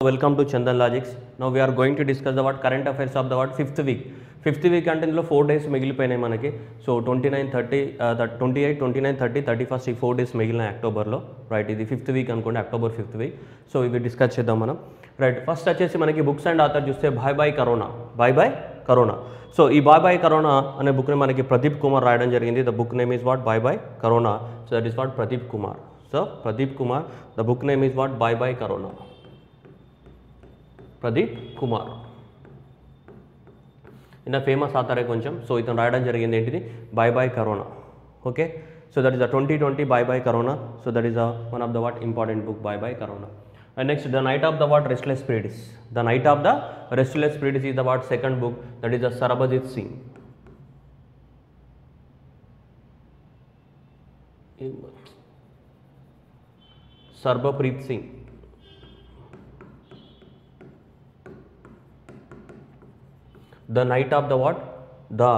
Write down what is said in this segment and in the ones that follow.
Welcome to Chandan Logics. Now we are going to discuss about current affairs of the what fifth week. Fifth week అంటే ఇందులో 4 days మిగిలిపోయినాయి మనకి. So 29, 30, 28, 29, 30, 31 ఈ 4 days మిగిలినాయి అక్టోబర్లో. Right, ఇది fifth week అనుకోండి, October fifth week. So ఇవి discuss చేద్దాం మనం. రైట్, ఫస్ట్ వచ్చేసి మనకి బుక్స్ అండ్ ఆథర్ చూస్తే bye bye corona, bye bye corona. So ఈ బాయ్ బాయ్ కరోనా అనే బుక్ని మనకి ప్రదీప్ కుమార్ రాయడం జరిగింది. The book name is what bye bye corona. So that is what Pradeep Kumar. So Pradeep Kumar, the book name is what bye bye corona. Pradeep Kumar ఇన్న famous ఆథరే కొంచెం. So ఇతను రాయడం జరిగింది ఏంటిది, bye bye corona. Okay, so that is the 2020 bye bye corona. So that is one of the what important book, bye bye corona. And next, The Night of the what Restless Spirits. The Night of the Restless Spirits is the what second book, that is the Sarabjit Singh. Sarabjit Singh. The Night of the what? The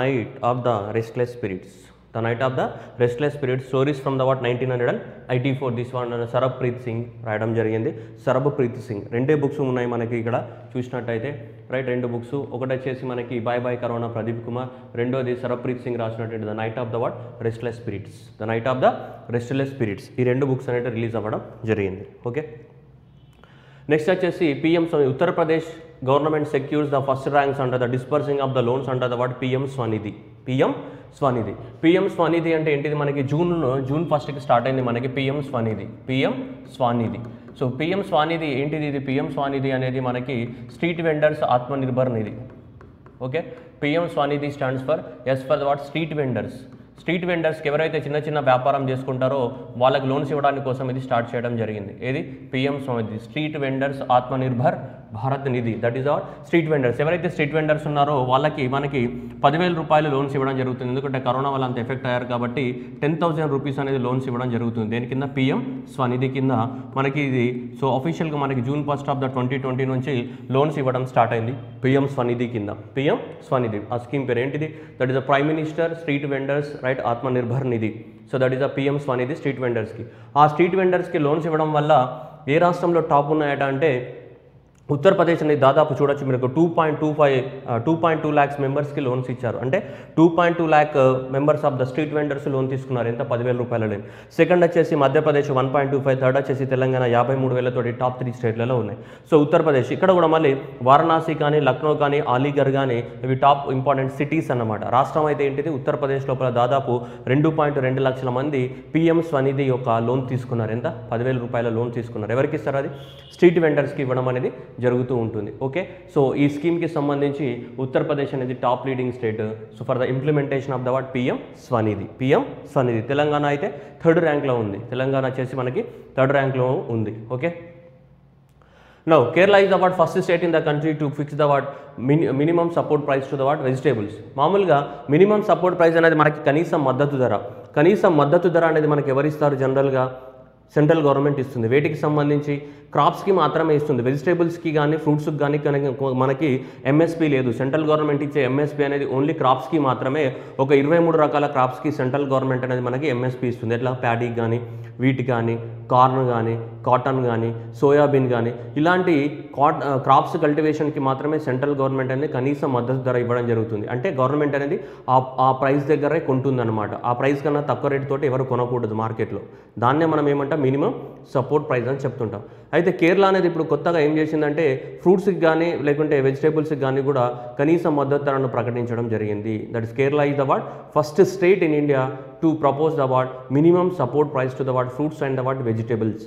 Night of the Restless Spirits. The Night of the Restless Spirits. Stories from the what 1984. This one Sarabjit Singh రాయడం జరిగింది. Sarabjit Singh రెండే books ఉన్నాయి మనకి ఇక్కడ చూసినట్టయితే. Right, రెండు books. ఒకటి వచ్చేసి మనకి bye bye corona Pradeep Kumar, రెండోది సరబ్ప్రీత్ సింగ్ రాసినటువంటి the night of the what restless spirits. The night of the restless spirits. ఈ రెండు బుక్స్ అనేవి రిలీజ్ అవ్వడం జరిగింది. ఓకే, నెక్స్ట్ వచ్చేసి PM Uttar Pradesh government secures the first ranks under the disbursing of the loans under the what PM Svanidhi. PM Svanidhi. PM Svanidhi అంటే ఏంటిది, మనకి June 1కి స్టార్ట్ అయింది మనకి PM Svanidhi. PM Svanidhi. So PM Svanidhi ఏంటిది, ఇది పిఎం స్వనిధి అనేది మనకి street vendors Atmanirbhar Nidhi. Okay, PM Svanidhi stands for S for the what street vendors. Street వెండర్స్కి ఎవరైతే చిన్న చిన్న వ్యాపారం చేసుకుంటారో వాళ్ళకి లోన్స్ ఇవ్వడానికి కోసం ఇది స్టార్ట్ చేయడం జరిగింది. ఏది, PM Svanidhi. Street vendors Atmanirbhar Bharat Nidhi. That is our street vendors. ఎవరైతే స్ట్రీట్ వెండర్స్ ఉన్నారో వాళ్ళకి మనకి 10,000 రూపాయలు లోన్స్ ఇవ్వడం జరుగుతుంది. ఎందుకంటే కరోనా వల్ల అంత ఎఫెక్ట్ అయ్యారు కాబట్టి 10,000 రూపీస్ అనేది లోన్స్ ఇవ్వడం జరుగుతుంది. దేని కింద, పిఎం స్వనిధి కింద మనకి ఇది. సో అఫీషియల్గా మనకి జూన్ 1 ఆఫ్ ద 2020 నుంచి లోన్స్ ఇవ్వడం స్టార్ట్ అయింది పిఎం స్వనిధి కింద. పిఎం స్వనిధి ఆ స్కీమ్ పేరు ఏంటిది, that is the prime minister street vendors right Atmanirbhar Nidhi. So that is the PM Svanidhi street వెండర్స్కి. ఆ స్ట్రీట్ వెండర్స్కి లోన్స్ ఇవ్వడం వల్ల ఏ రాష్ట్రంలో టాప్ ఉన్నాయట అంటే ఉత్తరప్రదేశ్ అనేది దాదాపు చూడొచ్చు మీకు 2.2 lakhs మెంబర్స్కి లోన్స్ ఇచ్చారు. అంటే 2.2 lakh members of the street vendors loan తీసుకున్నారు. ఎంత, 10,000 రూపాయల లోన్. సెకండ్ వచ్చేసి మధ్యప్రదేశ్ 1.25, థర్డ్ వచ్చేసి తెలంగాణ 53,000 టాప్ 3 స్టేట్లలో ఉన్నాయి. సో ఉత్తరప్రదేశ్ ఇక్కడ కూడా మళ్ళీ వారణాసి కానీ లక్నో కానీ అలీగఢ్ కానీ ఇవి టాప్ ఇంపార్టెంట్ సిటీస్ అన్నమాట. రాష్ట్రం అయితే ఏంటిది, ఉత్తరప్రదేశ్ లోపల దాదాపు 2.2 లక్షల మంది పిఎం స్వనిధి యొక్క లోన్ తీసుకున్నారు. ఎంత, 10,000 రూపాయల లోన్ తీసుకున్నారు. ఎవరికి ఇస్తారు, అది స్ట్రీట్ వెండర్స్కి ఇవ్వడం అనేది జరుగుతూ ఉంటుంది. ఓకే, సో ఈ స్కీమ్కి సంబంధించి ఉత్తరప్రదేశ్ అనేది top leading state. So for the implementation of the what PM Svanidhi. PM Svanidhi. Telangana అయితే 3rd ర్యాంక్లో ఉంది. తెలంగాణ వచ్చేసి మనకి 3rd ర్యాంక్లో ఉంది. Okay, now Kerala is the what first state in the country to fix the what minimum support price to the what vegetables. మామూలుగా minimum support price అనేది మనకి కనీస మద్దతు ధర. కనీస మద్దతు ధర అనేది మనకి ఎవరిస్తారు, జనరల్గా సెంట్రల్ గవర్నమెంట్ ఇస్తుంది. వేటికి సంబంధించి, క్రాప్స్కి మాత్రమే ఇస్తుంది. వెజిటేబుల్స్కి కానీ ఫ్రూట్స్కి కానీ మనకి ఎంఎస్పీ లేదు. సెంట్రల్ గవర్నమెంట్ ఇచ్చే ఎంఎస్పీ అనేది ఓన్లీ క్రాప్స్కి మాత్రమే. ఒక 23 రకాల క్రాప్స్కి సెంట్రల్ గవర్నమెంట్ అనేది మనకి ఎంఎస్పీ ఇస్తుంది. ఎట్లా, ప్యాడీ కానీ, వీట్ కానీ, కార్న్ కానీ, కాటన్ కానీ, సోయాబీన్ కానీ ఇలాంటి క్రాప్స్ కల్టివేషన్కి మాత్రమే సెంట్రల్ గవర్నమెంట్ అనేది కనీస మద్దతు ధర ఇవ్వడం జరుగుతుంది. అంటే గవర్నమెంట్ అనేది ఆ ప్రైస్ దగ్గరే కొంటుందన్నమాట. ఆ ప్రైస్ కన్నా తక్కువ రేటు తోటి ఎవరు కొనకూడదు మార్కెట్లో. దాన్నే మనం ఏమంటాం, మినిమం సపోర్ట్ ప్రైస్ అని చెప్తుంటాం. అయితే కేరళ అనేది ఇప్పుడు కొత్తగా ఏం చేసిందంటే ఫ్రూట్స్కి కానీ లేకుంటే వెజిటేబుల్స్కి కానీ కూడా కనీస మద్దతు ధరను ప్రకటించడం జరిగింది. That is Kerala is the what first state in India to propose the what minimum support price to the what fruits and the what vegetables.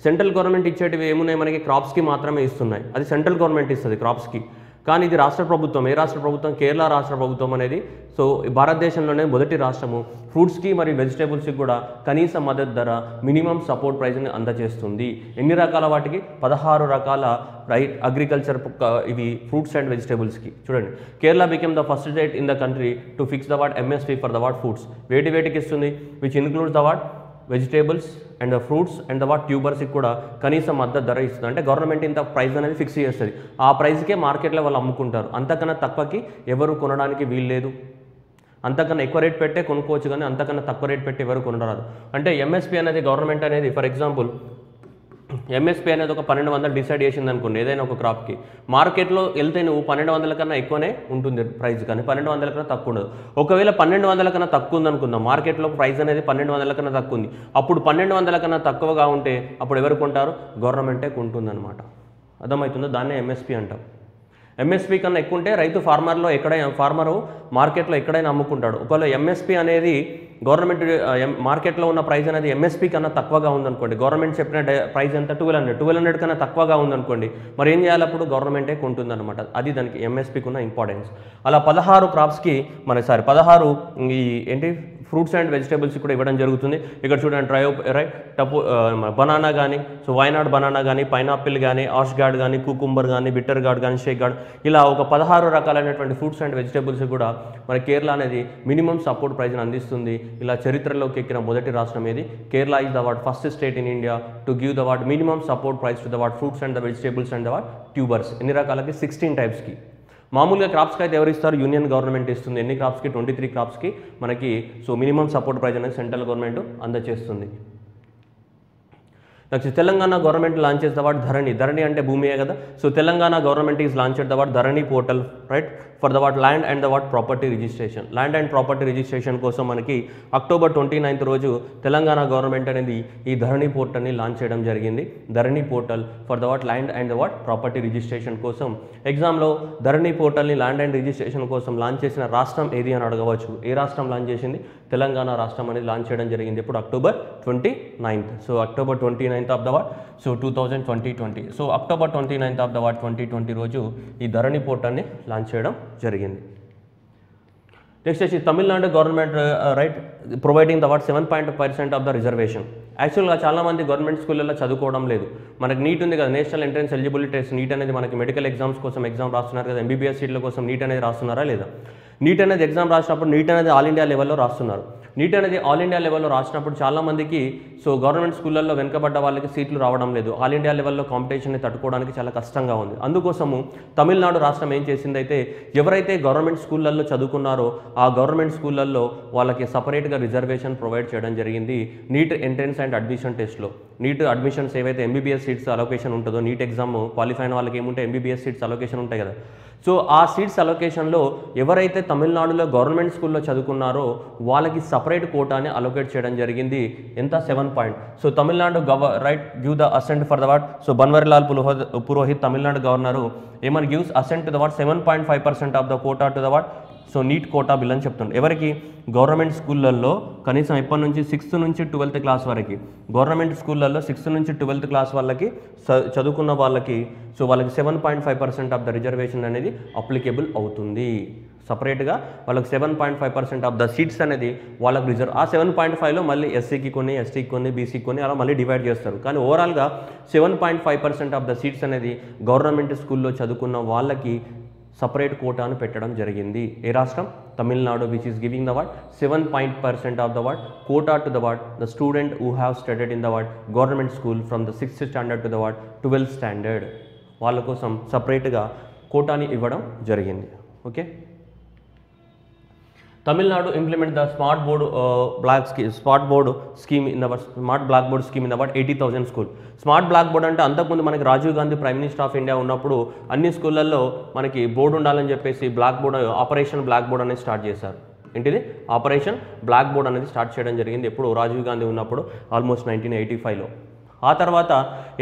Central government ఇచ్చేటివి ఏమున్నాయి, మనకి క్రాప్స్కి మాత్రమే ఇస్తున్నాయి. అది సెంట్రల్ గవర్నమెంట్ ఇస్తుంది క్రాప్స్కి. కానీ ఇది రాష్ట్ర ప్రభుత్వం. ఏ రాష్ట్ర ప్రభుత్వం, కేరళ రాష్ట్ర ప్రభుత్వం అనేది. సో భారతదేశంలోనే మొదటి రాష్ట్రము ఫ్రూట్స్కి మరియు వెజిటేబుల్స్కి కూడా కనీస మద్దతు ధర మినిమం సపోర్ట్ ప్రైస్ని అందజేస్తుంది. ఎన్ని రకాల వాటికి, 16 రకాల రైట్ అగ్రికల్చర్ ఇవి ఫ్రూట్స్ అండ్ వెజిటేబుల్స్కి. చూడండి, Kerala became the first state in the country to fix the what MSP for the what foods. వేటికి ఇస్తుంది, which includes the what vegetables and fruits and the what ట్యూబర్స్కి కూడా కనీస మద్దతు ధర ఇస్తుంది. అంటే గవర్నమెంట్ ఇంత ప్రైస్ అనేది ఫిక్స్ చేస్తుంది. ఆ ప్రైస్కే మార్కెట్లో వాళ్ళు అమ్ముకుంటారు. అంతకన్నా తక్కువకి ఎవరు కొనడానికి వీల్లేదు. అంతకన్నా ఎక్కువ రేట్ పెట్టే కొనుక్కోవచ్చు, కానీ అంతకన్నా తక్కువ రేట్ పెట్టి ఎవరు కొనరాదు. అంటే ఎంఎస్పీ అనేది గవర్నమెంట్ అనేది ఫర్ ఎగ్జాంపుల్ ఎంఎస్పీ అనేది ఒక 1200 డిసైడ్ చేసింది అనుకోండి ఏదైనా ఒక క్రాప్కి, మార్కెట్లో వెళ్తే నువ్వు 1200 కన్నా ఎక్కువనే ఉంటుంది ప్రైస్, కానీ 1200 కన్నా తక్కువ ఉండదు. ఒకవేళ 1200 కన్నా తక్కువ ఉంది అనుకుందాం, మార్కెట్లో ప్రైస్ అనేది 1200 కన్నా తక్కువ ఉంది, అప్పుడు 1200 కన్నా తక్కువగా ఉంటే అప్పుడు ఎవరు కొంటారు? గవర్నమెంటే కొంటుంది అనమాట. అర్థమవుతుందో? దాన్నే ఎంఎస్పీ అంటాం. ఎంఎస్పీ కన్నా ఎక్కువ ఉంటే రైతు ఫార్మరు మార్కెట్లో ఎక్కడైనా అమ్ముకుంటాడు. ఒకవేళ ఎంఎస్పీ అనేది గవర్నమెంట్ మార్కెట్లో ఉన్న ప్రైస్ అనేది ఎంఎస్పీ కన్నా తక్కువగా ఉందనుకోండి, గవర్నమెంట్ చెప్పిన ప్రైస్ ఎంత 1200 కన్నా తక్కువగా ఉందనుకోండి, మరి ఏం చేయాలి? అప్పుడు గవర్నమెంటే కొంటుంది అనమాట. అది దానికి ఎంఎస్పీకి ఉన్న ఇంపార్టెన్స్. అలా 16 క్రాప్స్కి 16 ఈ ఏంటి ఫ్రూట్స్ అండ్ వెజిటేబుల్స్ కూడా ఇవ్వడం జరుగుతుంది. ఇక్కడ చూడండి, బనానా కానీ, సో వైనాడ్ బనానా కానీ, పైనాపిల్ కానీ, ఆష్ గార్డ్ కానీ, కుకుంబర్ కానీ, బిట్టర్ గార్డ్ కానీ, షేక్ గార్డ్, ఇలా ఒక 16 రకాలైనటువంటి ఫ్రూట్స్ అండ్ వెజిటేబుల్స్ కూడా మన కేరళ అనేది మినిమం సపోర్ట్ ప్రైస్ని అందిస్తుంది. ఇలా చరిత్రలోకి ఎక్కిన మొదటి రాష్ట్రం ఏది? Kerala is the state state in India to give the minimum support price to the fruits and the vegetables and the tubers. ఎన్ని రకాలకి? 16 టైప్స్కి. మామూలుగా క్రాప్స్కి అయితే ఎవరు ఇస్తారు? యూనియన్ గవర్నమెంట్ ఇస్తుంది. ఎన్ని క్రాప్స్కి? 23 క్రాప్స్కి మనకి సో మినిమం సపోర్ట్ ప్రైస్ అనేది సెంట్రల్ గవర్నమెంట్ అందజేస్తుంది. Next Telangana government launches the Dharani. Dharani అంటే భూమియే కదా. So Telangana government is launched the Dharani portal, right, for the land and the property registration. Land and property registration కోసం మనకి అక్టోబర్ 29th రోజు తెలంగాణ గవర్నమెంట్ అనేది ఈ ధరణి పోర్టల్ని లాంచ్ చేయడం జరిగింది. Dharani portal for the land and the property registration కోసం. ఎగ్జామ్లో ధరణి పోర్టల్ని ల్యాండ్ అండ్ రిజిస్ట్రేషన్ కోసం లాంచ్ చేసిన రాష్ట్రం ఏది అని అడగవచ్చు. ఏ రాష్ట్రం లాంచ్ చేసింది? తెలంగాణ రాష్ట్రం అనేది లాంచ్ చేయడం జరిగింది. ఇప్పుడు October 29th. So October 29th of the 2020. So October 29th of the 2020 రోజు ఈ ధరణి పోర్టల్ని లాంచ్ చేయడం జరిగింది. నెక్స్ట్ వచ్చి Tamil Nadu government right providing the 7.5% of the reservation. యాక్చువల్గా చాలామంది గవర్నమెంట్ స్కూళ్ళల్లో చదువుకోవడం లేదు. మనకి నీట్ ఉంది కదా, national entrance eligibility test. NEET అనేది మనకి మెడికల్ ఎగ్జామ్స్ కోసం ఎగ్జామ్ రాస్తున్నారు కదా, ఎంబీబీఎస్ సీట్ల కోసం నీట్ అనేది రాస్తున్నారా లేదా? నీట్ అనేది ఎగ్జామ్ రాసినప్పుడు నీట్ అనేది ఆల్ ఇండియా లెవెల్లో రాస్తున్నారు. నీట్ అనేది ఆల్ ఇండియా లెవెల్లో రాసినప్పుడు చాలామందికి సో గవర్నమెంట్ స్కూళ్ళల్లో వెనుకబడ్డ వాళ్ళకి సీట్లు రావడం లేదు. ఆల్ ఇండియా లెవెల్లో కాంపిటీషన్ని తట్టుకోవడానికి చాలా కష్టంగా ఉంది. అందుకోసము తమిళనాడు రాష్ట్రం ఏం చేసిందైతే ఎవరైతే గవర్నమెంట్ స్కూళ్ళల్లో చదువుకున్నారో ఆ గవర్నమెంట్ స్కూళ్ళల్లో వాళ్ళకి సపరేట్గా రిజర్వేషన్ ప్రొవైడ్ చేయడం జరిగింది. నీట్ ఎంట్రన్స్ అండ్ అడ్మిషన్ టెస్ట్లో నీట్ అడ్మిషన్స్ ఏవైతే ఎంబీబీఎస్ సీట్స్ అలొకేషన్ ఉంటుందో, నీట్ ఎగ్జామ్ క్వాలిఫై అయిన వాళ్ళకి ఏముంటే ఎంబీబీఎస్ సీట్స్ అలొకేషన్ ఉంటాయి కదా. సో ఆ సీట్స్ అలొకేషన్లో ఎవరైతే తమిళనాడులో గవర్నమెంట్ స్కూల్లో చదువుకున్నారో వాళ్ళకి సపరేట్ కోటాని అలొకేట్ చేయడం జరిగింది. ఎంత? 7 point. So Tamil Nadu right give the assent for the so Banwarilal Purohit Tamil Nadu governor ఏమని gives assent to the 7.5% of the quota to the so NEET quota bill అని చెప్తుంది. ఎవరికి? గవర్నమెంట్ స్కూళ్ళల్లో కనీసం ఎప్పటి నుంచి 6th నుంచి 12th క్లాస్ వరకు గవర్నమెంట్ స్కూళ్ళల్లో 6th నుంచి 12th క్లాస్ వాళ్ళకి చదువుకున్న వాళ్ళకి సో వాళ్ళకి 7.5% ఆఫ్ ద రిజర్వేషన్ అనేది అప్లికేబుల్ అవుతుంది. సపరేట్గా వాళ్ళకి 7.5% ఆఫ్ ద సీట్స్ అనేది వాళ్ళకి రిజర్వ్. ఆ 7.5లో మళ్ళీ ఎస్సీకి కొన్ని, ఎస్టీకి కొన్ని, బీసీకి కొన్ని అలా మళ్ళీ డివైడ్ చేస్తారు. కానీ ఓవరాల్గా 7.5% ఆఫ్ ద సీట్స్ అనేది గవర్నమెంట్ స్కూల్లో చదువుకున్న వాళ్ళకి సపరేట్ కోటాను పెట్టడం జరిగింది. ఏ రాష్ట్రం? Tamil Nadu, which is giving the 7% of the quota to the student who have studied in the government school from the 6th standard to the 12th standard. వాళ్ళ కోసం సపరేట్గా కోటాని ఇవ్వడం జరిగింది. Okay. Tamil Nadu implement the smart board scheme in the smart black board scheme in the 80,000 school. Smart black board అంటే అంతకుముందు మనకి Rajiv Gandhi prime minister of India ఉన్నప్పుడు అన్ని స్కూళ్ళల్లో మనకి బోర్డు ఉండాలని చెప్పేసి black board operation black board అనేది స్టార్ట్ చేశారు. ఏంటిది? ఆపరేషన్ బ్లాక్ బోర్డ్ అనేది స్టార్ట్ చేయడం జరిగింది. ఎప్పుడు? రాజీవ్ గాంధీ ఉన్నప్పుడు, ఆల్మోస్ట్ 1985లో. ఆ తర్వాత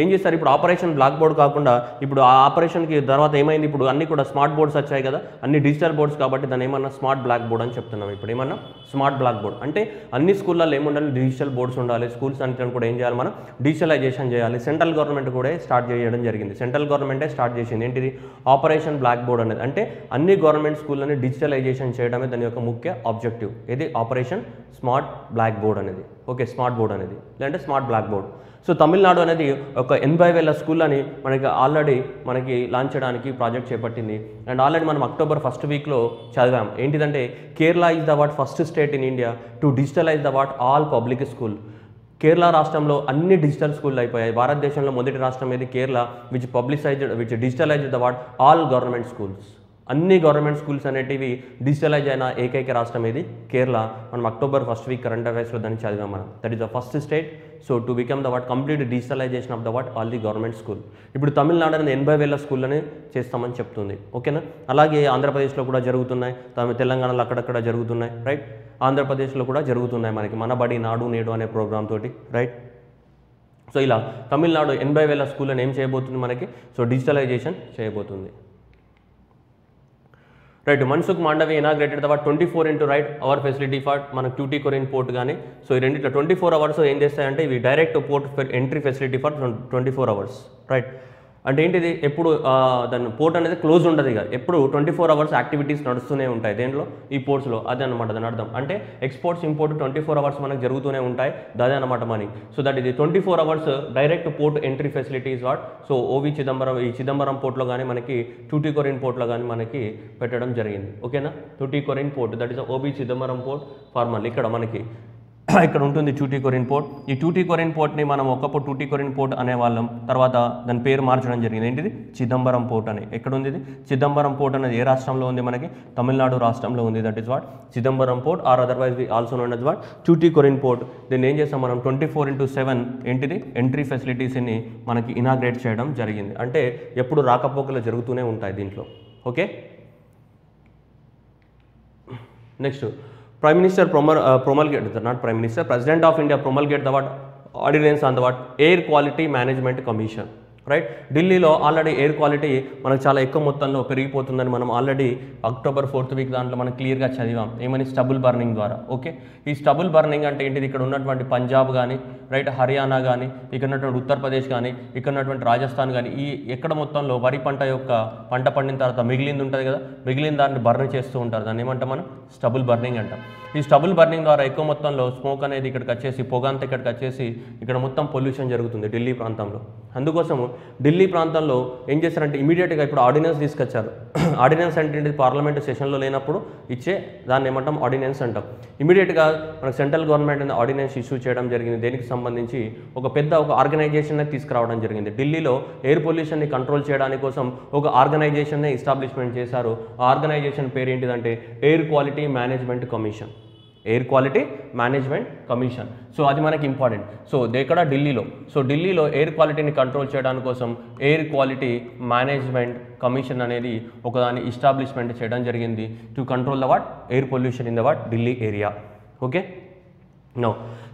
ఏం చేస్తారు? ఇప్పుడు ఆపరేషన్ బ్లాక్ బోర్డ్ కాకుండా ఇప్పుడు ఆ ఆపరేషన్కి తర్వాత ఏమైంది? ఇప్పుడు అన్ని కూడా స్మార్ట్ బోర్డ్స్ వచ్చాయి కదా, అన్ని డిజిటల్ బోర్డ్స్ కాబట్టి దాన్ని ఏమన్నా స్మార్ట్ బ్లాక్ బోర్డ్ అని చెప్తున్నాం. ఇప్పుడు ఏమన్నా స్మార్ట్ బ్లాక్ బోర్డ్ అంటే అన్ని స్కూళ్ళల్లో ఏముండాలి? డిజిటల్ బోర్డ్స్ ఉండాలి. స్కూల్స్ అన్నింటిని కూడా ఏం చేయాలి? మనం డిజిటలైజేషన్ చేయాలి. సెంట్రల్ గవర్నమెంట్ కూడా స్టార్ట్ చేయడం జరిగింది. సెంట్రల్ గవర్నమెంటే స్టార్ట్ చేసింది. ఏంటిది? ఆపరేషన్ బ్లాక్ బోర్డ్ అనేది. అంటే అన్ని గవర్నమెంట్ స్కూళ్ళని డిజిటలైజేషన్ చేయడమే దాని యొక్క ముఖ్య ఆబ్జెక్టివ్. ఇది ఆపరేషన్ స్మార్ట్ బ్లాక్ బోర్డ్ అనేది. ఓకే, స్మార్ట్ బోర్డ్ అనేది లేదంటే smart black board. So Tamil Nadu అనేది ఒక 80,000 స్కూళ్ళని మనకి లాంచ్ చేయడానికి ప్రాజెక్ట్ చేపట్టింది. అండ్ ఆల్రెడీ మనం అక్టోబర్ 1st వీక్లో చదివాం. ఏంటిదంటే Kerala is the first state in India to digitalize the all public school. Kerala రాష్ట్రంలో అన్ని డిజిటల్ స్కూళ్ళు అయిపోయాయి. భారతదేశంలో మొదటి రాష్ట్రం ఏది? Kerala, which digitalized the all government schools. అన్ని గవర్నమెంట్ స్కూల్స్ అనేటివి డిజిటలైజ్ అయిన ఏకైక రాష్ట్రం ఇది కేరళ. మనం అక్టోబర్ ఫస్ట్ వీక్ కరెంట్ అఫైర్స్లో దాన్ని చదివాం మనం. That is the first state so to become the what complete digitalization of the what all the government school. ఇప్పుడు తమిళనాడు అనేది 80,000 స్కూళ్ళని చేస్తామని చెప్తుంది. ఓకేనా. అలాగే ఆంధ్రప్రదేశ్లో కూడా జరుగుతున్నాయి, తెలంగాణలో అక్కడక్కడ జరుగుతున్నాయి, రైట్. ఆంధ్రప్రదేశ్లో కూడా జరుగుతున్నాయి మనకి మన బడి నాడు నేడు అనే ప్రోగ్రామ్ తోటి, రైట్. సో ఇలా తమిళనాడు 80,000 స్కూళ్ళని ఏం చేయబోతుంది మనకి, సో డిజిటలైజేషన్ చేయబోతుంది, right. Mansukh Mandaviya inaugurated the 24 right hour facility for మన ట్యూటికోరిన్ పోర్ట్ కానీ. సో ఈ రెండింటిలో 24 అవర్స్ ఏం చేస్తాయంటే ఇవి direct port entry facility for 24 hours, right. అంటే ఏంటిది, ఎప్పుడు దాని పోర్ట్ అనేది క్లోజ్ ఉండదు ఇక, ఎప్పుడు 24 అవర్స్ యాక్టివిటీస్ నడుస్తూనే ఉంటాయి దేంట్లో, ఈ పోర్ట్స్లో. అదే అనమాట దాని అర్థం. అంటే ఎక్స్పోర్ట్స్ ఇంపోర్ట్ 24 అవర్స్ మనకు జరుగుతూనే ఉంటాయి, అదే అనమాట మనీ. సో దట్ ఇది 24 hours direct port entry facilities what. So VO Chidambaram, ఈ చిదంబరం పోర్ట్లో కానీ మనకి ట్యూటికోరిన్ పోర్ట్లో కానీ మనకి పెట్టడం జరిగింది. ఓకేనా. Tuticorin port that is OB Chidambaram port formal ఇక్కడ మనకి ఇక్కడ ఉంటుంది ట్యూటికోరిన్ పోర్ట్. ఈ ట్యూటికోరిన్ పోర్ట్ని మనం ఒకప్పుడు ట్యూటికోరిన్ పోర్ట్ అనేవాళ్ళం, తర్వాత దాని పేరు మార్చడం జరిగింది. ఏంటిది, చిదంబరం పోర్ట్ అని. ఎక్కడ ఉంది ఇది చిదంబరం పోర్ట్ అనేది, ఏ రాష్ట్రంలో ఉంది మనకి, తమిళనాడు రాష్ట్రంలో ఉంది. That is what Chidambaram port or otherwise also known as what Tuticorin port. దీన్ని ఏం చేస్తాం మనం 24/7 ఏంటిది ఎంట్రీ ఫెసిలిటీస్ని మనకి ఇనాగ్రేట్ చేయడం జరిగింది. అంటే ఎప్పుడు రాకపోకలు జరుగుతూనే ఉంటాయి దీంట్లో. Okay. Next Prime Minister promulgate, not Prime Minister, President of India promulgate the what ordinance on the what Air Quality Management Commission, right. ఢిల్లీలో ఆల్రెడీ ఎయిర్ క్వాలిటీ మనకు చాలా ఎక్కువ మొత్తంలో పెరిగిపోతుందని మనం ఆల్రెడీ అక్టోబర్ 4th వీక్ దాంట్లో మనం క్లియర్గా చదివాం. ఏమని, స్టబుల్ బర్నింగ్ ద్వారా. ఓకే. ఈ స్టబుల్ బర్నింగ్ అంటే ఏంటిది, ఇక్కడ ఉన్నటువంటి పంజాబ్ కానీ, రైట్, హర్యానా కానీ, ఇక్కడ ఉన్నటువంటి ఉత్తరప్రదేశ్ కానీ, ఇక్కడ ఉన్నటువంటి రాజస్థాన్ కానీ, ఈ ఎక్కడ మొత్తంలో వరి పంట యొక్క పంట పండిన తర్వాత మిగిలింది ఉంటుంది కదా, మిగిలిన దాన్ని బర్న్ చేస్తూ ఉంటారు. దాన్ని ఏమంటాం మనం, స్టబుల్ బర్నింగ్ అంటాం. ఈ స్టబుల్ బర్నింగ్ ద్వారా ఎక్కువ మొత్తంలో స్మోక్ అనేది ఇక్కడికి వచ్చేసి, పొగ అంతా ఇక్కడికి వచ్చేసి ఇక్కడ మొత్తం పొల్యూషన్ జరుగుతుంది ఢిల్లీ ప్రాంతంలో. అందుకోసము ఢిల్లీ ప్రాంతంలో ఏం చేశారంటే ఇమీడియట్గా ఇప్పుడు ఆర్డినెన్స్ తీసుకొచ్చారు. ఆర్డినెన్స్ అంటే పార్లమెంట్ సెషన్లో లేనప్పుడు ఇచ్చే దాన్ని ఏమంటాం, ఆర్డినెన్స్ అంటాం. ఇమీడియట్గా మనకు సెంట్రల్ గవర్నమెంట్ అనేది ఆర్డినెన్స్ ఇష్యూ చేయడం జరిగింది. దేనికి సంబంధించి, ఒక ఆర్గనైజేషన్ తీసుకురావడం జరిగింది. ఢిల్లీలో ఎయిర్ పొల్యూషన్ని కంట్రోల్ చేయడానికి కోసం ఒక ఆర్గనైజేషన్నే ఎస్టాబ్లిష్మెంట్ చేశారు. ఆ ఆర్గనైజేషన్ పేరు ఏంటిదంటే air quality management commission. Air quality management commission. So అది మనకి ఇంపార్టెంట్. సో ఎక్కడ, ఢిల్లీలో. సో ఢిల్లీలో ఎయిర్ క్వాలిటీని కంట్రోల్ చేయడానికి కోసం ఎయిర్ క్వాలిటీ మేనేజ్మెంట్ కమిషన్ అనేది ఒకదాన్ని ఎస్టాబ్లిష్మెంట్ చేయడం జరిగింది to control the what air pollution in the what Delhi area. Okay. Now,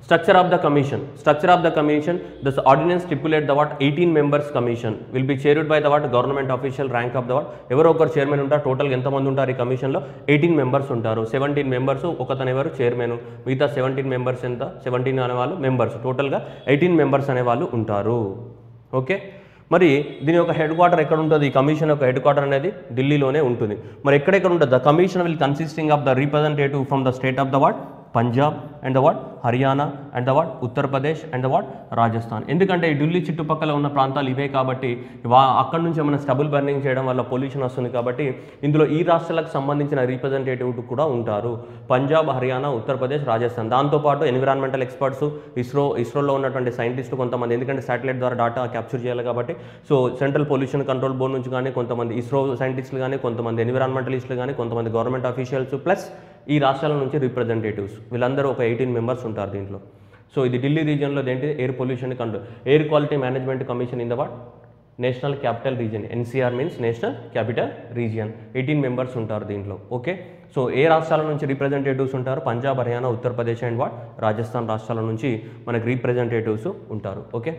structure of the commission. Structure of the commission, this ordinance stipulate the what 18 members commission will be chaired by the what government official rank of the what ఎవరో ఒకరు chairman ఉంటారు. టోటల్గా ఎంతమంది ఉంటారు ఈ కమిషన్లో, 18 members ఉంటారు. 17 members, ఒకతను ఎవరు చైర్మన్, మిగతా 17 మెంబర్స్ ఎంత, 17 అనేవాళ్ళు మెంబర్స్, టోటల్గా 18 మెంబర్స్ అనేవాళ్ళు ఉంటారు. ఓకే. మరి దీని యొక్క హెడ్ క్వార్టర్ ఎక్కడ ఉంటుంది, ఈ కమిషన్ యొక్క హెడ్ క్వార్టర్ అనేది ఢిల్లీలోనే ఉంటుంది. మరి ఎక్కడెక్కడ ఉంటుంది, the commission will consisting of the representative from the state of the what Punjab and the what Haryana and the what Uttar Pradesh and the what Rajasthan. ఎందుకంటే ఈ ఢిల్లీ చుట్టుపక్కల ఉన్న ప్రాంతాలు ఇవే కాబట్టి అక్కడ నుంచి ఏమైనా స్టబుల్ బర్నింగ్ చేయడం వల్ల పొల్యూషన్ వస్తుంది కాబట్టి ఇందులో ఈ రాష్ట్రాలకు సంబంధించిన రిప్రజెంటేటివ్ కూడా ఉంటారు. పంజాబ్, హర్యానా, ఉత్తరప్రదేశ్, రాజస్థాన్. దాంతోపాటు ఎన్విరాన్మెంటల్ ఎక్స్పర్ట్స్, ఇస్రోలో ఉన్నటువంటి సైంటిస్టులు కొంతమంది, ఎందుకంటే శాటిలైట్ ద్వారా డేటా క్యాప్చర్ చేయాలి కాబట్టి. So central pollution control board నుంచి కానీ కొంతమంది ఇస్రో సైంటిస్టులు కానీ, కొంతమంది ఎన్విరాన్మెంటలిస్టులు కానీ, కొంతమంది గవర్నమెంట్ అఫీషియల్స్, ప్లస్ ఈ రాష్ట్రాల నుంచి రిప్రజెంటేటివ్స్, వీళ్ళందరూ ఒక 18 మెంబర్స్ ఉంటారు దీంట్లో. సో ఇది ఢిల్లీ రీజియన్లో ఏంటి, air pollution control air quality management commission in the what national capital region. NCR means national capital region. 18 members ఉంటారు దీంట్లో. ఓకే. సో ఏ రాష్ట్రాల నుంచి రిప్రజెంటేటివ్స్ ఉంటారు, పంజాబ్, హర్యానా, ఉత్తరప్రదేశ్ అండ్ వాట్ రాజస్థాన్ రాష్ట్రాల నుంచి మనకి రిప్రజెంటేటివ్స్ ఉంటారు. Okay.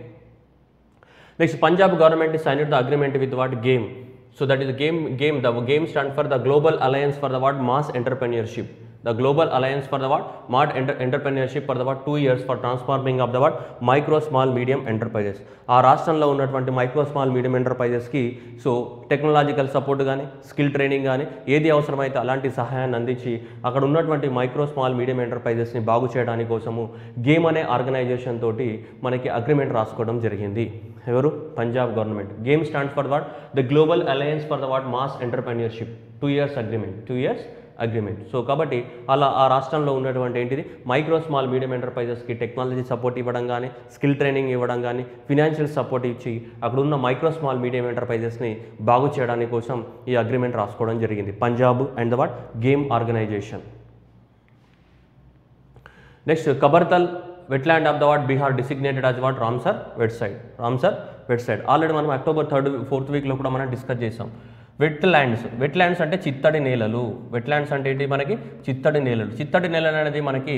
Next, Punjab government signed the agreement with what game. So that is the game stand for the Global Alliance for the what mass entrepreneurship. The Global Alliance for the what mass entrepreneurship for the what 2 years for transforming of the what micro small medium enterprises. ఆ రాష్ట్రంలో ఉన్నటువంటి micro small medium ఎంటర్ప్రైజెస్కి so technological support కానీ, skill training కానీ, ఏది అవసరమైతే అలాంటి సహాయాన్ని అందించి అక్కడ ఉన్నటువంటి మైక్రో స్మాల్ మీడియం ఎంటర్ప్రైజెస్ని బాగు చేయడానికి కోసము గేమ్ అనే ఆర్గనైజేషన్ తోటి మనకి అగ్రిమెంట్ రాసుకోవడం జరిగింది. ఎవరు, Punjab government. GAME stands for what the global alliance for the what mass entrepreneurship. 2 years agreement, 2 years agreement. So కాబట్టి అలా ఆ రాష్ట్రంలో ఉన్నటువంటి ఏంటిది మైక్రో స్మాల్ మీడియం ఎంటర్ప్రైజెస్కి టెక్నాలజీ సపోర్ట్ ఇవ్వడం కానీ, స్కిల్ ట్రైనింగ్ ఇవ్వడం కానీ, ఫినాన్షియల్ సపోర్ట్ ఇచ్చి అక్కడ ఉన్న మైక్రో స్మాల్ మీడియం ఎంటర్ప్రైజెస్ని బాగు చేయడానికి కోసం ఈ అగ్రిమెంట్ రాసుకోవడం జరిగింది. Punjab and the what GAME organisation. Next Kabartal wetland of the what Bihar designated as what Ramsar wet site. Ramsar wet site already మనం అక్టోబర్ 3rd 4th వీక్లో కూడా మనం డిస్కస్ చేసాం. వెట్లాండ్స్ అంటే చిత్తడి నేలలు. వెట్లాండ్స్ అంటే ఏంటి మనకి చిత్తడి నేలలు. చిత్తడి నేలలు అనేది మనకి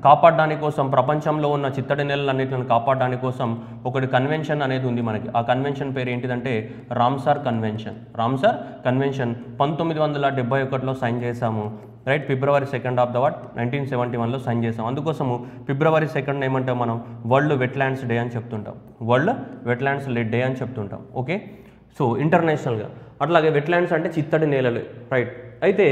కాపాడడానికి కోసం, ప్రపంచంలో ఉన్న చిత్తడి నేలలన్నింటిని కాపాడడానికి కోసం ఒకటి కన్వెన్షన్ అనేది ఉంది మనకి. ఆ కన్వెన్షన్ పేరు ఏంటిదంటే రామ్సర్ కన్వెన్షన్. రామ్సర్ కన్వెన్షన్ 1971లో సైన్ చేశాము, right. February 2nd of the what 1971లో సైన్ చేసాం. అందుకోసము February 2nd ఏమంటాం మనం వరల్డ్ వెట్లాండ్స్ డే అని చెప్తుంటాం. వరల్డ్ వెట్లాండ్స్ డే అని చెప్తుంటాం. ఓకే, సో ఇంటర్నేషనల్గా. అట్లాగే వెట్లాండ్స్ అంటే చిత్తడి నేలలు, రైట్. అయితే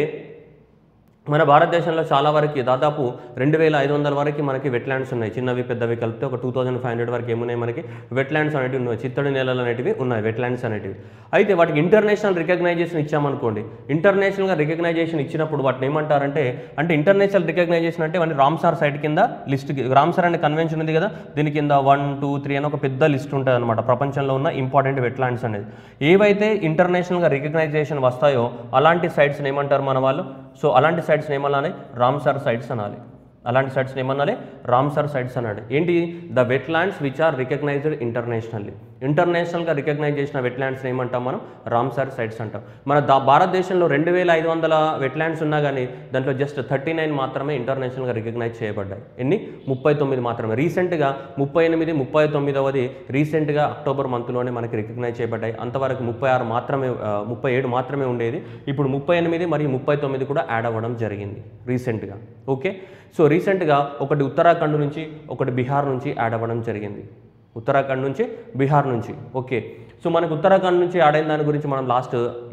మన భారతదేశంలో చాలా వరకు దాదాపు 2500 వరకు మనకి వెట్లాండ్స్ ఉన్నాయి. చిన్నవి పెద్దవి కలిపితే ఒక 2500 వరకు ఏమున్నాయి మనకి వెట్లాండ్స్ అనేటివి ఉన్నాయి. చిత్తడి నేలలు అనేటివి ఉన్నాయి, వెట్లాండ్స్ అనేటివి. అయితే వాటికి ఇంటర్నేషనల్ రికగ్నైజేషన్ ఇచ్చామనుకోండి. ఇంటర్నేషనల్గా రికగ్నైజేషన్ ఇచ్చినప్పుడు వాటిని ఏమంటారంటే, అంటే ఇంటర్నేషనల్ రికగ్నైజేషన్ అంటే వాటిని రామ్సార్ సైట్ కింద లిస్ట్, రామ్సార్ అనే కన్వెన్షన్ ఉంది కదా, దీని కింద 1, 2, 3 అని ఒక పెద్ద లిస్ట్ ఉంటుంది అనమాట, ప్రపంచంలో ఉన్న ఇంపార్టెంట్ వెట్లాండ్స్ అనేది. ఏవైతే ఇంటర్నేషనల్గా రికగ్నైజేషన్ వస్తాయో అలాంటి సైట్స్ని ఏమంటారు మన వాళ్ళు? సో అలాంటి సైట్స్ని ఏమనాలి? రామ్సర్ సైట్స్ అనాలి. అలాంటి సైట్స్ని ఏమనాలి? రామ్సర్ సైట్స్ అన్నాడు. ఏంటి? The wetlands which are recognised internationally. ఇంటర్నేషనల్గా రికగ్నైజ్ చేసిన వెట్లాండ్స్ని ఏమంటాం మనం? రామ్సర్ సైట్స్ అంటాం. మన భారతదేశంలో 2500 వెట్లాండ్స్ ఉన్నా కానీ దాంట్లో జస్ట్ 39 మాత్రమే ఇంటర్నేషనల్గా రికగ్నైజ్ చేయబడ్డాయి. ఎన్ని? 39 మాత్రమే. రీసెంట్గా 38, 39వది రీసెంట్గా అక్టోబర్ మంత్లోనే మనకి రికగ్నైజ్ చేయబడ్డాయి. అంతవరకు 36 మాత్రమే, 37 మాత్రమే ఉండేది. ఇప్పుడు 38 మరియు 39 కూడా యాడ్ అవ్వడం జరిగింది రీసెంట్గా. ఓకే, సో రీసెంట్గా ఒకటి ఉత్తరాఖండ్ నుంచి, ఒకటి బీహార్ నుంచి యాడ్ అవ్వడం జరిగింది. ఉత్తరాఖండ్ నుంచి, బీహార్ నుంచి. ఓకే, సో మనకు ఉత్తరాఖండ్ నుంచి యాడ్ అయిన దాని గురించి మనం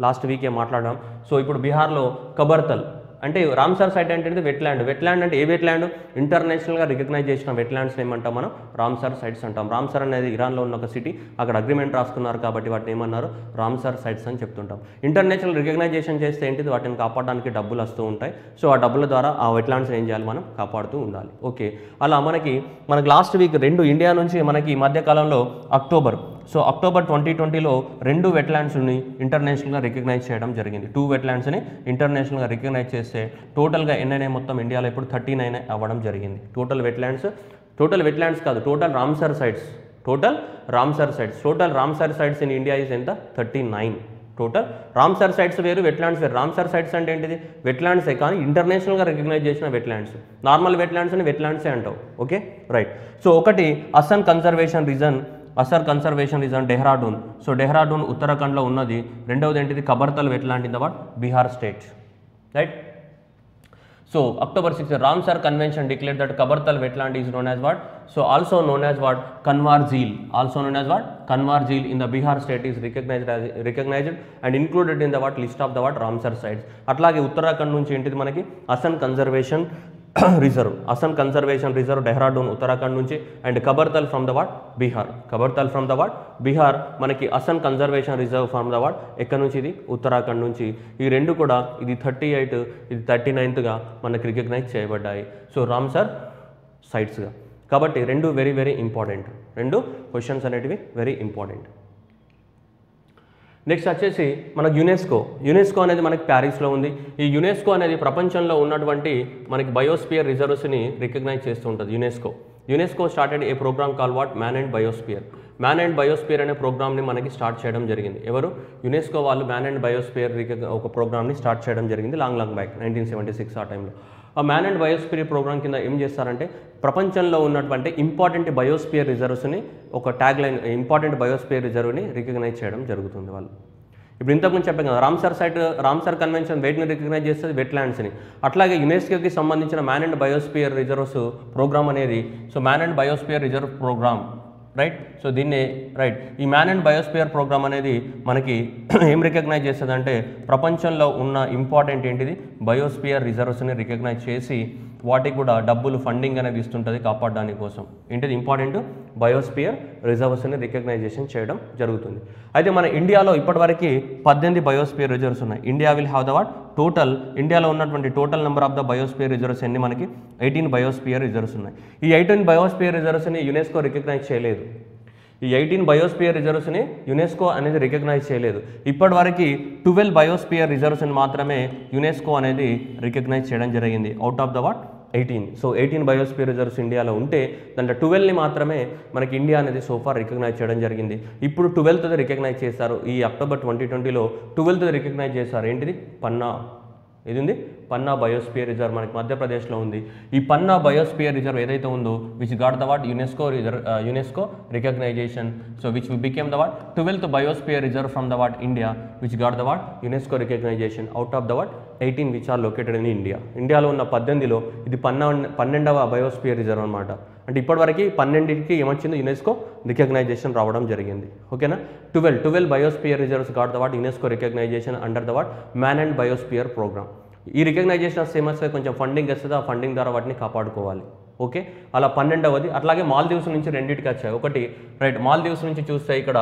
లాస్ట్ వీకే మాట్లాడాం. సో ఇప్పుడు బీహార్లో కబర్తల్ అంటే రామ్సర్ సైట్ అంటే వెట్లాండ్. వెట్లాండ్ అంటే ఏ వెట్లాండ్? ఇంటర్నేషనల్గా రికగ్నైజ్ చేసిన వెట్లాండ్స్ని ఏమంటాం మనం? రామ్సర్ సైట్స్ అంటాం. రామ్సర్ అనేది ఇరాన్లో ఉన్న ఒక సిటీ, అక్కడ అగ్రిమెంట్ రాసుకున్నారు కాబట్టి వాటిని ఏమన్నారు? రామ్సర్ సైట్స్ అని చెప్తుంటాం. ఇంటర్నేషనల్ రికగ్నైజేషన్ చేస్తే ఏంటిది? వాటిని కాపాడడానికి డబ్బులు వస్తూ ఉంటాయి. సో ఆ డబ్బుల ద్వారా ఆ వెట్లాండ్స్ ఏం చేయాలి? మనం కాపాడుతూ ఉండాలి. ఓకే, అలా మనకి లాస్ట్ వీక్ 2 ఇండియా నుంచి మనకి ఈ మధ్యకాలంలో అక్టోబర్ 2020లో 2 వెట్లాండ్స్ని ఇంటర్నేషనల్గా రికగ్నైజ్ చేయడం జరిగింది. 2 వెట్లాండ్స్ని ఇంటర్నేషనల్గా రికగ్నైజ్ చేస్తే టోటల్గా ఎన్నైనా మొత్తం ఇండియాలో ఇప్పుడు 39 అవ్వడం జరిగింది. టోటల్ వెట్లాండ్స్ కాదు, total Ramsar sites. Total Ramsar sites in India is ఎంత? 39. టోటల్ రామ్సర్ సైట్స్ వేరు, వెట్లాండ్స్ వేరు. రామ్సర్ సైట్స్ అంటే ఏంటిది? వెట్లాండ్సే, కానీ ఇంటర్నేషనల్గా రికగ్నైజ్ చేసిన వెట్లాండ్స్. నార్మల్ వెట్లాండ్స్ అని వెట్లాండ్సే అంటావు. Okay, right. సో ఒకటి Assam conservation region Dehradun. So Dehradun ఉత్తరాఖండ్లో ఉన్నది. రెండవది ఏంటిది? Kabartal wetland in the what? Bihar state, right. So October 6 Ramsar convention declared that Kabartal wetland is known as what? So also known as what? Kanwar Jheel in the Bihar state is recognised and included in the what? List of the what? Ramsar sites. అట్లాగే ఉత్తరాఖండ్ నుంచి ఏంటిది మనకి? Assam conservation reserve Dehradun Uttarakhand నుంచి, and Kabartal from the what? Bihar మనకి Assam conservation reserve from the what? ఎక్కడి నుంచి? ఇది ఉత్తరాఖండ్ నుంచి. ఈ రెండు కూడా, ఇది 38, ఇది 39గా మనకి రికగ్నైజ్ చేయబడ్డాయి. సో రామ్సర్ సైట్స్గా. కాబట్టి రెండు వెరీ వెరీ ఇంపార్టెంట్. 2 క్వశ్చన్స్ అనేటివి వెరీ ఇంపార్టెంట్. నెక్స్ట్ వచ్చేసి మనకు యునెస్కో అనేది మనకి ప్యారిస్లో ఉంది. ఈ యునెస్కో అనేది ప్రపంచంలో ఉన్నటువంటి మనకి బయోస్పియర్ రిజర్వ్స్ని రికగ్నైజ్ చేస్తూ ఉంటుంది. UNESCO started a program call what? Man and biosphere అనే ప్రోగ్రామ్ని మనకి స్టార్ట్ చేయడం జరిగింది. ఎవరు? యునెస్కో వాళ్ళు మ్యాన్ అండ్ బయోస్పియర్ ఒక ప్రోగ్రామ్ని స్టార్ట్ చేయడం జరిగింది లాంగ్ బ్యాక్ 1976 ఆ టైంలో. ఆ మ్యాన్ అండ్ బయోస్పియర్ ప్రోగ్రామ్ కింద ఏం చేస్తారంటే ప్రపంచంలో ఉన్నటువంటి ఇంపార్టెంట్ బయోస్పియర్ రిజర్వ్స్ని ఒక ట్యాగ్ లైన్, ఇంపార్టెంట్ బయోస్పియర్ రిజర్వ్ని రికగ్నైజ్ చేయడం జరుగుతుంది వాళ్ళు. ఇప్పుడు ఇంతకుముందు చెప్పాం కదా, రామ్సర్ కన్వెన్షన్ వేటిని రికగ్నైజ్ చేస్తుంది? వెట్లాండ్స్ని. అట్లాగే యునెస్కోకి సంబంధించిన man and biosphere reserves programme అనేది, so man and biosphere reserve programme, right. So దీన్ని రైట్, ఈ మ్యాన్ అండ్ బయోస్పియర్ ప్రోగ్రామ్ అనేది మనకి ఏం రికగ్నైజ్ చేస్తుంది అంటే ప్రపంచంలో ఉన్న ఇంపార్టెంట్ ఏంటిది? బయోస్పియర్ రిజర్వ్స్ని రికగ్నైజ్ చేసి వాటికి కూడా డబ్బులు, ఫండింగ్ అనేది ఇస్తుంటుంది కాపాడడానికి కోసం. ఏంటిది? ఇంపార్టెంట్ బయోస్పియర్ రిజర్వ్స్ని రికగ్నైజేషన్ చేయడం జరుగుతుంది. అయితే మన ఇండియాలో ఇప్పటివరకు 18 బయోస్పియర్ రిజర్వ్స్ ఉన్నాయి. India will have the what? Total ఇండియాలో ఉన్నటువంటి total number of the biosphere reserves ఎన్ని మనకి 18 బయోస్పియర్ రిజర్వ్స్ ఉన్నాయి. ఈ 18 బయోస్పియర్ రిజర్వ్స్ని యునెస్కో రికగ్నైజ్ చేయలేదు. ఈ 18 బయోస్పియర్ రిజర్వ్స్ని యునెస్కో అనేది రికగ్నైజ్ చేయలేదు. ఇప్పటివరకు 12 బయోస్పియర్ రిజర్వ్స్ని మాత్రమే యునెస్కో అనేది రికగ్నైజ్ చేయడం జరిగింది out of the what 18. So 18 biosphere reserves ఇండియాలో ఉంటే దాంట్లో 12ని మాత్రమే మనకి ఇండియా అనేది సోఫార్ రికగ్నైజ్ చేయడం జరిగింది. ఇప్పుడు 12th రికగ్నైజ్ చేశారు. ఈ అక్టోబర్ 2020లో 12th రికగ్నైజ్ చేశారు. ఏంటిది? పన్నా. ఇది ఉంది పన్నా బయోస్పియర్ రిజర్వ్ మనకి మధ్యప్రదేశ్లో ఉంది. ఈ పన్నా బయోస్పియర్ రిజర్వ్ ఏదైతే ఉందో which got the what UNESCO recognition. So which became the what 12th biosphere reserve from the what India which got the what UNESCO recognition out of the what 18 which are located in India. ఇండియాలో ఉన్న 18లో ఇది 12వ biosphere reserve అనమాట. అంటే ఇప్పటివరకు 12కి ఏమొచ్చింది? UNESCO recognition రావడం జరిగింది. ఓకేనా? 12 biosphere reserves got the what UNESCO recognition under the what man and biosphere program. ఈ రికగ్నైజేషన్ ఫేమస్ కొంచెం ఫండింగ్ వస్తుంది. ఆ ఫండింగ్ ద్వారా వాటిని కాపాడుకోవాలి. ఓకే, అలా 12వది. అట్లాగే మాల్దీవ్స్ నుంచి రెండింటికి వచ్చాయి. ఒకటి రైట్ మాల్దీవ్స్ నుంచి చూస్తే ఇక్కడ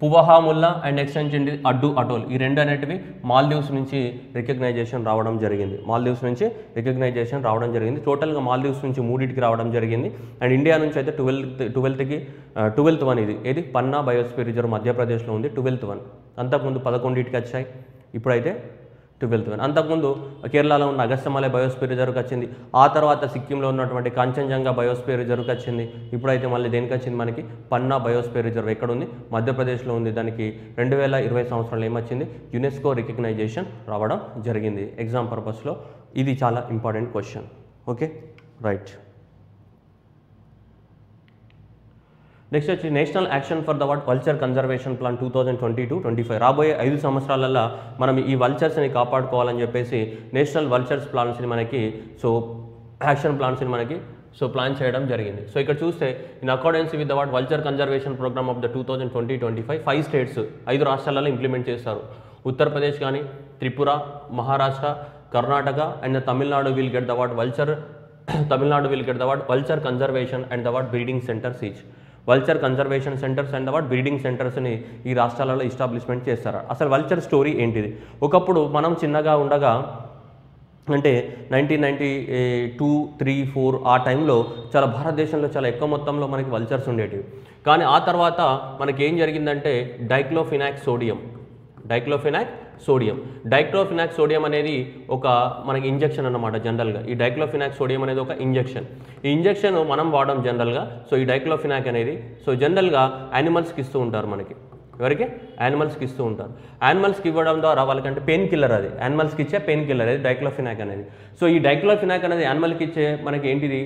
పువహాముల్లా అండ్ నెక్స్ట్ ఏంటి అడ్డు అటోల్. ఈ రెండు అనేటివి మాల్దీవ్స్ నుంచి రికగ్నైజేషన్ రావడం జరిగింది. మాల్దీవ్స్ నుంచి రికగ్నైజేషన్ రావడం జరిగింది. టోటల్గా మాల్దీవ్స్ నుంచి 3టికి రావడం జరిగింది. అండ్ ఇండియా నుంచి అయితే 12th వన్ ఇది ఏది పన్నా బయోస్పియర్ రిజర్వ్ మధ్యప్రదేశ్లో ఉంది. 12th one. అంతకుముందు 11టికి వచ్చాయి. ఇప్పుడైతే 12th వన్. అంతకుముందు కేరళలో ఉన్న అగస్త్యమలై బయోస్పియర్ రిజర్వ్కి వచ్చింది. ఆ తర్వాత సిక్కింలో ఉన్నటువంటి కాంచన్జంగా బయోస్పియర్ రిజర్వ్కి వచ్చింది. ఇప్పుడైతే మళ్ళీ దేనికి వచ్చింది? మనకి పన్నా బయోస్పియర్ రిజర్వ్ ఎక్కడ ఉంది? మధ్యప్రదేశ్లో ఉంది. దానికి 2020 సంవత్సరంలో ఏమొచ్చింది? యునెస్కో రికగ్నైజేషన్ రావడం జరిగింది. ఎగ్జామ్ పర్పస్లో ఇది చాలా important question. Okay, right. Next వచ్చి national action for the what vulture conservation plan 2020-25. రాబోయే 5 సంవత్సరాలలో మనం ఈ వల్చర్స్ని కాపాడుకోవాలని చెప్పేసి నేషనల్ వల్చర్స్ ప్లాన్స్ని మనకి యాక్షన్ ప్లాన్స్ని మనకి ప్లాన్ చేయడం జరిగింది. సో ఇక్కడ చూస్తే in accordance with the what vulture conservation programme of the 2020-25 5 states 5 రాష్ట్రాలలో ఇంప్లిమెంట్ చేస్తారు. ఉత్తరప్రదేశ్ కానీ, Tripura, Maharashtra, Karnataka and Tamil Nadu will get the what vulture conservation and the what breeding centres each. Vulture conservation centres and what breeding సెంటర్స్ని ఈ రాష్ట్రాలలో establishment చేస్తారు. అసలు vulture story ఏంటిది? ఒకప్పుడు మనం చిన్నగా ఉండగా అంటే 1992, 3, 4 ఆ టైంలో చాలా భారతదేశంలో చాలా ఎక్కువ మొత్తంలో మనకి వల్చర్స్ ఉండేటివి. కానీ ఆ తర్వాత మనకి ఏం జరిగిందంటే డైక్లోఫినాక్ సోడియం అనేది ఒక మనకి ఇంజెక్షన్ అన్నమాట. జనరల్గా ఈ డైక్లోఫినాక్ సోడియం అనేది ఒక ఇంజెక్షన్. ఈ ఇంజెక్షన్ మనం వాడడం జనరల్గా. సో ఈ డైక్లోఫినాక్ అనేది జనరల్గా యానిమల్స్కి ఇస్తూ ఉంటారు. మనకి ఎవరికి? యానిమల్స్కి ఇస్తూ ఉంటారు. యానిమల్స్కి ఇవ్వడం ద్వారా వాళ్ళకంటే పెయిన్ కిల్లర్, అది యానిమల్స్కి ఇచ్చే పెయిన్ కిల్లర్ అది డైక్లోఫినాక్ అనేది. సో ఈ డైక్లోఫినాక్ అనేది యానిమల్కి ఇచ్చే మనకి ఏంటిది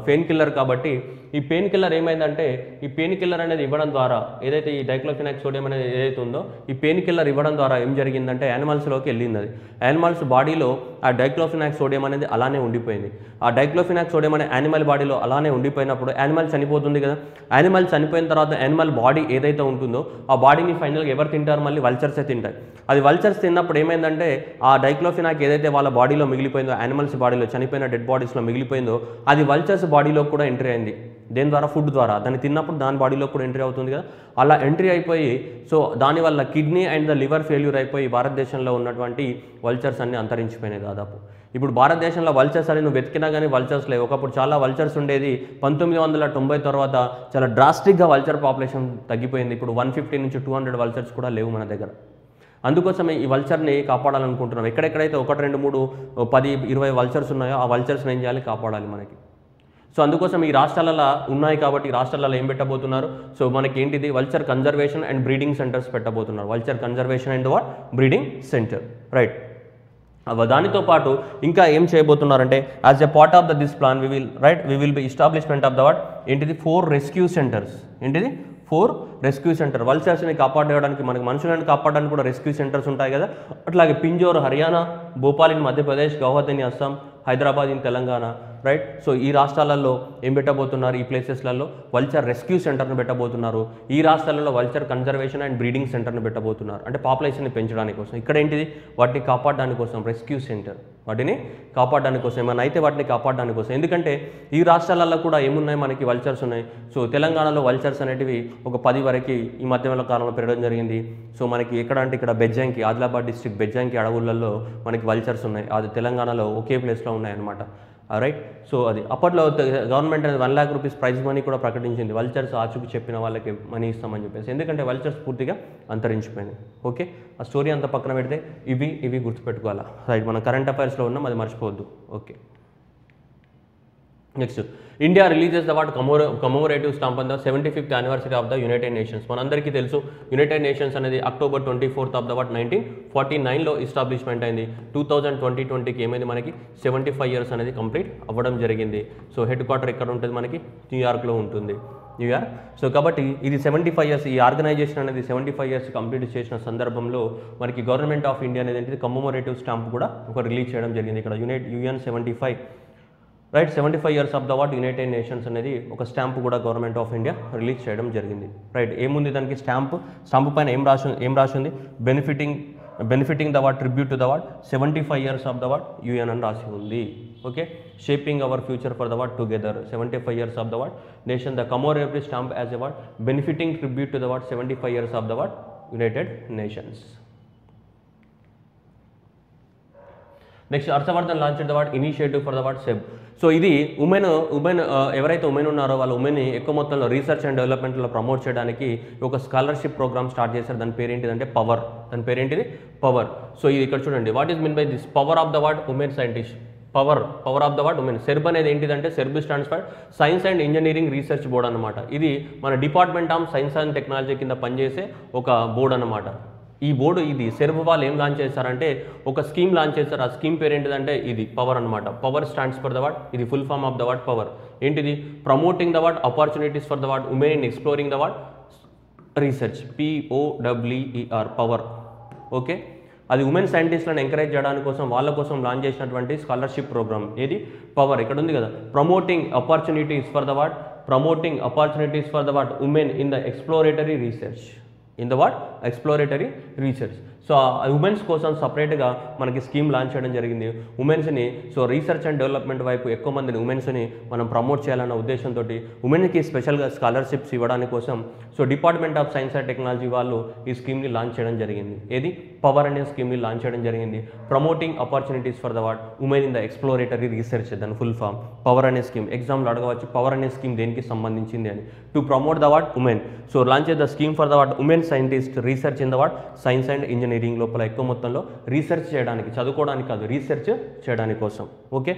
పెయిన్ కిల్లర్. కాబట్టి ఈ పెయిన్ కిల్లర్ ఏమైందంటే ఈ పెయిన్ కిల్లర్ అనేది ఇవ్వడం ద్వారా ఏదైతే ఈ డైక్లోఫినాక్ సోడియం అనేది ఏదైతే ఉందో ఈ పెయిన్ కిల్లర్ ఇవ్వడం ద్వారా ఏం జరిగిందంటే యానిమల్స్లోకి వెళ్ళింది. అది యానిమల్స్ బాడీలో ఆ డైక్లోఫినాక్ సోడియం అనేది అలానే ఉండిపోయింది. ఆ డైక్లోఫినాక్ సోడియం అనే యానిమల్ బాడీలో అలానే ఉండిపోయినప్పుడు యానిమల్ చనిపోతుంది కదా. యానిమల్ చనిపోయిన తర్వాత యానిమల్ బాడీ ఏదైతే ఉంటుందో ఆ బాడీని ఫైనల్గా ఎవరు తింటారు? మళ్ళీ వల్చర్సే తింటాయి. అది వల్చర్స్ తిన్నప్పుడు ఏమైందంటే ఆ డైక్లోఫినాక్ ఏదైతే వాళ్ళ బాడీలో మిగిలిపోయిందో, యానిమల్స్ బాడీలో చనిపోయిన డెడ్ బాడీస్లో మిగిలిపోయిందో అది వల్చర్స్ బాడీలో కూడా ఎంట్రీ అయింది. దేని ద్వారా? ఫుడ్ ద్వారా. దాన్ని తిన్నప్పుడు దాని బాడీలో కూడా ఎంట్రీ అవుతుంది కదా. అలా ఎంట్రీ అయిపోయి సో దానివల్ల kidney and the liver failure అయిపోయి భారతదేశంలో ఉన్నటువంటి వల్చర్స్ అన్ని అంతరించిపోయినాయి దాదాపు. ఇప్పుడు భారతదేశంలో వల్చర్స్ అని నువ్వు వెతికినా కానీ వల్చర్స్ లేవు. ఒకప్పుడు చాలా వల్చర్స్ ఉండేది. 1990 తర్వాత చాలా డ్రాస్టిక్గా వల్చర్ పాపులేషన్ తగ్గిపోయింది. ఇప్పుడు 150 నుంచి 200 వల్చర్స్ కూడా లేవు మన దగ్గర. అందుకోసమే ఈ వల్చర్ని కాపాడాలనుకుంటున్నాం. ఎక్కడెక్కడైతే 1, 2, 3, 10, 20 వల్చర్స్ ఉన్నాయో ఆ వల్చర్స్ని ఏం చేయాలి? కాపాడాలి మనకి. సో అందుకోసం ఈ రాష్ట్రాలలో ఉన్నాయి కాబట్టి ఈ రాష్ట్రాలలో ఏం పెట్టబోతున్నారు? సో మనకి ఏంటిది? Vulture conservation and breeding centres పెట్టబోతున్నారు. Vulture conservation and what breeding centre, right. దానితో పాటు ఇంకా ఏం చేయబోతున్నారంటే as a part of this plan we will be establishment of the what ఏంటిది 4 రెస్క్యూ సెంటర్స్. ఏంటిది? 4 రెస్క్యూ సెంటర్. వల్చర్స్ని కాపాడడానికి మనకి మనుషులను కాపాడడానికి కూడా రెస్క్యూ సెంటర్స్ ఉంటాయి కదా. అట్లాగే Pinjore Haryana, Bhopal in Madhya Pradesh, Guwahati in Assam, Hyderabad in Telangana, right. So ఈ రాష్ట్రాలలో ఏం పెట్టబోతున్నారు? ఈ ప్లేసెస్లలో వల్చర్ రెస్క్యూ సెంటర్ను పెట్టబోతున్నారు. ఈ రాష్ట్రాలలో వల్చర్ కన్జర్వేషన్ అండ్ బ్రీడింగ్ సెంటర్ను పెట్టబోతున్నారు. అంటే పాపులేషన్ని పెంచడానికి కోసం. ఇక్కడ ఏంటిది? వాటిని కాపాడడానికి కోసం రెస్క్యూ సెంటర్. వాటిని కాపాడడానికి కోసం, ఏమైనా అయితే వాటిని కాపాడడానికి కోసం. ఎందుకంటే ఈ రాష్ట్రాలలో కూడా ఏమున్నాయి, మనకి వల్చర్స్ ఉన్నాయి. సో తెలంగాణలో వల్చర్స్ అనేటివి ఒక 10 వరకు ఈ మధ్యకాల కాలంలో పెరగడం జరిగింది. సో మనకి ఎక్కడ అంటే ఇక్కడ బెజ్జంకి, ఆదిలాబాద్ డిస్ట్రిక్ట్ బెజ్జంకి అడవులలో మనకి వల్చర్స్ ఉన్నాయి. అది తెలంగాణలో ఒకే ప్లేస్లో ఉన్నాయన్నమాట. రైట్. సో అది అప్పట్లో గవర్నమెంట్ అనేది 1 lakh రూపీస్ ప్రైజ్ మనీ కూడా ప్రకటించింది, వల్చర్స్ ఆచూకి చెప్పిన వాళ్ళకి మనీ ఇస్తామని చెప్పేసి. ఎందుకంటే వల్చర్స్ పూర్తిగా అంతరించిపోయినాయి. ఓకే, ఆ స్టోరీ అంతా పక్కన పెడితే ఇవి గుర్తుపెట్టుకోవాలా. రైట్, మన కరెంట్ అఫైర్స్లో ఉన్నాం, అది మర్చిపోవద్దు. Okay, next, India releases the what commemorative stamp on the 75th anniversary of the united nations. మనందరికీ తెలుసు యునైటెడ్ నేషన్స్ అనేది October 24th of the what 1949లో ఎస్టాబ్లిష్మెంట్ అయింది. 2020కి ఏమైంది, మనకి 75 years అనేది కంప్లీట్ అవ్వడం జరిగింది. సో హెడ్ క్వార్టర్ ఎక్కడ ఉంటుంది, మనకి న్యూయార్క్లో ఉంటుంది, న్యూయార్క్. సో కాబట్టి ఇది 75 years, ఈ ఆర్గనైజేషన్ అనేది 75 years కంప్లీట్ చేసిన సందర్భంలో మనకి గవర్నమెంట్ ఆఫ్ ఇండియా అనేది కమోమరేటివ్ స్టాంప్ కూడా ఒక రిలీజ్ చేయడం జరిగింది. ఇక్కడ UN 75, right, 75 years of the what united nations అనేది ఒక స్టాంప్ కూడా గవర్నమెంట్ ఆఫ్ ఇండియా రిలీజ్ చేయడం జరిగింది. రైట్, ఏముంది దానికి, స్టాంప్ పైన ఏం రాసింది, benefiting the what tribute to the what 75 years of the what UN అని రాసి ఉంది. Okay, shaping our future for the what together 75 years of the what nation, the commemorative stamp as a what benefiting tribute to the what 75 years of the what united nations. Next, Harsh Vardhan launch the what initiative for the what SERB. So ఇది women ఎవరైతే women ఉన్నారో వాళ్ళ ఉమెన్ని ఎక్కువ మొత్తంలో research and డెవలప్మెంట్లో promote చేయడానికి ఒక scholarship programme start చేశారు. దాని పేరేంటిదంటే పవర్. దాని పేరేంటిది, పవర్. సో ఇది ఇక్కడ చూడండి, what is mean by this power of the what women scientist. Power of the what women. SERP అనేది ఏంటిదంటే, SERP stands for science and engineering research board అనమాట. ఇది మన department of science and technology కింద పనిచేసే ఒక బోర్డు అనమాట. ఈ బోర్డు, ఇది సెర్బ్ వాళ్ళు ఏం లాంచ్ చేశారంటే ఒక స్కీమ్ లాంచ్ చేశారు. ఆ స్కీమ్ పేరు ఏంటిదంటే ఇది పవర్ అనమాట. Power stands for the what, ఇది full form of the what power. ఏంటిది, promoting the what opportunities for the what women in exploring the what research, POWER power. Okay, అది women సైంటిస్ట్లను ఎంకరేజ్ చేయడానికి కోసం, వాళ్ళ కోసం లాంచ్ చేసినటువంటి స్కాలర్షిప్ ప్రోగ్రామ్. ఏది, పవర్. ఇక్కడ ఉంది కదా, promoting opportunities for the what women in the exploratory research. So women's కోసం సపరేట్గా మనకి స్కీమ్ లాంచ్ చేయడం జరిగింది. ఉమెన్స్ని సో రీసెర్చ్ అండ్ డెవలప్మెంట్ వైపు ఎక్కువ మందిని ఉమెన్స్ని మనం ప్రమోట్ చేయాలన్న ఉద్దేశంతో ఉమెన్కి స్పెషల్గా స్కాలర్షిప్స్ ఇవ్వడానికి కోసం so department of science and technology వాళ్ళు ఈ స్కీమ్ని లాంచ్ చేయడం జరిగింది. ఏది, పవర్ అనే స్కీమ్ని లాంచ్ చేయడం జరిగింది. Promoting opportunities for the what women in the exploratory research, దాని ఫుల్ ఫామ్ పవర్ అనే స్కీమ్. ఎగ్జామ్లో అడగవచ్చు, పవర్ అనే స్కీమ్ దేనికి సంబంధించింది అని. To promote the what women, so launch the scheme for the what women scientist research in the what science and engineering లోపల ఎక్కువ మొత్తంలో రీసెర్చ్ చేయడానికి, చదువుకోవడానికి కాదు, రీసెర్చ్ చేయడానికి కోసం. ఓకే,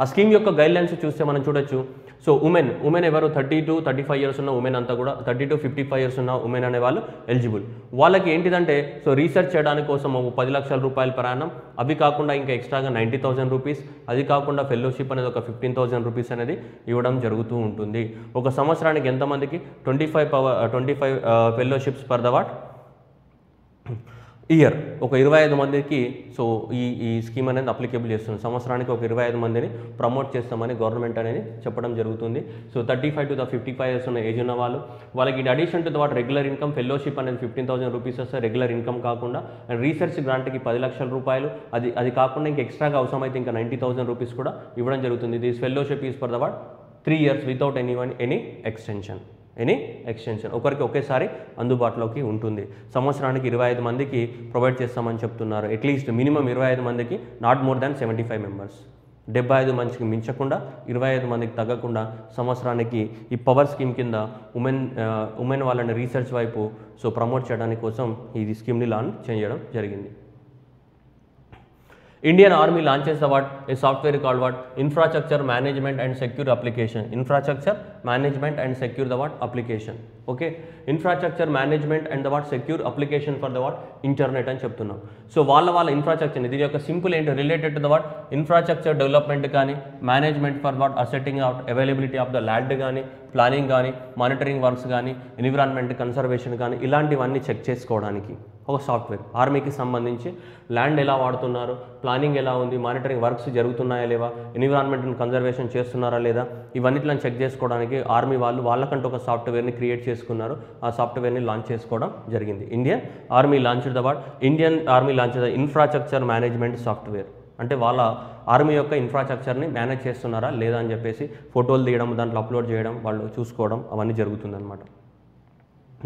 ఆ స్కీమ్ యొక్క గైడ్లైన్స్ చూస్తే మనం చూడొచ్చు. సో ఉమెన్ ఎవరు, 30 to 35 years ఉన్న ఉమెన్ అంతా కూడా, 30 to 55 years ఉన్న ఉమెన్ అనే వాళ్ళు ఎలిజిబుల్. వాళ్ళకి ఏంటిదంటే సో రీసెర్చ్ చేయడానికి కోసం 10 లక్షల రూపాయలు per annum, అవి కాకుండా ఇంకా ఎక్స్ట్రాగా 90,000 రూపీస్, అది కాకుండా ఫెలోషిప్ అనేది ఒక 15,000 రూపీస్ అనేది ఇవ్వడం జరుగుతూ ఉంటుంది. ఒక సంవత్సరానికి ఎంతమందికి, 25 fellowships per the what year, ఒక 25 మందికి. సో ఈ స్కీమ్ అనేది అప్లికేబుల్ చేస్తుంది. సంవత్సరానికి ఒక 25 మందిని ప్రమోట్ చేస్తామని గవర్నమెంట్ అనేది చెప్పడం జరుగుతుంది. సో 35 to 55 years ఉన్న ఏజ్ ఉన్న వాళ్ళకి in addition to the what regular income, fellowship అనేది 15,000 రూపీస్ వస్తే రెగ్యులర్ ఇన్కమ్ కాకుండా, అండ్ రీసెర్చ్ గ్రాంట్కి 10 లక్షల రూపాయలు, అది కాకుండా ఇంకా ఎక్స్ట్రాగా అవసరమైతే ఇంకా 90,000 రూపీస్ కూడా ఇవ్వడం జరుగుతుంది. This fellowship is for the what 3 years without any extension. ఒకరికి ఒకేసారి అందుబాటులోకి ఉంటుంది. సంవత్సరానికి 25 మందికి ప్రొవైడ్ చేస్తామని చెప్తున్నారు. అట్లీస్ట్ మినిమం 25 మందికి, నాట్ మోర్ దాన్ 75 members. 75 మందికి మించకుండా, 25 మందికి తగ్గకుండా సంవత్సరానికి ఈ పవర్ స్కీమ్ కింద ఉమెన్ వాళ్ళని రీసెర్చ్ వైపు సో ప్రమోట్ చేయడానికి కోసం ఈ స్కీమ్ని లాంచ్ చేయడం జరిగింది. Indian Army launches the what, a software called what, infrastructure management and secure application. Infrastructure management and secure the what application. Okay, infrastructure management and the what secure application for the what internet అని చెప్తున్నాం. So వాళ్ళ infrastructure, దీని యొక్క simple ఏంటి, related to the what infrastructure development కానీ, management for what asserting of availability of the land కానీ, planning కానీ, monitoring works కానీ, ఎన్విరాన్మెంట్ కన్సర్వేషన్ కానీ, ఇలాంటివన్నీ చెక్ చేసుకోవడానికి ఒక సాఫ్ట్వేర్. ఆర్మీకి సంబంధించి ల్యాండ్ ఎలా వాడుతున్నారు, ప్లానింగ్ ఎలా ఉంది, మానిటరింగ్ వర్క్స్ జరుగుతున్నాయా లేవా, ఎన్విరాన్మెంట్ని కన్జర్వేషన్ చేస్తున్నారా లేదా, ఇవన్నిటిని చెక్ చేసుకోవడానికి ఆర్మీ వాళ్ళకంటూ ఒక సాఫ్ట్వేర్ని క్రియేట్ చేసుకున్నారు. ఆ సాఫ్ట్వేర్ని లాంచ్ చేసుకోవడం జరిగింది. Indian army launch the infrastructure management software అంటే వాళ్ళ ఆర్మీ యొక్క ఇన్ఫ్రాస్ట్రక్చర్ని మేనేజ్ చేస్తున్నారా లేదా అని చెప్పేసి ఫోటోలు తీయడం, దాంట్లో అప్లోడ్ చేయడం, వాళ్ళు చూసుకోవడం అవన్నీ జరుగుతుందన్నమాట.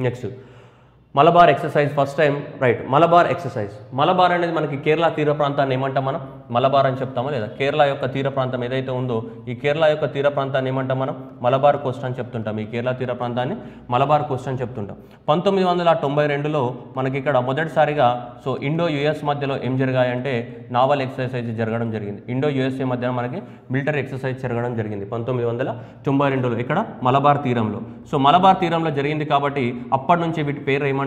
Next Malabar exercise first time right. Malabar exercise, Malabar అనేది మనకి కేరళ తీర ప్రాంతాన్ని ఏమంటాం మనం? మలబార్ అని చెప్తామా లేదా? కేరళ యొక్క తీర ప్రాంతం ఏదైతే ఉందో ఈ కేరళ యొక్క తీర ప్రాంతాన్ని ఏమంటాం మనం? మలబార్ కోస్ట్ అని చెప్తుంటాం. ఈ కేరళ తీర ప్రాంతాన్ని మలబార్ కోస్ట్ అని చెప్తుంటాం. 1992లో మనకి ఇక్కడ మొదటిసారిగా సో ఇండో యుఎస్ మధ్యలో ఏం జరిగాయంటే నావల్ ఎక్సర్సైజ్ జరగడం జరిగింది. ఇండో యుఎస్ఏ మధ్యన మనకి మిలిటరీ ఎక్సర్సైజ్ జరగడం జరిగింది 1992లో ఇక్కడ మలబార్ తీరంలో. సో మలబార్ తీరంలో జరిగింది కాబట్టి అప్పటి నుంచి వీటి పేరు ఏమంటారు?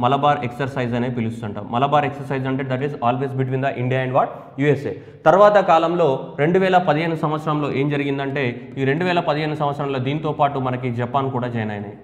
మలబార్ ఎక్సర్సైజ్ అనే పిలుస్తుంటాం. మలబార్ ఎక్సర్సైజ్ అంటే that is always between the India and what USA. తర్వాత కాలంలో 2015 సంవత్సరంలో ఏం జరిగిందంటే ఈ 2015 సంవత్సరంలో దీంతో పాటు మనకి జపాన్ కూడా జాయిన్ అయినాయి.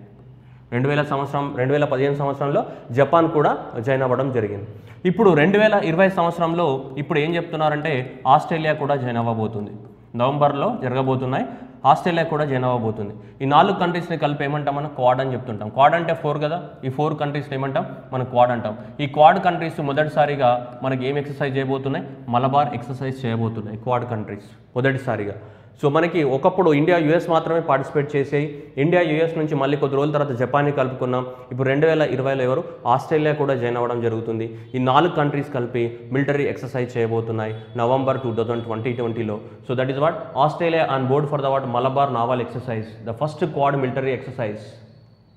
2015 సంవత్సరంలో జపాన్ కూడా జాయిన్ అవ్వడం జరిగింది. ఇప్పుడు 2020 సంవత్సరంలో ఇప్పుడు ఏం చెప్తున్నారంటే ఆస్ట్రేలియా కూడా జాయిన్ అవ్వబోతుంది. నవంబర్లో జరగబోతున్నాయి. ఆస్ట్రేలియా కూడా జాయిన్ అవ్వబోతుంది. ఈ 4 కంట్రీస్ని కలిపి ఏమంటాం మనం? క్వాడ్ అని చెప్తుంటాం. క్వాడ్ అంటే 4 కదా, ఈ 4 కంట్రీస్ని ఏమంటాం మనం? క్వాడ్ అంటాం. ఈ క్వాడ్ కంట్రీస్ మొదటిసారిగా మనకి ఏం ఎక్సర్సైజ్ చేయబోతున్నాయి? మలబార్ ఎక్సర్సైజ్ చేయబోతున్నాయి క్వాడ్ కంట్రీస్ మొదటిసారిగా. సో మనకి ఒకప్పుడు ఇండియా యుఎస్ మాత్రమే పార్టిసిపేట్ చేసేవి. ఇండియా యుఎస్ నుంచి మళ్ళీ కొద్ది రోజుల తర్వాత జపాన్ని కలుపుకున్నాం. ఇప్పుడు 2020లో ఎవరు? ఆస్ట్రేలియా కూడా జాయిన్ అవ్వడం జరుగుతుంది. ఈ 4 కంట్రీస్ కలిపి మిలిటరీ ఎక్సర్సైజ్ చేయబోతున్నాయి నవంబర్ 2020లో. So that is what Australia on board for the what Malabar naval exercise, the first quad military exercise.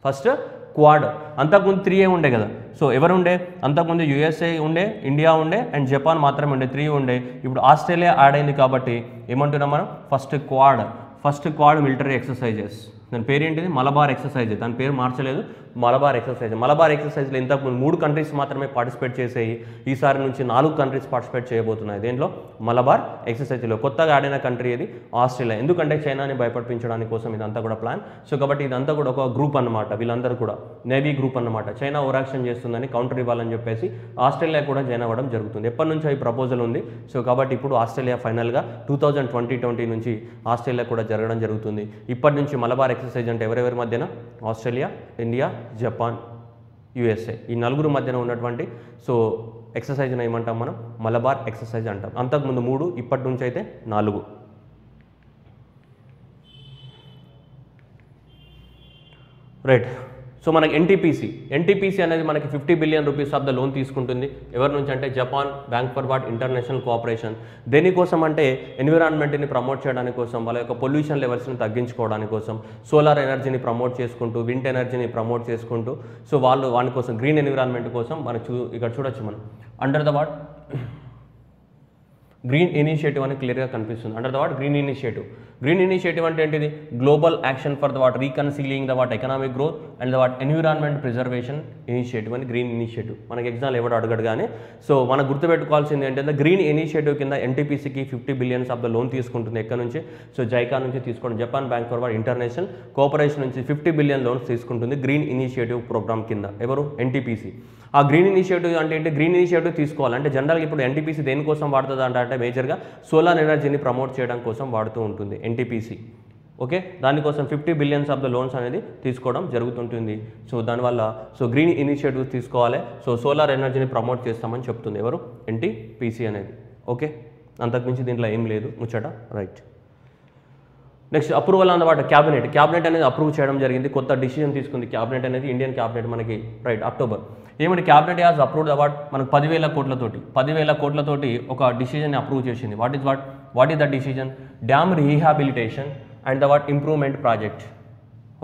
First quad. అంతకుముందు 3 ఉండే కదా. సో ఎవరు ఉండే? అంతకుముందు యుఎస్ఏ ఉండే, ఇండియా ఉండే అండ్ జపాన్ మాత్రమే ఉండే, 3 ఉండే. ఇప్పుడు ఆస్ట్రేలియా యాడ్ అయింది కాబట్టి ఏమంటున్నాం మనం? First quad military exercises. దాని పేరు ఏంటిది? మలబార్ ఎక్సర్సైజ్. దాని పేరు మార్చలేదు, మలబార్ ఎక్సర్సైజ్. మలబార్ ఎక్సర్సైజ్లో ఇంతకుముందు 3 కంట్రీస్ మాత్రమే పార్టిసిపేట్ చేసేవి. ఈసారి నుంచి 4 కంట్రీస్ పార్టిసిపేట్ చేయబోతున్నాయి. దేంట్లో? మలబార్ ఎక్సర్సైజ్లో. కొత్తగా ఆడిన కంట్రీ ఇది ఆస్ట్రేలియా. ఎందుకంటే చైనాని భయపడిపించడానికి కోసం ఇదంతా కూడా ప్లాన్. సో కాబట్టి ఇదంతా కూడా ఒక గ్రూప్ అన్నమాట. వీళ్ళందరూ కూడా నేవీ గ్రూప్ అన్నమాట. చైనా ఓవరాక్షన్ చేస్తుందని కౌంటర్ ఇవ్వాలని చెప్పేసి ఆస్ట్రేలియా కూడా జాయిన్ అవ్వడం జరుగుతుంది. ఎప్పటి నుంచో ఈ ప్రపోజల్ ఉంది. సో కాబట్టి ఇప్పుడు ఆస్ట్రేలియా ఫైనల్గా 2020 నుంచి ఆస్ట్రేలియా కూడా జరగడం జరుగుతుంది. ఇప్పటి నుంచి మలబార్ ఎక్సర్సైజ్ అంటే ఎవరెవరి మధ్యన? ఆస్ట్రేలియా, ఇండియా, జపాన్, యుఎస్ఏ ఈ 4 మధ్యన ఉన్నటువంటి సో ఎక్సర్సైజ్ని ఏమంటాం మనం? మలబార్ ఎక్సర్సైజ్ అంటాం. అంతకుముందు 3, ఇప్పటి నుంచి అయితే 4. రైట్. సో మనకి ఎన్టీపీసీ అనేది మనకి 50 billion rupees of the loan తీసుకుంటుంది. ఎవరి నుంచి అంటే Japan bank for what international cooperation. దేనికోసం అంటే ఎన్విరాన్మెంట్ని ప్రమోట్ చేయడానికి కోసం, వాళ్ళ యొక్క పొల్యూషన్ లెవెల్స్ని తగ్గించుకోవడానికి కోసం, సోలార్ ఎనర్జీని ప్రమోట్ చేసుకుంటూ, విండ్ ఎనర్జీని ప్రమోట్ చేసుకుంటూ సో వాని కోసం గ్రీన్ ఎన్విరాన్మెంట్ కోసం మనకు ఇక్కడ చూడొచ్చు మనం under the what green initiative అని క్లియర్గా కనిపిస్తుంది. Under the what green initiative అంటే ఏంటిది? Global action for the what reconciling the what economic growth and the what environment preservation initiative అని గ్రీన్ ఇనిషియేటివ్. మనకి ఎగ్జామ్లో ఎవడు అడగడు కానీ సో మనకు గుర్తుపెట్టుకోవాల్సింది ఏంటంటే గ్రీన్ ఇనిషియేటివ్ కింద ఎన్టీపీసీకి 50 బిలియన్స్ ఆఫ్ ద లోన్ తీసుకుంటుంది. ఎక్కడ నుంచి? సో జైకా నుంచి తీసుకోండి. Japan bank for what international cooperation నుంచి 50 బిలియన్ లోన్స్ తీసుకుంటుంది గ్రీన్ ఇనిషియేటివ్ ప్రోగ్రామ్ కింద. ఎవరు? ఎన్టీపీసీ. ఆ గ్రీన్ ఇనిషియేటివ్ అంటే ఏంటి? గ్రీన్ ఇనిషియేటివ్ తీసుకోవాలి అంటే జనరల్గా ఇప్పుడు ఎన్టీపీసీ దేనికోసం వాడుతుంది అంటే మేజర్గా సోలార్ ఎనర్జీని ప్రమోట్ చేయడం కోసం వాడుతూ ఉంటుంది ఎన్టీపీసీ. ఓకే, దానికోసం 50 బిలియన్స్ ఆఫ్ ద లోన్స్ అనేది తీసుకోవడం జరుగుతుంటుంది. సో దానివల్ల సో గ్రీన్ ఇనిషియేటివ్ తీసుకోవాలి. సో సోలార్ ఎనర్జీని ప్రమోట్ చేస్తామని చెప్తుంది ఎవరు? ఎన్టీపీసీ అనేది. ఓకే, అంతకుమించి దీంట్లో ఏం లేదు ముచ్చట. రైట్. నెక్స్ట్ అప్రూవల్ అన్నమాట. క్యాబినెట్ అనేది అప్రూవ్ చేయడం జరిగింది. కొత్త డిసిజన్ తీసుకుంది క్యాబినెట్ అనేది, ఇండియన్ క్యాబినెట్ మనకి రైట్ అక్టోబర్. ఏమంటే క్యాబినెట్ యాజ్ అప్రూవ్డ్ అవార్డ్ మనకు 10,000 కోట్లతోటి ఒక డిసిజన్ని అప్రూవ్ చేసింది. What is the decision? Dam rehabilitation and the what improvement project.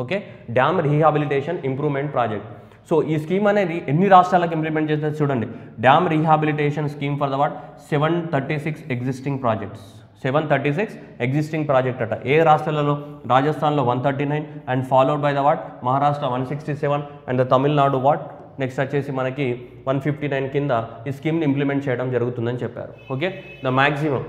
Okay, dam rehabilitation improvement project. So ఈ స్కీమ్ అనేది ఎన్ని రాష్ట్రాలకు ఇంప్లిమెంట్ చేస్తుంది చూడండి. Dam rehabilitation scheme for the what 736 existing projects. 736 existing project అట. ఏ రాష్ట్రాలలో? రాజస్థాన్లో 139 and followed by the what Maharashtra 167 and the Tamil Nadu what next వచ్చేసి మనకి 159 కింద ఈ స్కీమ్ని ఇంప్లిమెంట్ చేయడం జరుగుతుందని చెప్పారు. Okay, the maximum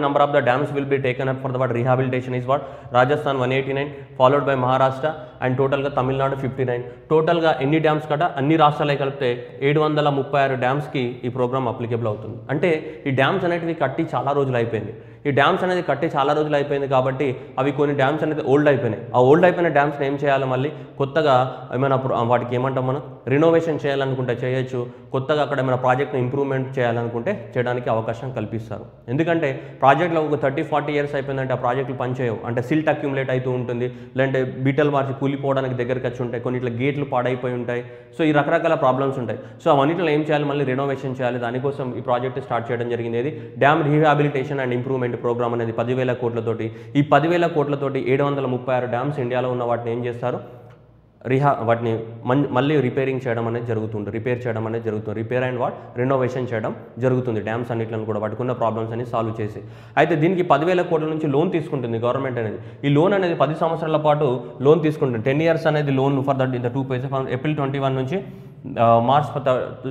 number of the dams will be taken up for the what rehabilitation is what Rajasthan 189 followed by Maharashtra and total గా Tamil Nadu 59. Total గా ఎన్ని డ్యామ్స్ కట అన్ని రాష్ట్రాలకి కలిపితే 736 డ్యామ్స్ కి ఈ ప్రోగ్రామ్ అప్లికేబుల్ అవుతుంది. అంటే ఈ డ్యామ్స్ అనేటివి కట్టి చాలా రోజులు అయిపోయింది. ఈ డ్యామ్స్ అనేది కట్టి చాలా రోజులు అయిపోయింది కాబట్టి అవి కొన్ని డ్యామ్స్ అనేది ఓల్డ్ అయిపోయినాయి. ఆ ఓల్డ్ అయిపోయిన డ్యామ్స్ని ఏం చేయాలి, మళ్ళీ కొత్తగా ఏమైనా వాటికి ఏమంటాం మనం, రినోవేషన్ చేయాలనుకుంటే చేయొచ్చు. కొత్తగా అక్కడ ఏమైనా ప్రాజెక్ట్ని ఇంప్రూవ్మెంట్ చేయాలనుకుంటే చేయడానికి అవకాశం కల్పిస్తారు. ఎందుకంటే ప్రాజెక్ట్లో ఒక 30-40 ఇయర్స్ అయిపోయిందంటే ఆ ప్రాజెక్టులు పనిచేయవు. అంటే సిల్ట్ అక్యుములేట్ అవుతూ ఉంటుంది, లేదంటే బీటలు మార్చి కూలిపోవడానికి దగ్గరికి వచ్చి ఉంటాయి, కొన్నిట్లో గేట్లు పాడైపోయి ఉంటాయి. సో ఈ రకరకాల ప్రాబ్లమ్స్ ఉంటాయి. సో అవన్నిటిలో ఏం చేయాలి, మళ్ళీ రెనోవేషన్ చేయాలి. దానికోసం ఈ ప్రాజెక్ట్ స్టార్ట్ చేయడం జరిగింది. ఇది dam rehabilitation and improvement program అనేది 10,000 కోట్లతోటి. ఈ 10,000 కోట్లతోటి 736 డ్యామ్స్ ఇండియాలో ఉన్న వాటిని ఏం చేస్తారు, వాటిని మళ్ళీ రిపేరింగ్ చేయడం అనేది జరుగుతుంది, రిపేర్ అండ్ రెనోవేషన్ చేయడం జరుగుతుంది డ్యామ్స్ అన్నిట్లను కూడా, వాటికి ఉన్న ప్రాబ్లమ్స్ అన్ని సాల్వ్ చేసి. అయితే దీనికి 10,000 కోట్ల నుంచి లోన్ తీసుకుంటుంది గవర్నమెంట్ అనేది. ఈ లోన్ అనేది 10 సంవత్సరాల పాటు లోన్ తీసుకుంటుంది. 10 years అనేది loan for that in the 2 phases from April 21 నుంచి మార్చ్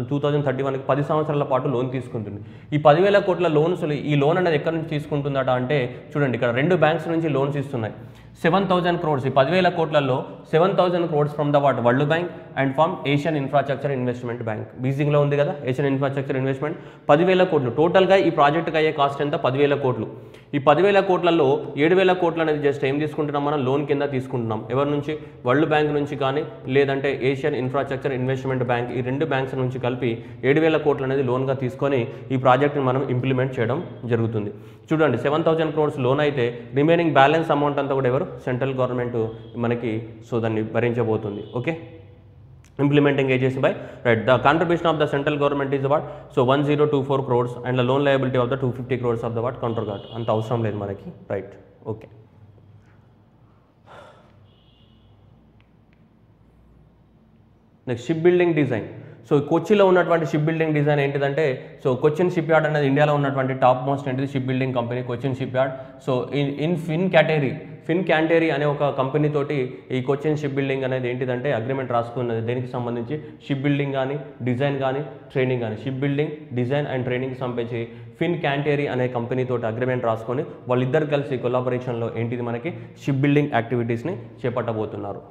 2031కి 10 సంవత్సరాల పాటు లోన్ తీసుకుంటుంది. ఈ 10,000 కోట్ల లోన్స్, ఈ లోన్ అనేది ఎక్కడి నుంచి తీసుకుంటుందట అంటే చూడండి, ఇక్కడ 2 బ్యాంక్స్ నుంచి లోన్స్ ఇస్తున్నాయి. 7,000 crores, ఈ 10,000 కోట్లలో 7,000 crores from the world bank and from Asian infrastructure investment bank. బీజింగ్లో ఉంది కదా ఏషియన్ ఇన్ఫ్రాస్ట్రక్చర్ ఇన్వెస్ట్మెంట్. 10,000 కోట్లు టోటల్గా ఈ ప్రాజెక్ట్కి అయ్యే కాస్ట్ ఎంత, 10,000 కోట్లు. ఈ 10,000 కోట్లలో 7,000 కోట్లు అనేది జస్ట్ ఏం తీసుకుంటున్నాం, మనం లోన్ కింద తీసుకుంటున్నాం. ఎవరి నుంచి, వరల్డ్ బ్యాంక్ నుంచి కానీ లేదంటే ఏషియన్ ఇన్ఫ్రాస్ట్రక్చర్ ఇన్వెస్ట్మెంట్ బ్యాంక్, ఈ 2 బ్యాంక్స్ నుంచి కలిపి 7,000 కోట్లు అనేది లోన్గా తీసుకొని ఈ ప్రాజెక్ట్ని మనం ఇంప్లిమెంట్ చేయడం జరుగుతుంది. చూడండి 7,000 crores లోన్ అయితే రిమైనింగ్ బ్యాలెన్స్ అమౌంట్ అంతా కూడా ఎవరు, సెంట్రల్ గవర్నమెంట్ మనకి సో దాన్ని భరించబోతుంది. Okay, implementing agency by right, the contribution of the central government is what, so 1024 crores and the loan liability of the 250 crores of the what counterpart. anta avasram ledhu manaki, right. Okay, next ship building design. So కొచ్చిలో ఉన్నటువంటి ship building design ఏంటిదంటే, so Cochin ship yard అనేది ఇండియాలో ఉన్నటువంటి top most ఏంటిది ship building company Cochin ship yard. So Fincantieri అనే ఒక company తోటి ఈ కొచ్చిన్ షిప్ బిల్డింగ్ అనేది ఏంటిదంటే అగ్రిమెంట్ రాసుకున్నది. దేనికి సంబంధించి, షిప్ బిల్డింగ్ కానీ డిజైన్ కానీ ట్రైనింగ్ కానీ, ship building design and training సంబంధించి ఫిన్ క్యాంటేరీ అనే కంపెనీ తోటి అగ్రిమెంట్ రాసుకొని వాళ్ళిద్దరు కలిసి కొలాబరేషన్లో ఏంటిది మనకి షిప్ బిల్డింగ్ యాక్టివిటీస్ని చేపట్టబోతున్నారు.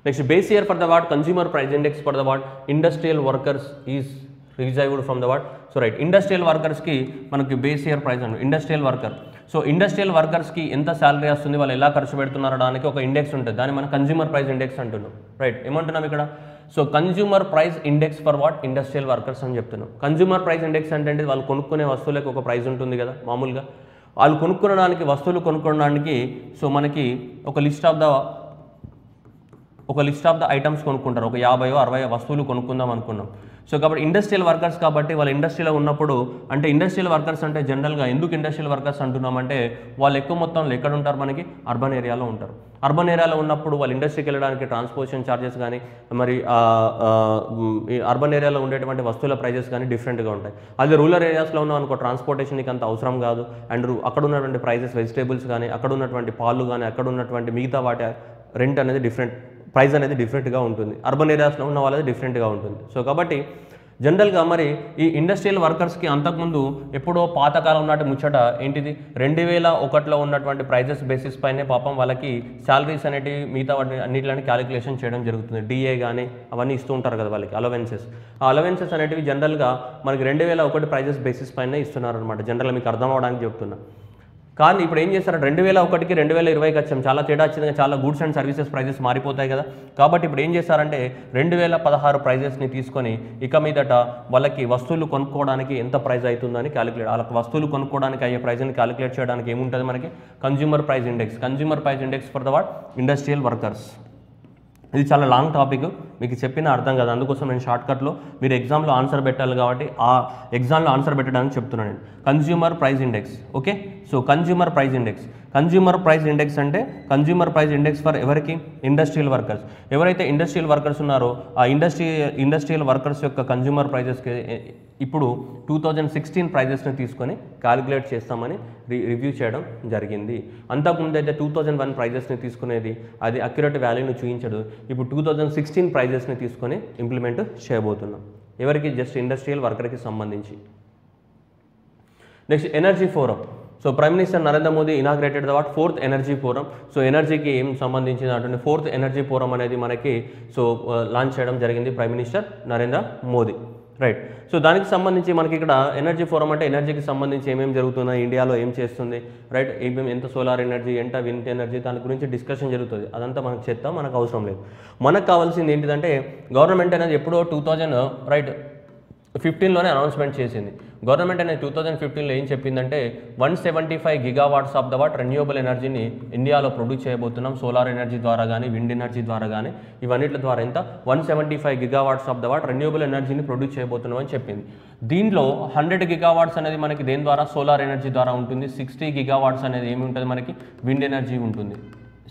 Next, base year for the what, consumer price index for the what, industrial workers is received from the what, so right, industrial workers ki manaki base year price anu industrial worker. So industrial వర్కర్స్కి ఎంత salary వస్తుంది, వాళ్ళు ఎలా ఖర్చు పెడుతున్నారు దానికి ఒక index ఉంటుంది, దాన్ని మనం కన్జ్యూమర్ ప్రైస్ ఇండెక్స్ అంటున్నాం. రైట్, ఏమంటున్నాం ఇక్కడ, so consumer price index for what, industrial workers అని చెప్తున్నాం. కన్జ్యూమర్ ప్రైస్ ఇండెక్స్ అంటే వాళ్ళు కొనుక్కునే వస్తువులకు ఒక ప్రైస్ ఉంటుంది కదా మామూలుగా, వాళ్ళు కొనుక్కోవడానికి వస్తువులు కొనుక్కోవడానికి సో మనకి ఒక లిస్ట్ ఆఫ్ ద ఐటమ్స్ కొనుక్కుంటారు, ఒక 50-60 వస్తువులు కొనుక్కుందాం అనుకున్నాం. సో కాబట్టి ఇండస్ట్రియల్ వర్కర్స్ కాబట్టి వాళ్ళ ఇండస్ట్రీలో ఉన్నప్పుడు, అంటే ఇండస్ట్రియల్ వర్కర్స్ అంటే జనరల్గా ఎందుకు ఇండస్ట్రియల్ వర్కర్స్ అంటున్నామంటే వాళ్ళు ఎక్కువ మొత్తంలో ఎక్కడ ఉంటారు, మనకి అర్బన్ ఏరియాలో ఉంటారు. అర్బన్ ఏరియాలో ఉన్నప్పుడు వాళ్ళు ఇండస్ట్రీకి వెళ్ళడానికి ట్రాన్స్పోర్టేషన్ ఛార్జెస్ కానీ మరి అర్బన్ ఏరియాలో ఉండేటువంటి వస్తువుల ప్రైజెస్ కానీ డిఫరెంట్గా ఉంటాయి. అదే రూరల్ ఏరియాస్లో ఉన్న అనుకో ట్రాన్స్పోర్టేషన్కి అంత అవసరం కాదు, అండ్ అక్కడ ఉన్నటువంటి ప్రైజెస్ వెజిటేబుల్స్ కానీ అక్కడ ఉన్నటువంటి పాలు కానీ అక్కడ ఉన్నటువంటి మిగతా వాటి రెంట్ అనేది ప్రైస్ అనేది డిఫరెంట్గా ఉంటుంది. అర్బన్ ఏరియాస్లో ఉన్న వాళ్ళది డిఫరెంట్గా ఉంటుంది. సో కాబట్టి జనరల్గా మరి ఈ ఇండస్ట్రియల్ వర్కర్స్కి అంతకుముందు ఎప్పుడో పాతకాలం నాటి ముచ్చట ఏంటిది, 2001లో ఉన్నటువంటి ప్రైజెస్ బేసిస్ పైనే పాపం వాళ్ళకి శాలరీస్ అనేటివి మిగతా వాటి అన్నిటిని క్యాలిక్యులేషన్ చేయడం జరుగుతుంది. డిఏ కానీ అవన్నీ ఇస్తూ ఉంటారు కదా వాళ్ళకి అలవెన్సెస్. ఆ అలవెన్సెస్ అనేటివి జనరల్గా మనకి 2001 ప్రైజెస్ బేసిస్ పైనే ఇస్తున్నారు అనమాట. జనరల్గా మీకు అర్థం అవడానికి చెప్తున్నా. కానీ ఇప్పుడు ఏం చేస్తారు, 2001కి 2020కి వచ్చాం, చాలా తేడా వచ్చింది, చాలా గూడ్స్ అండ్ సర్వీసెస్ ప్రైజెస్ మారిపోతాయి కదా. కాబట్టి ఇప్పుడు ఏం చేస్తారంటే 2016 ప్రైజెస్ని తీసుకొని ఇక మీదట వాళ్ళకి వస్తువులు కొనుక్కోవడానికి ఎంత ప్రైస్ అవుతుందని క్యాలిక్యులేట్, వాళ్ళకి వస్తువులు కొనుక్కోవడానికి అయ్యే ప్రైస్ని క్యాలిక్యులేట్ చేయడానికి ఏముంటుంది మనకి, consumer price index for the what, industrial workers. ఇది చాలా లాంగ్ టాపిక్, మీకు చెప్పిన అర్థం కదా, అందుకోసం నేను షార్ట్కట్లో మీరు ఎగ్జామ్లో ఆన్సర్ పెట్టాలి కాబట్టి ఆ ఎగ్జామ్లో ఆన్సర్ పెట్టడానికి చెప్తున్నాను నేను. Consumer price index, okay. So consumer price index అంటే కన్జ్యూమర్ ప్రైస్ ఇండెక్స్ ఫర్ ఎవరికి, ఇండస్ట్రియల్ వర్కర్స్. ఎవరైతే ఇండస్ట్రియల్ వర్కర్స్ ఉన్నారో ఆ ఇండస్ట్రియల్ వర్కర్స్ యొక్క కన్జ్యూమర్ ప్రైజెస్కి ఇప్పుడు 2016 ప్రైజెస్ని తీసుకొని క్యాలిక్యులేట్ చేస్తామని రివ్యూ చేయడం జరిగింది. అంతకుముందు అయితే 2001 ప్రైజెస్ని తీసుకునేది, అది అక్యురేట్ వాల్యూని చూపించడు. ఇప్పుడు 2016 ప్రైజెస్ని తీసుకొని ఇంప్లిమెంట్ చేయబోతున్నాం. ఎవరికి, జస్ట్ ఇండస్ట్రియల్ వర్కర్కి సంబంధించి. Next energy forum. So prime minister Narendra Modi inaugurated the what, 4th energy forum. So ఎనర్జీకి ఏం సంబంధించిన అటువంటి 4th ఎనర్జీ ఫోరం అనేది మనకి సో లాంచ్ చేయడం జరిగింది prime minister Narendra Modi. Right. So దానికి సంబంధించి మనకి ఇక్కడ ఎనర్జీ ఫోరం అంటే ఎనర్జీకి సంబంధించి ఏమేమి జరుగుతున్నాయి, ఇండియాలో ఏం చేస్తుంది, రైట్, ఏమేమి ఎంత సోలార్ ఎనర్జీ, ఎంత విండ్ ఎనర్జీ, దాని గురించి డిస్కషన్ జరుగుతుంది. అదంతా మనకు చెప్తాం, మనకు అవసరం లేదు. మనకు కావాల్సింది ఏంటిదంటే గవర్నమెంట్ అనేది ఎప్పుడో 2000 రైట్ 15లోనే అనౌన్స్మెంట్ చేసింది. గవర్నమెంట్ అనేది 2015లో ఏం చెప్పిందంటే 175 gigawatts of the what renewable ఎనర్జీని ఇండియాలో ప్రొడ్యూస్ చేయబోతున్నాం. సోలార్ ఎనర్జీ ద్వారా కానీ, విండ్ ఎనర్జీ ద్వారా కానీ, ఇవన్నిటి ద్వారా ఎంత 175 gigawatts of the what renewable ఎనర్జీని ప్రొడ్యూస్ చేయబోతున్నాం అని చెప్పింది. దీంట్లో 100 గిగావాట్స్ అనేది మనకి దేని ద్వారా, సోలార్ ఎనర్జీ ద్వారా ఉంటుంది. 60 గిగావాట్స్ అనేది ఏమి ఉంటుంది మనకి, విండ్ ఎనర్జీ ఉంటుంది.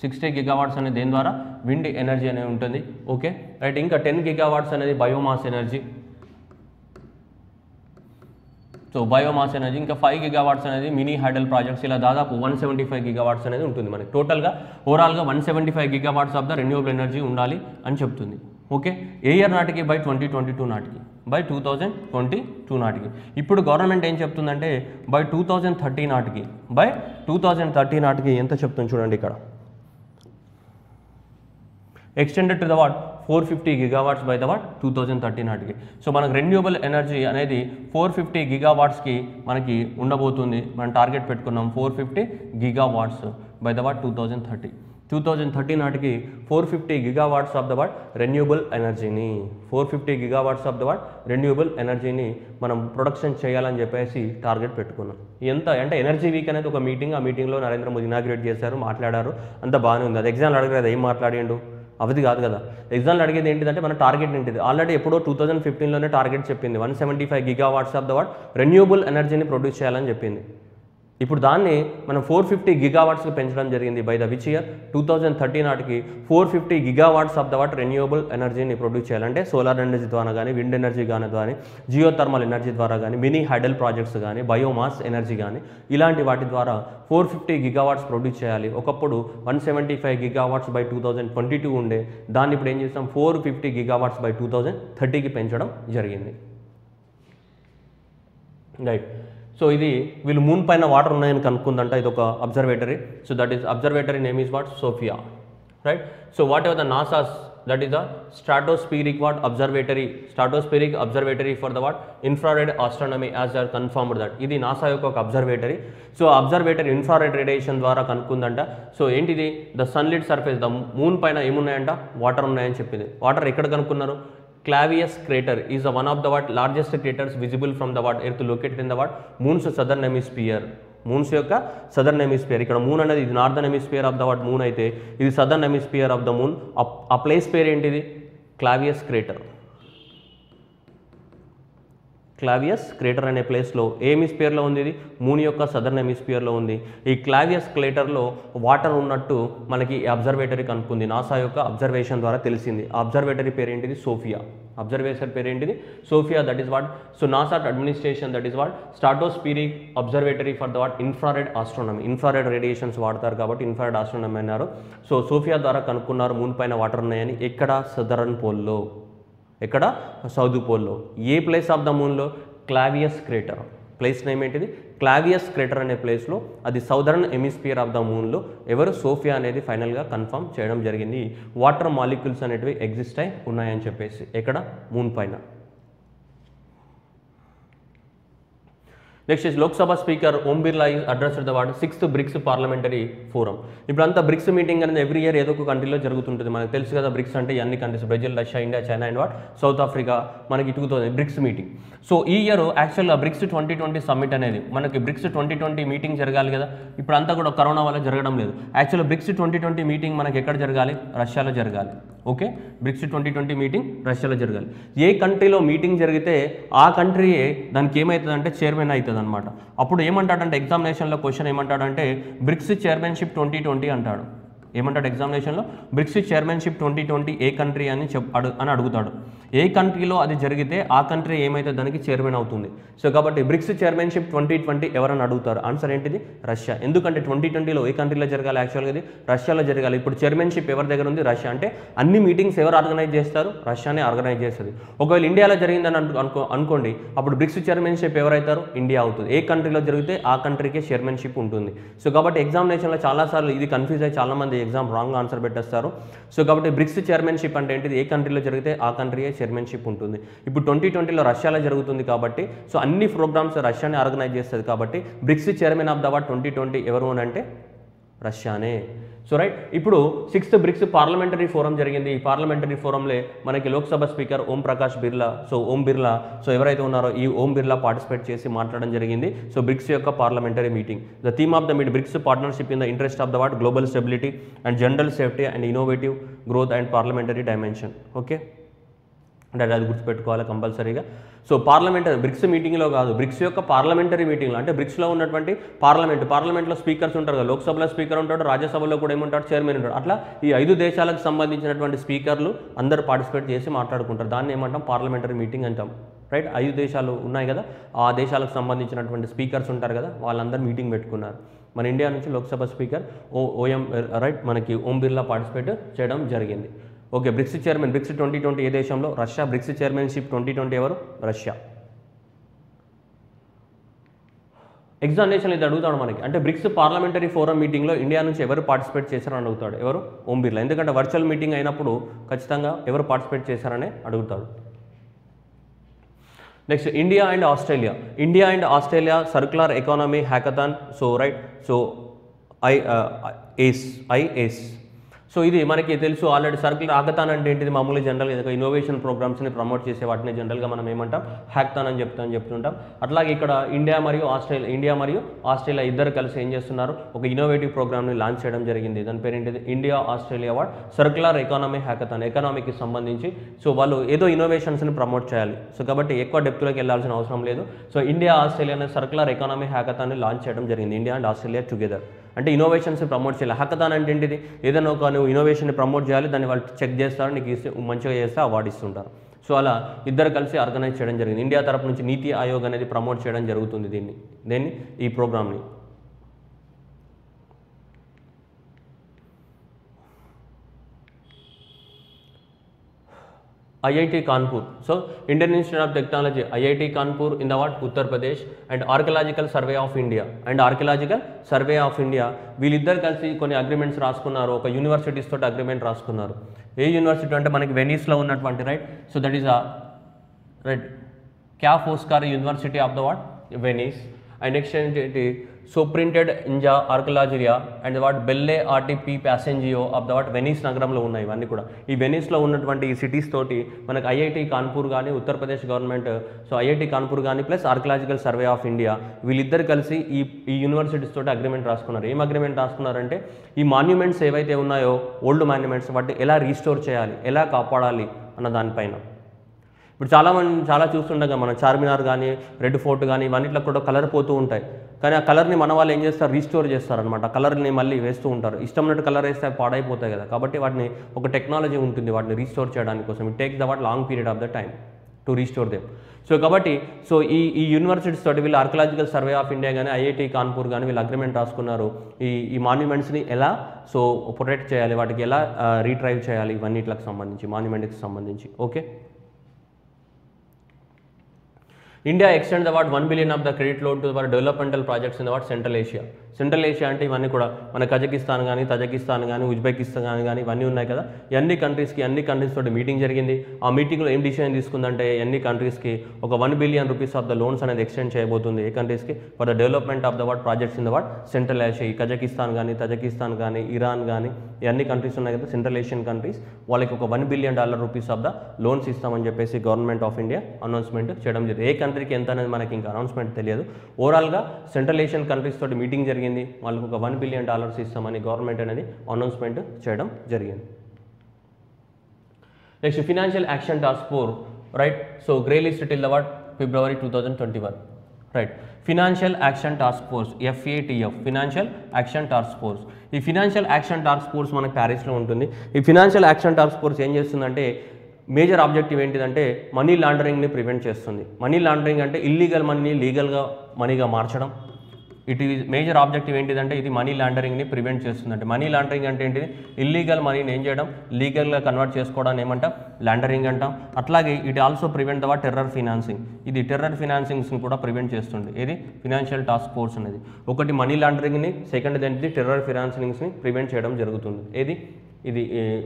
60 గిగావాట్స్ అనేది దేని ద్వారా, విండ్ ఎనర్జీ అనేది ఉంటుంది. Okay right. ఇంకా 10 గిగావాట్స్ అనేది biomass energy. So biomass energy. ఇంకా 5 గిగావాట్స్ అనేది మినీ హైడల్ ప్రాజెక్ట్స్. ఇలా దాదాపు 175 గిగావాట్స్ అనేది ఉంటుంది మనకి. టోటల్గా ఓవరాల్గా 175 gigawatts of the renewable energy ఉండాలి అని చెప్తుంది. ఓకే, ఏ ఇయర్ నాటికి, బై 2022 నాటికి, బై 2022 నాటికి. ఇప్పుడు గవర్నమెంట్ ఏం చెప్తుందంటే బై 2030 నాటికి, బై 2030 నాటికి ఎంత చెప్తుంది చూడండి ఇక్కడ, extended to the what 450 gigawatts by the what 2030 నాటికి. సో మనకు రెన్యూవబుల్ ఎనర్జీ అనేది 450 గిగావాట్స్కి మనకి ఉండబోతుంది. మనం టార్గెట్ పెట్టుకున్నాం 450 గిగావాట్స్ బై ద వాట్ 2030 నాటికి 450 gigawatts of the what renewable ఎనర్జీని, 450 gigawatts of the what renewable ఎనర్జీని మనం ప్రొడక్షన్ చేయాలని చెప్పేసి టార్గెట్ పెట్టుకున్నాం. ఎంత అంటే ఎనర్జీ వీక్ అనేది ఒక మీటింగ్, ఆ మీటింగ్లో నరేంద్ర మోదీ ఇనాగ్రేట్ చేశారు, మాట్లాడారు, అంత బాగానే ఉంది. అది ఎగ్జామ్లు అడగలేదు ఏం మాట్లాడిండు, అవధి కాదు కదా. ఎగ్జామ్లు అడిగేది ఏంటిదంటే మన టార్గెట్ ఏంటిది, ఆల్రెడీ ఎప్పుడో 2015లోనే టార్గెట్ చెప్పింది 175 gigawatts of the what renewable ఎనర్జీని ప్రొడ్యూస్ చేయాలని చెప్పింది. ఇప్పుడు దాన్ని మనం 450 గిగావాట్స్కి పెంచడం జరిగింది. బై ద విచ్ ఇయర్ 2030 నాటికి 450 gigawatts of the what renewable ఎనర్జీని ప్రొడ్యూస్ చేయాలంటే సోలార్ ఎనర్జీ ద్వారా కానీ, విండ్ ఎనర్జీ కానీ, జియో థర్మల్ ఎనర్జీ ద్వారా కానీ, మినీ హైడల్ ప్రాజెక్ట్స్ కానీ, బయోమాస్ ఎనర్జీ కానీ, ఇలాంటి వాటి ద్వారా 450 గిగావాట్స్ ప్రొడ్యూస్ చేయాలి. ఒకప్పుడు 175 గిగావాట్స్ బై 2022 ఉండే, దాన్ని ఇప్పుడు ఏం చేస్తాం 450 గిగావాట్స్ బై 2030కి పెంచడం జరిగింది. రైట్. సో ఇది వీళ్ళు మూన్ పైన వాటర్ ఉన్నాయని కనుక్కుందంట. ఇది ఒక observatory. So that is observatory name is what, SOFIA. Right. So whatever the NASA's, that is the stratospheric what observatory, stratospheric observatory for the what infrared astronomy as are confirmed that. ఇది NASA యొక్క ఒక observatory. So observatory infrared radiation ద్వారా కనుక్కుందంట. So ఏంటిది, the sunlit surface, the moon పైన ఏమున్నాయంట, water ఉన్నాయని చెప్పింది. వాటర్ ఎక్కడ కనుక్కున్నారు, Clavius crater is the one of the what largest craters visible from the what earth located in the what moon's southern hemisphere. Moons యొక్క southern hemisphere. ఇక్కడ moon అనేది ఇది northern hemisphere of the what moon అయితే, ఇది southern hemisphere of the moon. ఆ place పేరు ఏంటిది, Clavius crater. Clavius crater అనే ప్లేస్లో ఏ హెమిస్ఫియర్లో ఉంది, ఇది మూన్ యొక్క సదర్న్ హెమిస్ఫియర్లో ఉంది. ఈ క్లావియస్ క్రేటర్లో వాటర్ ఉన్నట్టు మనకి అబ్జర్వేటరీ కనుక్కుంది. నాసా యొక్క అబ్జర్వేషన్ ద్వారా తెలిసింది. ఆ అబ్జర్వేటరీ పేరు ఏంటిది, సోఫియా. అబ్జర్వేషన్ పేరు ఏంటిది, SOFIA. That is what, so NASA administration, that is what stratospheric observatory for the what infrared astronomy. Infrared radiations వాడతారు కాబట్టి ఇన్ఫ్రారెడ్ ఆస్ట్రానమీ అన్నారు. సో సోఫియా ద్వారా కనుక్కున్నారు మూన్ పైన వాటర్ ఉన్నాయని. ఎక్కడ, సదరన్ పోల్లో. ఎక్కడ, సౌత్ పోల్లో. ఏ ప్లేస్ ఆఫ్ ద మూన్లో, క్లావియస్ క్రేటర్. ప్లేస్ నేమ్ ఏంటిది, క్లావియస్ క్రేటర్ అనే ప్లేస్లో, అది సౌదర్న్ హెమిస్ఫియర్ ఆఫ్ ద మూన్లో ఎవరు, సోఫియా అనేది ఫైనల్గా కన్ఫర్మ్ చేయడం జరిగింది. వాటర్ మాలిక్యూల్స్ అనేటివి ఎగ్జిస్ట్ అయి ఉన్నాయని చెప్పేసి. ఎక్కడ, మూన్ పైన. Next is Lok Sabha speaker Om Birla is addressed the what 6th BRICS parliamentary forum. ఇప్పుడు అంతా బ్రిక్స్ మీటింగ్ అనేది ఎవ్రీ ఇయర్ ఏదో ఒక కంట్రీలో జరుగుతుంటుంది. మనకు తెలుసు కదా బ్రిక్స్ అంటే అన్ని countries, Brazil, Russia, India, China and what south Africa. మనకి 2000 బ్రిక్స్ మీటింగ్. సో ఈ ఇయర్ యాక్చువల్గా బ్రిక్స్ 2020 సమ్మిట్ అనేది మనకి బ్రిక్స్ 2020 మీటింగ్ జరగాలి కదా. ఇప్పుడు అంతా కూడా కరోనా వల్ల జరగడం లేదు. యాక్చువల్గా బ్రిక్స్ 2020 మీటింగ్ మనకి ఎక్కడ జరగాలి, రష్యాలో జరగాలి. ఓకే, బ్రిక్స్ 2020 మీటింగ్ రష్యాలో జరగాలి. ఏ కంట్రీలో మీటింగ్ జరిగితే ఆ కంట్రీయే దానికి ఏమవుతుందంటే చైర్మన్ అవుతుంది అనమాట. అప్పుడు ఏమంటాడంటే ఎగ్జామినేషన్లో క్వశ్చన్ ఏమంటాడంటే బ్రిక్స్ చైర్మన్షిప్ 2020 అంటాడు. ఏమంటాడు ఎగ్జామినేషన్లో, బ్రిక్స్ చైర్మన్షిప్ 2020 ఏ కంట్రీ అని అడుగుతాడు. ఏ కంట్రీలో అది జరిగితే ఆ కంట్రీ ఏమైతే దానికి చైర్మన్ అవుతుంది. సో కాబట్టి బ్రిక్స్ చైర్మన్షిప్ 2020 ఎవరని అడుగుతారు, ఆన్సర్ ఏంటిది, రష్యా. ఎందుకంటే 2020లో ఏ కంట్రీలో జరగాలి, యాక్చువల్గా ఇది రష్యాలో జరగాలి. ఇప్పుడు చైర్మన్షిప్ ఎవరి దగ్గర ఉంది, రష్యా. అంటే అన్ని మీటింగ్స్ ఎవరు ఆర్గనైజ్ చేస్తారు, రష్యానే ఆర్గనైజ్ చేస్తుంది. ఒకవేళ ఇండియాలో జరిగిందని అనుకోండి, అప్పుడు బ్రిక్స్ చైర్మన్షిప్ ఎవరైతారు, ఇండియా అవుతుంది. ఏ కంట్రీలో జరిగితే ఆ కంట్రీకే చైర్మన్షిప్ ఉంటుంది. సో కాబట్టి ఎగ్జామినేషన్లో చాలాసార్లు ఇది కన్ఫ్యూజ్ అయ్యి చాలామంది ఎగ్జామ్ రాంగ్ ఆన్సర్ పెట్టేస్తారు. సో కాబట్టి బ్రిక్స్ చైర్మన్షిప్ అంటే ఏంటిది, ఏ కంట్రీలో జరిగితే ఆ కంట్రీయే చైర్మన్షిప్ ఉంటుంది. ఇప్పుడు 2020లో రష్యాలో జరుగుతుంది కాబట్టి సో అన్ని ప్రోగ్రామ్స్ రష్యానే ఆర్గనైజ్ చేస్తుంది కాబట్టి BRICS chairman of the award 2020 ఎవరు అని అంటే రష్యానే. సో రైట్, ఇప్పుడు 6th బ్రిక్స్ పార్లమెంటరీ ఫోరం జరిగింది. ఈ పార్లమెంటరీ ఫోరంలో మనకి Lok Sabha speaker Om Prakash Birla, so Om Birla, so ఎవరైతే ఉన్నారో ఈ ఓం బిర్లా పార్టిసిపేట్ చేసి మాట్లాడడం జరిగింది. సో బ్రిక్స్ యొక్క parliamentary meeting. The theme of the meet BRICS partnership in the interest of the what global stability and general safety and innovative growth and parliamentary dimension. Okay, అంటే అది గుర్తుపెట్టుకోవాలి కంపల్సరీగా. సో పార్లమెంటరీ బ్రిక్స్ మీటింగ్లో కాదు, bricks యొక్క parliamentary మీటింగ్లో, అంటే బ్రిక్స్లో ఉన్నటువంటి పార్లమెంట్లో స్పీకర్స్ ఉంటారు కదా, లోక్సభలో స్పీకర్ ఉంటాడు, రాజ్యసభలో కూడా ఏముంటాడు, చైర్మన్ ఉంటాడు. అట్లా ఈ 5 దేశాలకు సంబంధించినటువంటి స్పీకర్లు అందరూ పార్టిసిపేట్ చేసి మాట్లాడుకుంటారు. దాన్ని ఏమంటాం, పార్లమెంటరీ మీటింగ్ అంటాం. రైట్, 5 దేశాలు ఉన్నాయి కదా, ఆ దేశాలకు సంబంధించినటువంటి స్పీకర్స్ ఉంటారు కదా, వాళ్ళందరూ మీటింగ్ పెట్టుకున్నారు. మన ఇండియా నుంచి లోక్సభ స్పీకర్ ఓఎం రైట్ మనకి ఓం బిర్లా పార్టిసిపేట్ చేయడం జరిగింది. ఓకే, బ్రిక్స్ చైర్మన్, బ్రిక్స్ 2020 ఏ దేశంలో, రష్యా. బ్రిక్స్ చైర్మన్షిప్ 2020 ఎవరు, రష్యా. ఎగ్జామినేషన్ ఇది అడుగుతాడు మనకి, అంటే బ్రిక్స్ పార్లమెంటరీ ఫోరం మీటింగ్లో ఇండియా నుంచి ఎవరు పార్టిసిపేట్ చేశారని అడుగుతాడు. ఎవరు, ఓం బిర్లా. ఎందుకంటే వర్చువల్ మీటింగ్ అయినప్పుడు ఖచ్చితంగా ఎవరు పార్టిసిపేట్ చేశారని అడుగుతాడు. Next, India and Australia. India and Australia circular economy hackathon. So right, so IAS. So ఇది మనకి తెలుసు ఆల్రెడీ. సర్క్యులర్ హ్యాకథాన్ అంటే ఏంటిది, మామూలుగా జనరల్గా ఇన్నోవేషన్ ప్రోగ్రామ్స్ని ప్రమోట్ చేసే వాటిని జనరల్గా మనం ఏమంటాం, హ్యాకథాన్ అని చెప్తుంటాం. అట్లాగే ఇక్కడ ఇండియా మరియు ఆస్ట్రేలియా ఇద్దరు కలిసి ఏం చేస్తున్నారు, ఒక ఇన్నోవేటివ్ ప్రోగ్రామ్ని లాంచ్ చేయడం జరిగింది. దాని పేరు ఏంటిది, India Australia award circular economy hackathon. ఎకానమీకి సంబంధించి సో వాళ్ళు ఏదో ఇన్నోవేషన్స్ని ప్రమోట్ చేయాలి. సో కాబట్టి ఎక్కువ డెప్త్లోకి వెళ్ళాల్సిన అవసరం లేదు. సో ఇండియా ఆస్ట్రేలియా అనే సర్క్యులర్ ఎకానమీ హ్యాకథాన్ని లాంచ్ చేయడం జరిగింది. India and Australia together. అంటే ఇన్నోవేషన్స్ని ప్రమోట్ చేయాలి. హ్యాకథాన్ అంటే ఏంటిది, ఏదైనా ఒక నువ్వు ఇన్నోవేషన్ని ప్రమోట్ చేయాలి, దాన్ని వాళ్ళు చెక్ చేస్తారు, నీకు మంచిగా చేస్తే అవార్డు ఇస్తుంటారు. సో అలా ఇద్దరు కలిసి ఆర్గనైజ్ చేయడం జరిగింది. ఇండియా తరపు నుంచి నీతి ఆయోగ్ అనేది ప్రమోట్ చేయడం జరుగుతుంది దీన్ని ఈ ప్రోగ్రామ్ని. IIT Kanpur. So Indian Institute of Technology, IIT Kanpur in the what, Uttar Pradesh, and Archaeological Survey of India వీళ్ళిద్దరు కలిసి కొన్ని అగ్రిమెంట్స్ రాసుకున్నారు. ఒక యూనివర్సిటీస్ తోటి అగ్రిమెంట్ రాసుకున్నారు. ఏ యూనివర్సిటీ అంటే మనకి వెనీస్లో ఉన్నటువంటి right. So that is right Ca' Foscari university of the what, Venice. And next ఏంటి, Soprintendenza Archeologia and what Belle Arti Paesaggio of the what, Venice నగరంలో ఉన్నాయి ఇవన్నీ కూడా. ఈ వెనీస్లో ఉన్నటువంటి ఈ సిటీస్ తోటి మనకు IIT కాన్పూర్ కానీ, Uttar Pradesh government, so IIT Kanpur కానీ plus archaeological survey of India వీళ్ళిద్దరు కలిసి ఈ యూనివర్సిటీస్ తోటి అగ్రిమెంట్ రాసుకున్నారు. ఏం అగ్రిమెంట్ రాసుకున్నారంటే, ఈ మాన్యుమెంట్స్ ఏవైతే ఉన్నాయో ఓల్డ్ మాన్యుమెంట్స్, వాటిని ఎలా రీస్టోర్ చేయాలి, ఎలా కాపాడాలి అన్న దానిపైన. ఇప్పుడు చాలా చూస్తుండగా మనం చార్మినార్ కానీ, రెడ్ ఫోర్ట్ కానీ ఇవన్నిట్లో కూడా కలర్ పోతూ ఉంటాయి. కానీ ఆ కలర్ని మన వాళ్ళు ఏం చేస్తారు, రీస్టోర్ చేస్తారనమాట. కలర్ని మళ్ళీ వేస్తూ ఉంటారు. ఇష్టం ఉన్నట్టు కలర్ వేస్తే పాడైపోతాయి కదా. కాబట్టి వాటిని ఒక టెక్నాలజీ ఉంటుంది వాటిని రీస్టోర్ చేయడానికి కోసం. It takes the what long period of the time to restore them. So కాబట్టి సో ఈ యూనివర్సిటీస్ తోటి వీళ్ళు ఆర్కియాలజికల్ సర్వే ఆఫ్ ఇండియా కానీ, IIT కాన్పూర్ కానీ వీళ్ళు అగ్రిమెంట్ రాసుకున్నారు. ఈ మాన్యుమెంట్స్ని ఎలా సో ప్రొటెక్ట్ చేయాలి, వాటికి ఎలా రీట్రైవ్ చేయాలి, ఇవన్నిటికి సంబంధించి, మాన్యుమెంట్కి సంబంధించి. Okay, India extends about 1 billion of the credit loan to our developmental projects in the what, Central Asia. Central Asia అంటే ఇవన్నీ కూడా మన కజకిస్తాన్ కానీ, తజకిస్తాన్ కానీ, ఉజ్బెకిస్తాన్ కానీ ఇవన్నీ ఉన్నాయి కదా. అన్ని కంట్రీస్ తోటి మీటింగ్ జరిగింది. ఆ మీటింగ్లో ఏం డిసిషన్ తీసుకుందంటే, అన్ని కంట్రీస్కి ఒక 1 billion rupees of the loans అనేది ఎక్స్టెండ్ చేయబోతుంది. ఏ కంట్రీస్కి, for the development of the what projects in the what central Asia. ఈ కజకిస్తాన్ కానీ, తజకిస్తాన్ కానీ, ఇరాన్ కానీ ఇవన్నీ కంట్రీస్ ఉన్నాయి కదా, సెంట్రల్ ఏషియన్ కంట్రీస్. వాళ్ళకి ఒక $1 billion rupees of the loans ఇస్తామని చెప్పేసి గవర్నమెంట్ ఆఫ్ ఇండియా అనౌన్స్మెంట్ చేయడం జరిగింది. ఏ కంట్రీకి ఎంత అనేది మనకి ఇంకా అనౌన్స్మెంట్ తెలియదు. ఓవరాల్గా సెంట్రల్ ఏషియన్ కంట్రీస్ తోటి మీటింగ్ జరిగింది. వాళ్ళకు ఒక $1 బిలియన్ ఇస్తామని గవర్నమెంట్ అనేది అనౌన్స్మెంట్ చేయడం జరిగింది. Next, financial action task force right. So grey list till the what, February 2021 right. Financial action task force, FATF, financial action task force. ఈ ఫినాన్షియల్ యాక్షన్ టాస్క్ ఫోర్స్ మనకి ప్యారిస్లో ఉంటుంది. ఈ ఫినాన్షియల్ యాక్షన్ టాస్క్ ఫోర్స్ ఏం చేస్తుందంటే, major objective ఏంటిదంటే money లాండరింగ్ని prevent చేస్తుంది. Money laundering అంటే illegal మనీని లీగల్గా మనీగా మార్చడం, ఇట్ ఈజ్ మేజర్ ఆబ్జెక్టివ్ ఏంటిదంటే ఇది మనీ లాండరింగ్ని ప్రివెంట్ చేస్తుందంటే మనీ లాండరింగ్ అంటే ఏంటిది ఇల్లీగల్ మనీని ఏం చేయడం లీగల్గా కన్వర్ట్ చేసుకోవడానికి ఏమంటాం లాండరింగ్ అంటాం. అట్లాగే it also prevent the terror financing, ఇది టెర్రర్ ఫినాన్సింగ్స్ని కూడా ప్రివెంట్ చేస్తుంది. ఇది ఫినాన్షియల్ టాస్క్ ఫోర్స్ అనేది ఒకటి మనీ లాండరింగ్ని, సెకండ్ ఏంటిది టెర్రర్ ఫినాన్సింగ్స్ని ప్రివెంట్ చేయడం జరుగుతుంది. ఇది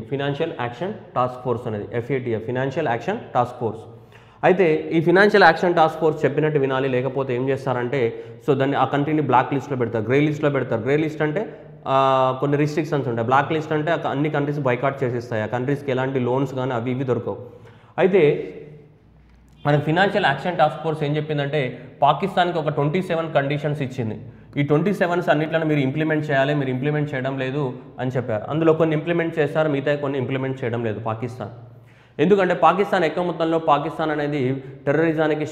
ఫినాన్షియల్ యాక్షన్ టాస్క్ ఫోర్స్ అనేది FATF financial action task force. అయితే ఈ ఫినాన్షియల్ యాక్షన్ టాస్క్ ఫోర్స్ చెప్పినట్టు వినాలి, లేకపోతే ఏం చేస్తారంటే సో దాన్ని ఆ కంట్రీని బ్లాక్ లిస్ట్లో పెడతారు, గ్రే లిస్ట్లో పెడతారు. గ్రే లిస్ట్ అంటే కొన్ని రిస్ట్రిక్షన్స్ ఉంటాయి, బ్లాక్ లిస్ట్ అంటే అన్ని కంట్రీస్ బైకాట్ చేసేస్తాయి, ఆ కంట్రీస్కి ఎలాంటి లోన్స్ కానీ అవి ఇవి దొరకవు. అయితే మనకి ఫినాన్షియల్ యాక్షన్ టాస్క్ ఫోర్స్ ఏం చెప్పిందంటే పాకిస్తాన్కి ఒక 27 కండిషన్స్ ఇచ్చింది. ఈ 27 అన్నిట్లను మీరు ఇంప్లిమెంట్ చేయాలి, మీరు ఇంప్లిమెంట్ చేయడం లేదు అని చెప్పారు. అందులో కొన్ని ఇంప్లిమెంట్ చేస్తారు, మిగతా కొన్ని ఇంప్లిమెంట్ చేయడం లేదు పాకిస్తాన్. ఎందుకంటే పాకిస్తాన్ ఎక్కువ మొత్తంలో పాకిస్తాన్ అనేది టెర్రరిజానికి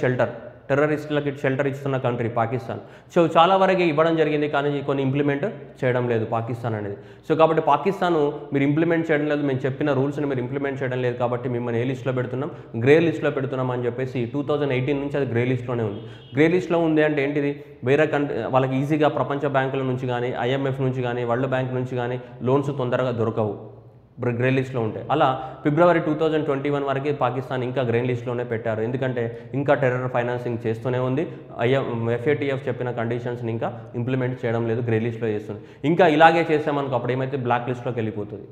టెర్రరిస్టులకి షెల్టర్ ఇస్తున్న కంట్రీ పాకిస్తాన్. సో చాలా వరకు ఇవ్వడం జరిగింది కానీ కొన్ని ఇంప్లిమెంట్ చేయడం లేదు పాకిస్తాన్ అనేది. సో కాబట్టి పాకిస్తాన్ మీరు ఇంప్లిమెంట్ చేయడం లేదు, మేము చెప్పిన రూల్స్ని మీరు ఇంప్లిమెంట్ చేయడం లేదు కాబట్టి మిమ్మల్ని ఏ లిస్ట్లో పెడుతున్నాం, గ్రే లిస్ట్లో పెడుతున్నాం అని చెప్పేసి 2018 నుంచి అది గ్రే లిస్ట్లోనే ఉంది. గ్రే లిస్ట్లో ఉంది అంటే ఏంటిది వేరే కంట్రీ వాళ్ళకి ఈజీగా ప్రపంచ బ్యాంకుల నుంచి కానీ IMF నుంచి కానీ వరల్డ్ బ్యాంక్ నుంచి కానీ లోన్స్ తొందరగా దొరకవు, గ్రే లిస్ట్లో ఉంటాయి. అలా ఫిబ్రవరి 2021 వరకు పాకిస్తాన్ ఇంకా గ్రీన్ లిస్ట్లోనే పెట్టారు, ఎందుకంటే ఇంకా టెర్రర్ ఫైనాన్సింగ్ చేస్తూనే ఉంది. FATF చెప్పిన కండిషన్స్ని ఇంకా ఇంప్లిమెంట్ చేయడం లేదు, గ్రే లిస్ట్లో చేస్తుంది. ఇంకా ఇలాగే చేసామనుకో అప్పుడు ఏమైతే బ్లాక్ లిస్ట్లోకి వెళ్ళిపోతుంది.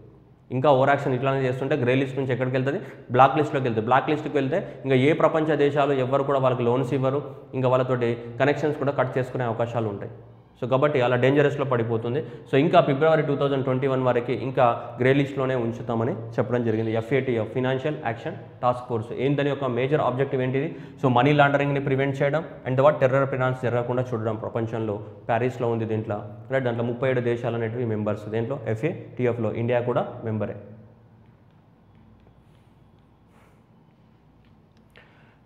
ఇంకా ఓవర్ యాక్షన్ ఇట్లానే చేస్తుంటే గ్రే లిస్ట్ నుంచి ఎక్కడికి వెళ్తుంది, బ్లాక్ లిస్ట్లోకి వెళ్తుంది. బ్లాక్ లిస్ట్కి వెళ్తే ఇంకా ఏ ప్రపంచ దేశాలు ఎవ్వరు కూడా వాళ్ళకి లోన్స్ ఇవ్వరు, ఇంకా వాళ్ళతోటి కనెక్షన్స్ కూడా కట్ చేసుకునే అవకాశాలు ఉంటాయి. సో కాబట్టి అలా డేంజరస్లో పడిపోతుంది. సో ఇంకా ఫిబ్రవరి 2021 వరకు ఇంకా గ్రే లిస్ట్లోనే ఉంచుతామని చెప్పడం జరిగింది. FATF financial action task force ఏంటని ఒక మేజర్ ఆబ్జెక్టివ్ ఏంటిది, సో మనీ లాండరింగ్ని ప్రివెంట్ చేయడం అండ్ టెర్రర్ ఫినాన్స్ జరగకుండా చూడడం. ప్రపంచంలో ప్యారిస్లో ఉంది దీంట్లో, రైట్. దాంట్లో 37 దేశాలు అనేటివి మెంబర్స్, దీంట్లో FATFలో ఇండియా కూడా మెంబరే.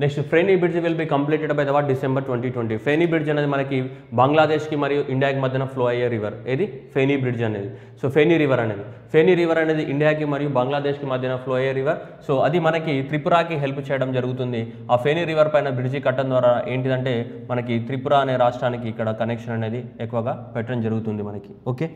Next Feni bridge will be completed by December 2020. Feni bridge అనేది మనకి బంగ్లాదేశ్కి మరియు ఇండియాకి మధ్యన ఫ్లో అయ్యే రివర్, ఏది ఫెనీ బ్రిడ్జ్ అనేది. సో ఫెనీ రివర్ అనేది ఇండియాకి మరియు బంగ్లాదేశ్కి మధ్యన ఫ్లో అయ్యే రివర్. సో అది మనకి త్రిపురకి హెల్ప్ చేయడం జరుగుతుంది. ఆ ఫెనీ రివర్ పైన బ్రిడ్జి కట్టడం ద్వారా ఏంటిదంటే మనకి త్రిపుర అనే రాష్ట్రానికి ఇక్కడ కనెక్షన్ అనేది ఎక్కువగా పెట్టడం జరుగుతుంది మనకి. Okay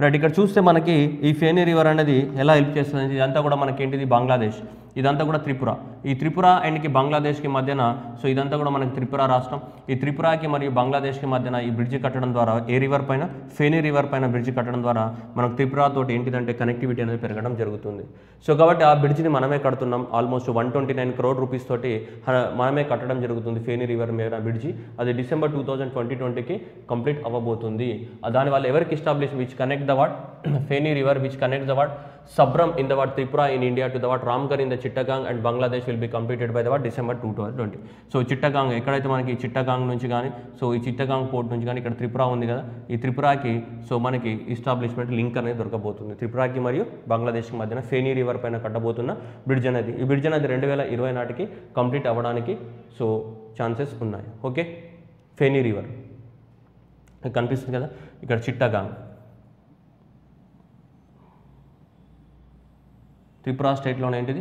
right. ఇక్కడ చూస్తే మనకి ఈ ఫెనీ రివర్ అనేది ఎలా హెల్ప్ చేస్తుంది, ఇదంతా కూడా మనకి ఏంటిది బంగ్లాదేశ్, ఇదంతా కూడా త్రిపుర. ఈ త్రిపుర అండ్కి బంగ్లాదేశ్కి మధ్యన, సో ఇదంతా కూడా మనకి త్రిపుర రాష్ట్రం. ఈ త్రిపురకి మరియు బంగ్లాదేశ్కి మధ్యన ఈ బ్రిడ్జి కట్టడం ద్వారా ఏ రివర్ పైన, ఫెనీ రివర్ పైన బ్రిడ్జి కట్టడం ద్వారా మనకు త్రిపురతో ఏంటిదంటే కనెక్టివిటీ అనేది పెరగడం జరుగుతుంది. సో కాబట్టి ఆ బ్రిడ్జిని మనమే కడుతున్నాం, ఆల్మోస్ట్ 129 crore rupees తోటి మనమే కట్టడం జరుగుతుంది ఫెనీ రివర్ మీద బ్రిడ్జి. అది December 2020కి కంప్లీట్ అవ్వబోతుంది. దానివల్ల ఎవరికి establish which connect the what Feni river which connect the what Sabram in the word Tripura in India to the word Ramgarh in the Chittagong and Bangladesh will be completed by the word December 2020. So Chittagong ఎక్కడైతే మనకి చిట్టగాంగ్ నుంచి కానీ, so ఈ Chittagong port నుంచి కానీ ఇక్కడ త్రిపుర ఉంది కదా, ఈ త్రిపురకి సో మనకి ఎస్టాబ్లిష్మెంట్ లింక్ అనేది దొరకబోతుంది. త్రిపురకి మరియు బంగ్లాదేశ్కి మధ్యన ఫెనీ రివర్ పైన కట్టబోతున్న బ్రిడ్జ్ అనేది, ఈ బ్రిడ్జ్ అనేది 2020 నాటికి కంప్లీట్ అవ్వడానికి సో ఛాన్సెస్ ఉన్నాయి. ఓకే ఫెనీ రివర్ కనిపిస్తుంది కదా ఇక్కడ చిట్టగాంగ్, త్రిపుర స్టేట్లోనే ఏంటిది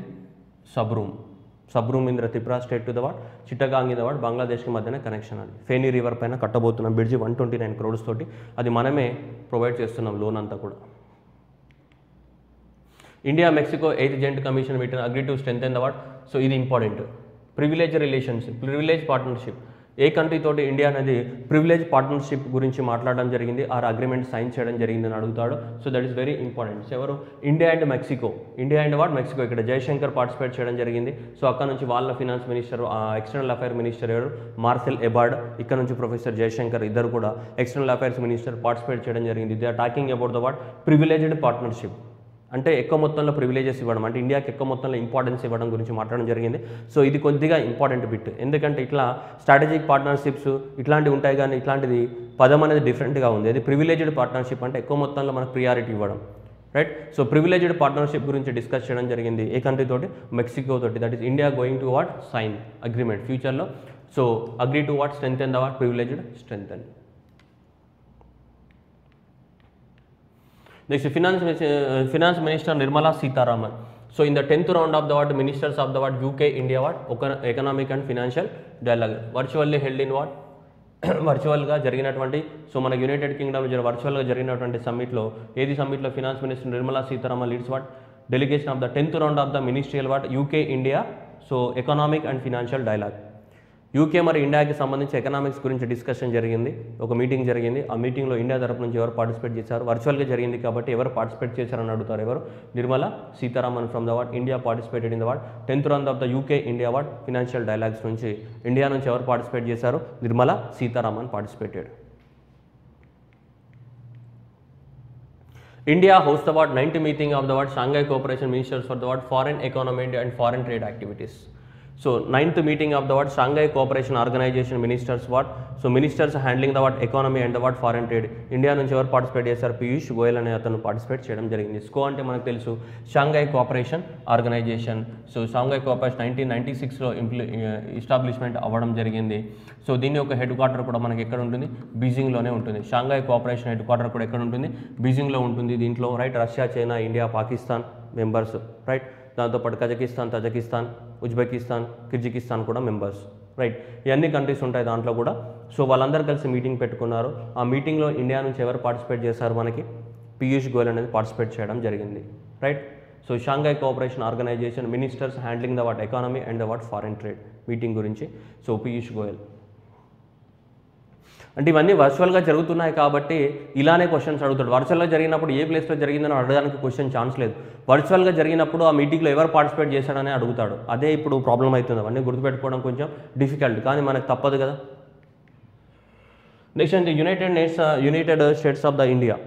Sabroom in the Tripura state to the what Chittagong in the what బంగ్లాదేశ్కి మధ్యన కనెక్షన్ అది. ఫెనీ రివర్ పైన కట్టబోతున్నాం బ్రిడ్జి 129 crores తోటి, అది మనమే ప్రొవైడ్ చేస్తున్నాం లోన్ అంతా కూడా. India Mexico 8th joint commission meeting agree to strengthen the what, so ఇది important. Privilege relationship, privilege partnership, ఏ కంట్రీ తోటి ఇండియా అనేది ప్రివిలేజ్ పార్ట్నర్షిప్ గురించి మాట్లాడడం జరిగింది, ఆర్ అగ్రిమెంట్ సైన్ చేయడం జరిగిందని అడుగుతాడు. So that is very important. ఎవరు India and Mexico, India and what Mexico, ఇక్కడ జయశంకర్ పార్టిసిపేట్ చేయడం జరిగింది. సో అక్కడ నుంచి వాళ్ళ finance minister, external affair minister ఎవరు మార్సెల్ ఎబార్డ్, ఇక్కడ నుంచి ప్రొఫెసర్ జయశంకర్, ఇద్దరు కూడా ఎక్స్టర్నల్ అఫైర్స్ మినిస్టర్ పార్టిసిపేట్ చేయడం జరిగింది. They are talking about the what privileged partnership, అంటే ఎక్కువ మొత్తంలో ప్రివిలేజెస్ ఇవ్వడం, అంటే ఇండియాకి ఎక్కువ మొత్తంలో ఇంపార్టెన్స్ ఇవ్వడం గురించి మాట్లాడడం జరిగింది. సో ఇది కొద్దిగా ఇంపార్టెంట్ బిట్, ఎందుకంటే ఇట్లా స్ట్రాటజిక్ పార్ట్నర్షిప్స్ ఇట్లాంటివి ఉంటాయి కానీ ఇట్లాంటిది పదం అనేది డిఫరెంట్గా ఉంది. అది ప్రివిలేజ్డ్ పార్ట్నర్షిప్ అంటే ఎక్కువ మొత్తంలో మనకు ప్రియారిటీ ఇవ్వడం, రైట్. సో ప్రివిలేజ్డ్ పార్ట్నర్షిప్ గురించి డిస్కస్ చేయడం జరిగింది ఏ కంట్రీ తోటి, మెక్సికో తోటి. That is India going to what sign agreement ఫ్యూచర్లో. So agree to what strengthen the what privileged strengthen. Next, Finance Minister Nirmala Sitharaman. So in the 10th round of the what ministers of the what UK India what economic and financial dialogue virtually held in what వర్చువల్గా జరిగినటువంటి so మన United Kingdom వర్చువల్గా జరిగినటువంటి సమ్మిట్లో సమ్మిట్లో finance minister Nirmala Sitharaman leads what delegation of the 10th round of the ministerial what UK India so economic and financial dialogue. UK మరి ఇండియాకి సంబంధించి ఎకనామిక్స్ గురించి డిస్కషన్ జరిగింది, ఒక మీటింగ్ జరిగింది. ఆ మీటింగ్లో ఇండియా తరపు నుంచి ఎవరు పార్టిసిపేట్ చేశారు? వర్చువల్గా జరిగింది కాబట్టి ఎవరు పార్టిసిపేట్ చేశారని అడుగుతారు. ఎవరు? Nirmala Sitharaman from the what India participated in the what 10th round of the UK India what financial dialogues నుంచి ఇండియా నుంచి ఎవరు పార్టిసిపేట్ చేశారు? Nirmala Sitharaman participated. India hosts the what 90th meeting of the what Shanghai Cooperation Ministers for the what foreign economy and foreign trade activities. So 9th meeting of the what Shanghai Cooperation Organization Ministers what so ministers handling the what economy and the what foreign trade. India నుంచి ఎవరు participate చేశారు? పీయూష్ గోయల్ అనే అతను participate చేయడం జరిగింది. స్కో అంటే మనకు తెలుసు Shanghai cooperation organization. So Shanghai cooperation 1996లో ఎస్టాబ్లిష్మెంట్ అవ్వడం జరిగింది. సో దీని యొక్క హెడ్ క్వార్టర్ కూడా మనకి ఎక్కడ ఉంటుంది? బీజింగ్లోనే ఉంటుంది. షాంఘై కోఆపరేషన్ హెడ్ క్వార్టర్ కూడా ఎక్కడ ఉంటుంది? బీజింగ్లో ఉంటుంది. దీంట్లో right Russia, China, India, Pakistan members right. దాంతోపాటు కజకిస్తాన్, తజకిస్తాన్, ఉజ్బెకిస్తాన్, కిర్జికిస్తాన్ కూడా మెంబర్స్ రైట్. ఇవన్నీ కంట్రీస్ ఉంటాయి దాంట్లో కూడా. సో వాళ్ళందరూ కలిసి మీటింగ్ పెట్టుకున్నారు. ఆ మీటింగ్లో ఇండియా నుంచి ఎవరు పార్టిసిపేట్ చేశారు? మనకి పీయూష్ గోయల్ అనేది పార్టిసిపేట్ చేయడం జరిగింది right. So Shanghai cooperation organization ministers handling the what economy and the what foreign trade meeting గురించి సో పీయూష్ గోయల్. అంటే ఇవన్నీ వర్చువల్గా జరుగుతున్నాయి కాబట్టి ఇలానే క్వశ్చన్స్ అడుగుతాడు. వర్చువల్గా జరిగినప్పుడు ఏ ప్లేస్లో జరిగిందని అడగడానికి క్వశ్చన్ ఛాన్స్ లేదు. వర్చువల్గా జరిగినప్పుడు ఆ మీటింగ్లో ఎవరు పార్టిసిపేట్ చేశాడని అడుగుతాడు. అదే ఇప్పుడు ప్రాబ్లం అవుతుంది. అవన్నీ గుర్తుపెట్టుకోవడం కొంచెం డిఫికల్ట్, కానీ మనకు తప్పదు కదా. నెక్స్ట్ అంటే United states of the India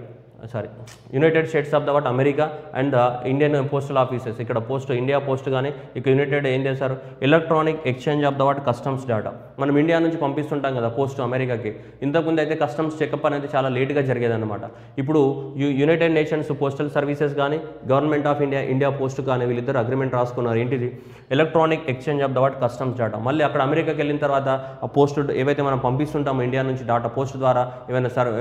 United states of the what America and the Indian postal offices. ఇక్కడ పోస్ట్ ఇండియా పోస్ట్ కానీ ఇక్కడ యునైటెడ్ ఏం చేశారు? Electronic exchange of the what customs data. మనం ఇండియా నుంచి పంపిస్తుంటాం కదా పోస్ట్ అమెరికాకి. ఇంతకుముందు అయితే కస్టమ్స్ చెకప్ అనేది చాలా లేట్గా జరిగేదన్నమాట. ఇప్పుడు యునైటెడ్ నేషన్స్ పోస్టల్ సర్వీసెస్ కానీ గవర్నమెంట్ ఆఫ్ ఇండియా పోస్ట్ కానీ వీళ్ళిద్దరు అగ్రిమెంట్ రాసుకున్నారు. ఏంటిది? Electronic exchange of the what customs data. మళ్ళీ అక్కడ అమెరికాకి వెళ్ళిన తర్వాత ఆ పోస్ట్ ఏవైతే మనం పంపిస్తుంటామో ఇండియా నుంచి డాటా పోస్ట్ ద్వారా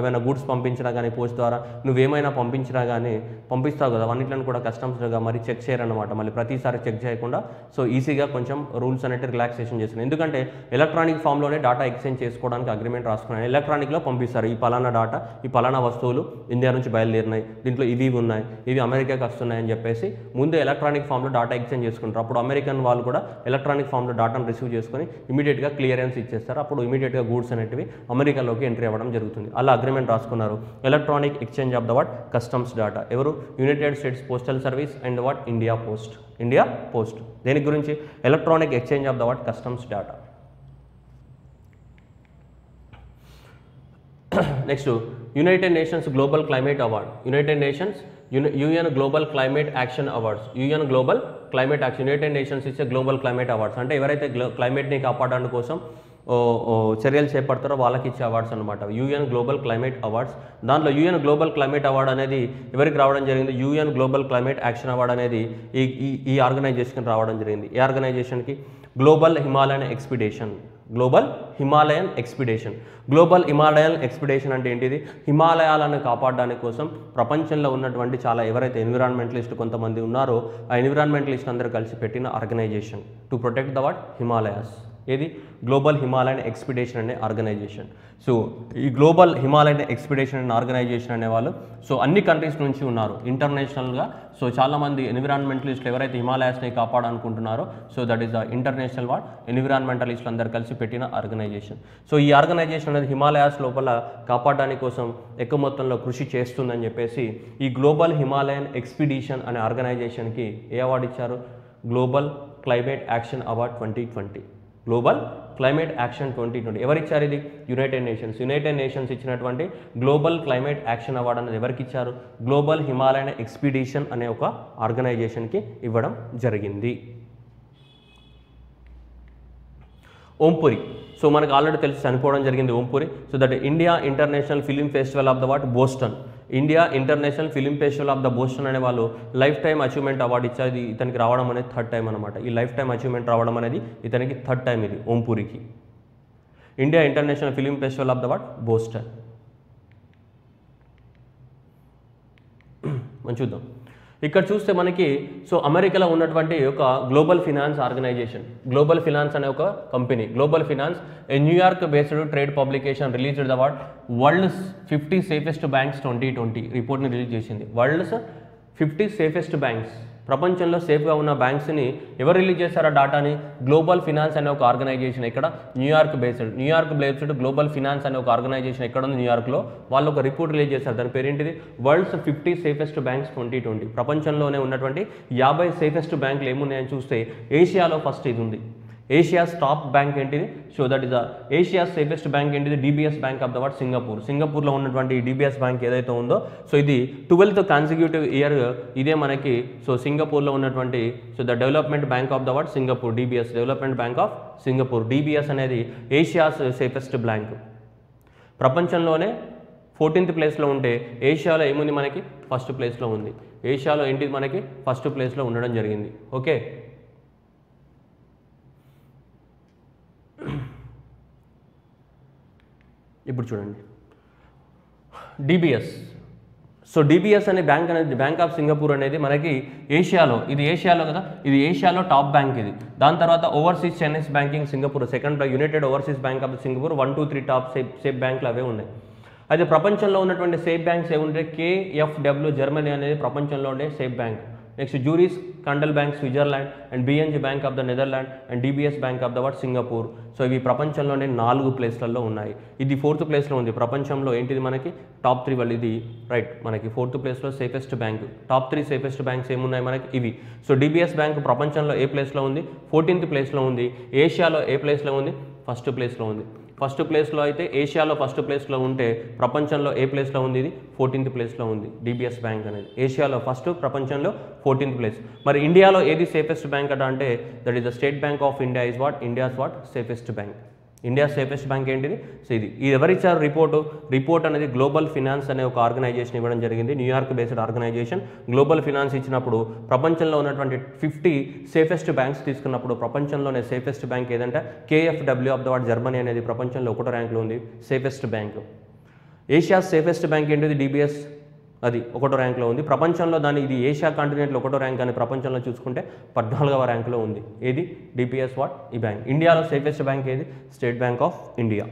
ఏమైనా గూడ్స్ పంపించినా కానీ పోస్ట్ ద్వారా నువ్వేమైనా పంపించినా కానీ పంపిస్తావు కదా, అన్నింటిని కూడా కస్టమ్స్గా మరి చెక్ చేయరన్నమాట. మళ్ళీ ప్రతిసారి చెక్ చేయకుండా సో ఈజీగా కొంచెం రూల్స్ అనేవి రిలాక్సేషన్ చేస్తున్నారు. ఎందుకంటే ఎలక్ట్రానిక్ ఫామ్లోనే డాటా ఎక్స్చేంజ్ చేసుకోవడానికి అగ్రిమెంట్ రాసుకున్నాను. ఎలక్ట్రానిక్లో పంపిస్తారు ఈ పలానా డాటా, ఈ పలానా వస్తువులు ఇండియా నుంచి బయలుదేరినాయి, దీంట్లో ఇవి ఉన్నాయి, ఇవి అమెరికాకి వస్తున్నాయని చెప్పేసి ముందు ఎలక్ట్రానిక్ ఫామ్లో డాటా ఎక్స్చేంజ్ చేసుకుంటారు. అప్పుడు అమెరికన్ వాళ్ళు కూడా ఎలక్ట్రానిక్ ఫామ్లో డాటాను రిసీవ్ చేసుకొని ఇమీడియట్గా క్లియరెన్స్ ఇచ్చేస్తారు. అప్పుడు ఇమీడియట్గా గూడ్స్ అనేటివి అమెరికాలోకి ఎంట్రీ అవ్వడం జరుగుతుంది. అలా అగ్రిమెంట్ రాసుకున్నారు. Electronic exchange of the what customs data. ఎవరు? United States postal service and what India post. దేని గురించి? Electronic exchange of the what customs data. Next United Nations global climate award. United Nations UN global climate action awards. UN global climate action. United Nations ఇచ్చే global climate awards. అంటే ఎవరైతే క్లైమేట్ని కాపాడడానికి కోసం చర్యలు చేపడతారో వాళ్ళకి ఇచ్చే అవార్డ్స్ అనమాట. UN global climate awards. దాంట్లో UN గ్లోబల్ క్లైమేట్ అవార్డ్ అనేది ఎవరికి రావడం జరిగింది? UN global climate action award అనేది ఈ ఆర్గనైజేషన్కి రావడం జరిగింది. ఈ ఆర్గనైజేషన్కి global Himalayan expedition. Global Himalayan expedition అంటే ఏంటిది? హిమాలయాలను కాపాడడానికి కోసం ప్రపంచంలో ఉన్నటువంటి చాలా ఎవరైతే ఎన్విరాన్మెంటలిస్ట్ కొంతమంది ఉన్నారో ఆ ఎన్విరాన్మెంటలిస్ట్ అందరూ కలిసి పెట్టిన organization to protect the what Himalayas. ఏది? గ్లోబల్ హిమాలయన్ ఎక్స్పిడిషన్ అనే ఆర్గనైజేషన్. సో ఈ గ్లోబల్ హిమాలయన్ ఎక్స్పిడిషన్ అనే ఆర్గనైజేషన్ అనేవాళ్ళు సో అన్ని కంట్రీస్ నుంచి ఉన్నారు ఇంటర్నేషనల్గా. సో చాలామంది ఎన్విరాన్మెంటలిస్టులు ఎవరైతే హిమాలయాస్ని కాపాడాలనుకుంటున్నారో so that is the international what ఎన్విరాన్మెంటలిస్టులు అందరూ కలిసి పెట్టిన ఆర్గనైజేషన్. సో ఈ ఆర్గనైజేషన్ అనేది హిమాలయాస్ లోపల కాపాడడానికి కోసం ఎక్కువ మొత్తంలో కృషి చేస్తుందని చెప్పేసి ఈ గ్లోబల్ హిమాలయన్ ఎక్స్పిడిషన్ అనే ఆర్గనైజేషన్కి ఏ అవార్డు ఇచ్చారు? Global climate action award 2020. Global climate action 2020 ఎవరిచ్చారు? ఇది యునైటెడ్ నేషన్స్ ఇచ్చినటువంటి గ్లోబల్ క్లైమేట్ యాక్షన్ అవార్డు అనేది ఎవరికి ఇచ్చారు? గ్లోబల్ హిమాలయన్ ఎక్స్పిడిషన్ అనే ఒక ఆర్గనైజేషన్కి ఇవ్వడం జరిగింది. ఓంపురి. సో మనకు ఆల్రెడీ తెలిసి చనిపోవడం జరిగింది Om Puri. So that India international film festival of the what Boston. India international film festival of the Boston అనే వాళ్ళు లైఫ్ టైమ్ అచీవ్మెంట్ అవార్డు ఇచ్చారు. ఇది ఇతనికి రావడం అనేది 3rd టైం అనమాట. ఈ లైఫ్ టైమ్ అచీవ్మెంట్ రావడం అనేది ఇతనికి 3rd టైం ఇది ఓంపురికి. India international film festival of the what Boston. మనం చూద్దాం. ఇక్కడ చూస్తే మనకి సో అమెరికాలో ఉన్నటువంటి ఒక global finance organization, global finance అనే ఒక company, global finance a New York based trade publication released the what world's 50 safest banks 2020 రిపోర్ట్ని రిలీజ్ చేసింది. వరల్డ్స్ 50 సేఫెస్ట్ బ్యాంక్స్, ప్రపంచంలో సేఫ్గా ఉన్న బ్యాంక్స్ని ఎవరు రిలీజ్ చేశారో డాటాని? గ్లోబల్ ఫినాన్స్ అనే ఒక ఆర్గనైజేషన్, ఇక్కడ న్యూయార్క్ బేస్డ్ గ్లోబల్ ఫినాన్స్ అనే ఒక ఆర్గనైజేషన్ ఎక్కడ ఉంది? న్యూయార్క్లో. వాళ్ళు ఒక రిపోర్ట్ రిలీజ్ చేశారు, దాని పేరేంటిది? World's 50 safest banks 2020. ప్రపంచంలోనే ఉన్నటువంటి 50 సేఫెస్ట్ బ్యాంకులు ఏమున్నాయని చూస్తే ఏషియాలో ఫస్ట్ ఇది ఉంది. ఏషియాస్ టాప్ బ్యాంక్ ఏంటిది? So that is the Asia's safest bank ఏంటిది? DBS bank of the what Singapore. సింగపూర్లో ఉన్నటువంటి డిబిఎస్ బ్యాంక్ ఏదైతే ఉందో సో ఇది 12th కాన్సిక్యూటివ్ ఇయర్ ఇదే మనకి సో సింగపూర్లో ఉన్నటువంటి so the development bank of the what Singapore, DBS development bank of Singapore. DBS అనేది ఏషియాస్ సేఫెస్ట్ బ్యాంక్. ప్రపంచంలోనే 14th ప్లేస్లో ఉంటే ఏషియాలో ఏముంది మనకి? ఫస్ట్ ప్లేస్లో ఉంది. ఏషియాలో ఏంటిది మనకి? ఫస్ట్ ప్లేస్లో ఉండడం జరిగింది. ఓకే, ఇప్పుడు చూడండి డిబిఎస్. సో డిబిఎస్ అనే బ్యాంక్ అనేది బ్యాంక్ ఆఫ్ సింగపూర్ అనేది మనకి ఏషియాలో, ఇది ఏషియాలో కదా, ఇది ఏషియాలో టాప్ బ్యాంక్ ఇది. దాని తర్వాత overseas Chinese banking Singapore second, United overseas bank of Singapore 1, 2, 3 top safe బ్యాంకులు అవే ఉన్నాయి. అయితే ప్రపంచంలో ఉన్నటువంటి సేఫ్ బ్యాంక్స్ ఏముంటాయి? KfW జర్మనీ అనేది ప్రపంచంలో ఉండే safe bank. Next Juris candle bank Switzerland and BNG bank of the Netherland and DBS bank of the what Singapore. So ఇవి ప్రపంచంలోనే 4 ప్లేస్లలో ఉన్నాయి. ఇది 4th ప్లేస్లో ఉంది ప్రపంచంలో. ఏంటిది మనకి? టాప్ 3 వాళ్ళు ఇది రైట్. మనకి 4th ప్లేస్లో safest bank. Top 3 safest banks ఏమున్నాయి మనకి? ఇవి. సో DBS బ్యాంక్ ప్రపంచంలో ఏ ప్లేస్లో ఉంది? 14th ప్లేస్లో ఉంది. ఏషియాలో ఏ ప్లేస్లో ఉంది? ఫస్ట్ ప్లేస్లో ఉంది. ఫస్ట్ ప్లేస్లో అయితే ఏషియాలో ఫస్ట్ ప్లేస్లో ఉంటే ప్రపంచంలో ఏ ప్లేస్లో ఉంది? ఇది 14th ప్లేస్లో ఉంది DBS బ్యాంక్ అనేది. ఏషియాలో ఫస్ట్, ప్రపంచంలో 14th ప్లేస్. మరి ఇండియాలో ఏది సేఫెస్ట్ బ్యాంక్ అట అంటే that is the state bank of India is what India's what safest bank. India safest bank ఏంటిది? సో ఇది ఎవరిచ్చారు రిపోర్ట్ అనేది గ్లోబల్ ఫినాన్స్ అనే ఒక ఆర్గనైజేషన్ ఇవ్వడం జరిగింది. New York based organization global finance ఇచ్చినప్పుడు ప్రపంచంలో ఉన్నటువంటి 50 సేఫెస్ట్ బ్యాంక్స్ తీసుకున్నప్పుడు ప్రపంచంలోనే సేఫెస్ట్ బ్యాంక్ ఏదంటే KfW of the what Germany అనేది ప్రపంచంలో 1వ ర్యాంక్లో ఉంది safest bank. Asia safest bank ఏంటిది? DBS, అది 1వ ర్యాంక్లో ఉంది ప్రపంచంలో. దాని ఇది ఏషియా కాంటినెంట్లో 1వ ర్యాంక్ కానీ ప్రపంచంలో చూసుకుంటే 14వ ర్యాంక్లో ఉంది. ఏది? DBS వాట్ ఈ బ్యాంక్. ఇండియాలో సేఫెస్ట్ బ్యాంక్ ఏది? State bank of India.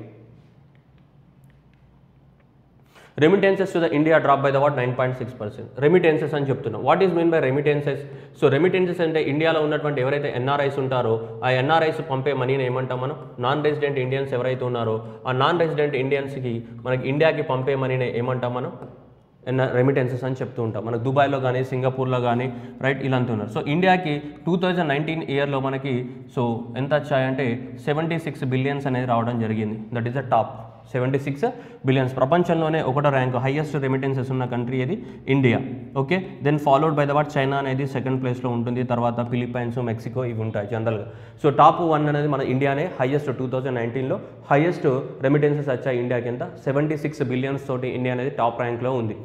Remittances to the India drop by the what 9.6%. Remittances అని చెప్తున్నాం. What is mean by remittances? So remittances అంటే ఇండియాలో ఉన్నటువంటి ఎవరైతే NRIs ఉంటారో ఆ NRIs పంపే మనీని ఏమంటాం మనం? నాన్ రెసిడెంట్ ఇండియన్స్ ఎవరైతే ఉన్నారో ఆ నాన్ రెసిడెంట్ ఇండియన్స్కి మనకి ఇండియాకి పంపే మనీని ఏమంటాం మనం? రెమిటెన్సెస్ అని చెప్తూ ఉంటాం. మనకు దుబాయ్లో కానీ సింగపూర్లో కానీ రైట్ ఇలా అంటున్నారు. సో ఇండియాకి 2019 ఇయర్లో మనకి సో ఎంత వచ్చాయంటే 76 బిలియన్స్ అనేది రావడం జరిగింది. That is the top 76 billions. ప్రపంచంలోనే 1వ ర్యాంక్ హైయెస్ట్ రెమిటెన్సెస్ ఉన్న కంట్రీ ఏది? India. Okay, then followed by the what China అనేది సెకండ్ ప్లేస్లో ఉంటుంది. తర్వాత ఫిలిప్పైన్స్, మెక్సికో ఇవి ఉంటాయి జనరల్గా. సో టాప్ 1 అనేది మన ఇండియానే హైయెస్ట్. 2019లో హైయెస్ట్ రెమిటెన్సెస్ వచ్చాయి ఇండియాకి. ఎంత? 76 బిలియన్స్ తోటి ఇండియా అనేది టాప్ ర్యాంక్లో ఉంది.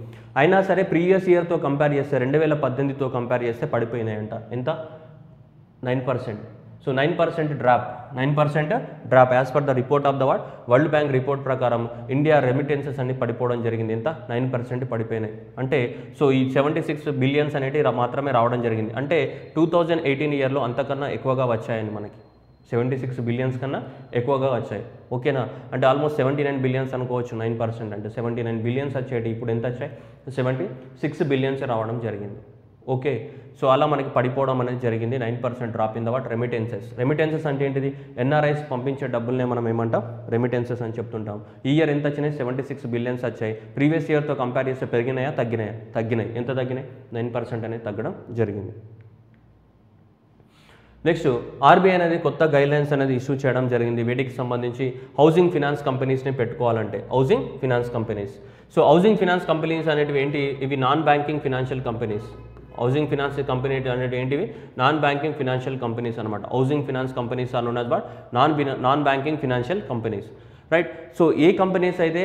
అయినా సరే ప్రీవియస్ ఇయర్తో కంపేర్ చేస్తే 2018తో కంపేర్ చేస్తే పడిపోయినాయంట. ఎంత? 9%. So 9% drop as per the report of the what world bank report ప్రకారం ఇండియా రెమిటెన్సెస్ అన్ని పడిపోవడం జరిగింది. ఎంత? 9% పడిపోయినాయి. అంటే సో ఈ 76 బిలియన్స్ అనేవి మాత్రమే రావడం జరిగింది. అంటే 2018 ఇయర్లో అంతకన్నా ఎక్కువగా వచ్చాయని మనకి 76 బిలియన్స్ కన్నా ఎక్కువగా వచ్చాయి. ఓకేనా? అంటే ఆల్మోస్ట్ 79 బిలియన్స్ అనుకోవచ్చు. 9% అంటే 79 బిలియన్స్ వచ్చేటి. ఇప్పుడు ఎంత వచ్చాయి? 76 బిలియన్స్ రావడం జరిగింది. ఓకే, సో అలా మనకి పడిపోవడం అనేది జరిగింది. 9% drop in the what remittances అంటే ఏంటిది? NRIs పంపించే డబ్బులనే మనం ఏమంటాం? రెమిటెన్సెస్ అని చెప్తుంటాం. ఈ ఇయర్ ఎంత వచ్చినాయి? 76 బిలియన్స్ వచ్చాయి. ప్రీవియస్ ఇయర్తో కంపేర్ చేస్తే పెరిగినాయా తగ్గినాయి. ఎంత తగ్గినాయి? 9% అనేది తగ్గడం జరిగింది. నెక్స్ట్ RBI అనేది కొత్త గైడ్లైన్స్ అనేది ఇష్యూ చేయడం జరిగింది. వీటికి సంబంధించి హౌసింగ్ ఫినాన్స్ కంపెనీస్ని పెట్టుకోవాలంటే housing finance companies. So housing finance companies అనేటివి ఏంటి? ఇవి non banking financial companies. Housing finance company అనేవి ఏంటివి? నాన్ బ్యాంకింగ్ ఫినాన్షియల్ కంపెనీస్ అనమాట. Housing finance companies are known as what non banking financial companies. Right. So ఏ companies అయితే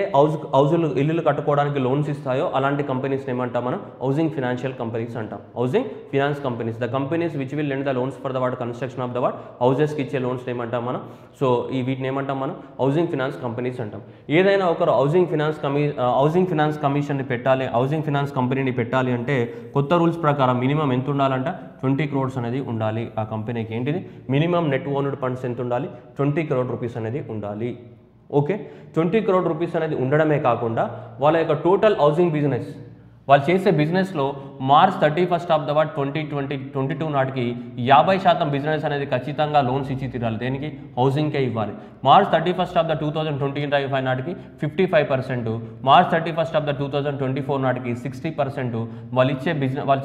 ఇల్లులు కట్టుకోవడానికి లోన్స్ ఇస్తాయో అలాంటి కంపెనీస్ ఏమంటాం మనం హౌసింగ్ ఫినాన్షియల్ కంపెనీస్ అంటాం. Housing finance companies, the companies which will lend the loans for the construction of the హౌసెస్కి ఇచ్చే లోన్స్ ఏమంటాం మనం. సో వీటిని ఏమంటాం మనం హౌసింగ్ ఫినాన్స్ కంపెనీస్ అంటాం. ఏదైనా ఒకరు హౌసింగ్ ఫినాన్స్ కమిషన్ని పెట్టాలి, హౌసింగ్ ఫినాన్స్ కంపెనీని పెట్టాలి అంటే కొత్త రూల్స్ ప్రకారం మినిమం ఎంత ఉండాలంట 20 crores అనేది ఉండాలి. ఆ కంపెనీకి ఏంటిది మినిమం నెట్ ఓన్డ్ ఫండ్స్ ఎంత ఉండాలి 20 crore rupees అనేది ఉండాలి. ఓకే, 20 crore rupees అనేది ఉండడమే కాకుండా వాళ్ళ యొక్క టోటల్ హౌసింగ్ బిజినెస్ వాళ్ళు చేసే బిజినెస్లో మార్చ్ 31st ఆఫ్ ద 2022 నాటికి 50% బిజినెస్ అనేది ఖచ్చితంగా లోన్స్ ఇచ్చి తీరాలి. దేనికి హౌసింగ్కే ఇవ్వాలి. మార్చ్ 31st ఆఫ్ ద 2025 నాటికి 55%, మార్చ్ 31st ఆఫ్ ద 2024 నాటికి 60%. వాళ్ళు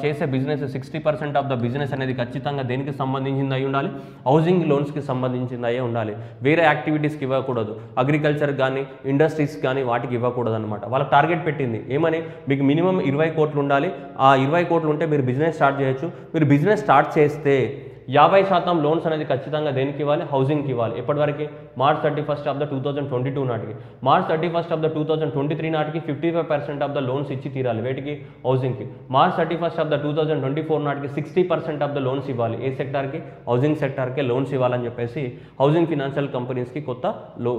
చేసే బిజినెస్ 60% ఆఫ్ ద బిజినెస్ అనేది ఖచ్చితంగా దేనికి సంబంధించింది అయి ఉండాలి హౌసింగ్ లోన్స్కి సంబంధించింది అయ్యే ఉండాలి. వేరే యాక్టివిటీస్కి ఇవ్వకూడదు, అగ్రికల్చర్ కానీ ఇండస్ట్రీస్ కానీ వాటికి ఇవ్వకూడదు అనమాట. వాళ్ళకి టార్గెట్ పెట్టింది ఏమని, మీకు మినిమం 20 కోట్లు ఉండాలి. ఆ 20 కోట్లు ఉంటే మీరు బిజినెస్ స్టార్ట్ చేయొచ్చు. మీరు బిజినెస్ స్టార్ట్ చేస్తే 50% లోన్స్ అనేది ఖచ్చితంగా దేనికి ఇవ్వాలి హౌసింగ్కి ఇవ్వాలి. ఎప్పటివరకు మార్చ్ 31st ఆఫ్ ద 2022 నాటికి. మార్చ్ 31st ఆఫ్ ద 2023 నాటికి 55% ఆఫ్ ద లోన్స్ ఇచ్చి తీరాలి. వేటికి హౌసింగ్కి. మార్చ్ 31st ఆఫ్ ద 2024 నాటికి 60% ఆఫ్ ద లోన్స్ ఇవ్వాలి. ఏ సెక్టార్కి హౌసింగ్ సెక్టార్కే లోన్స్ ఇవ్వాలని చెప్పేసి హౌసింగ్ ఫినాన్షియల్ కంపెనీస్కి కొత్త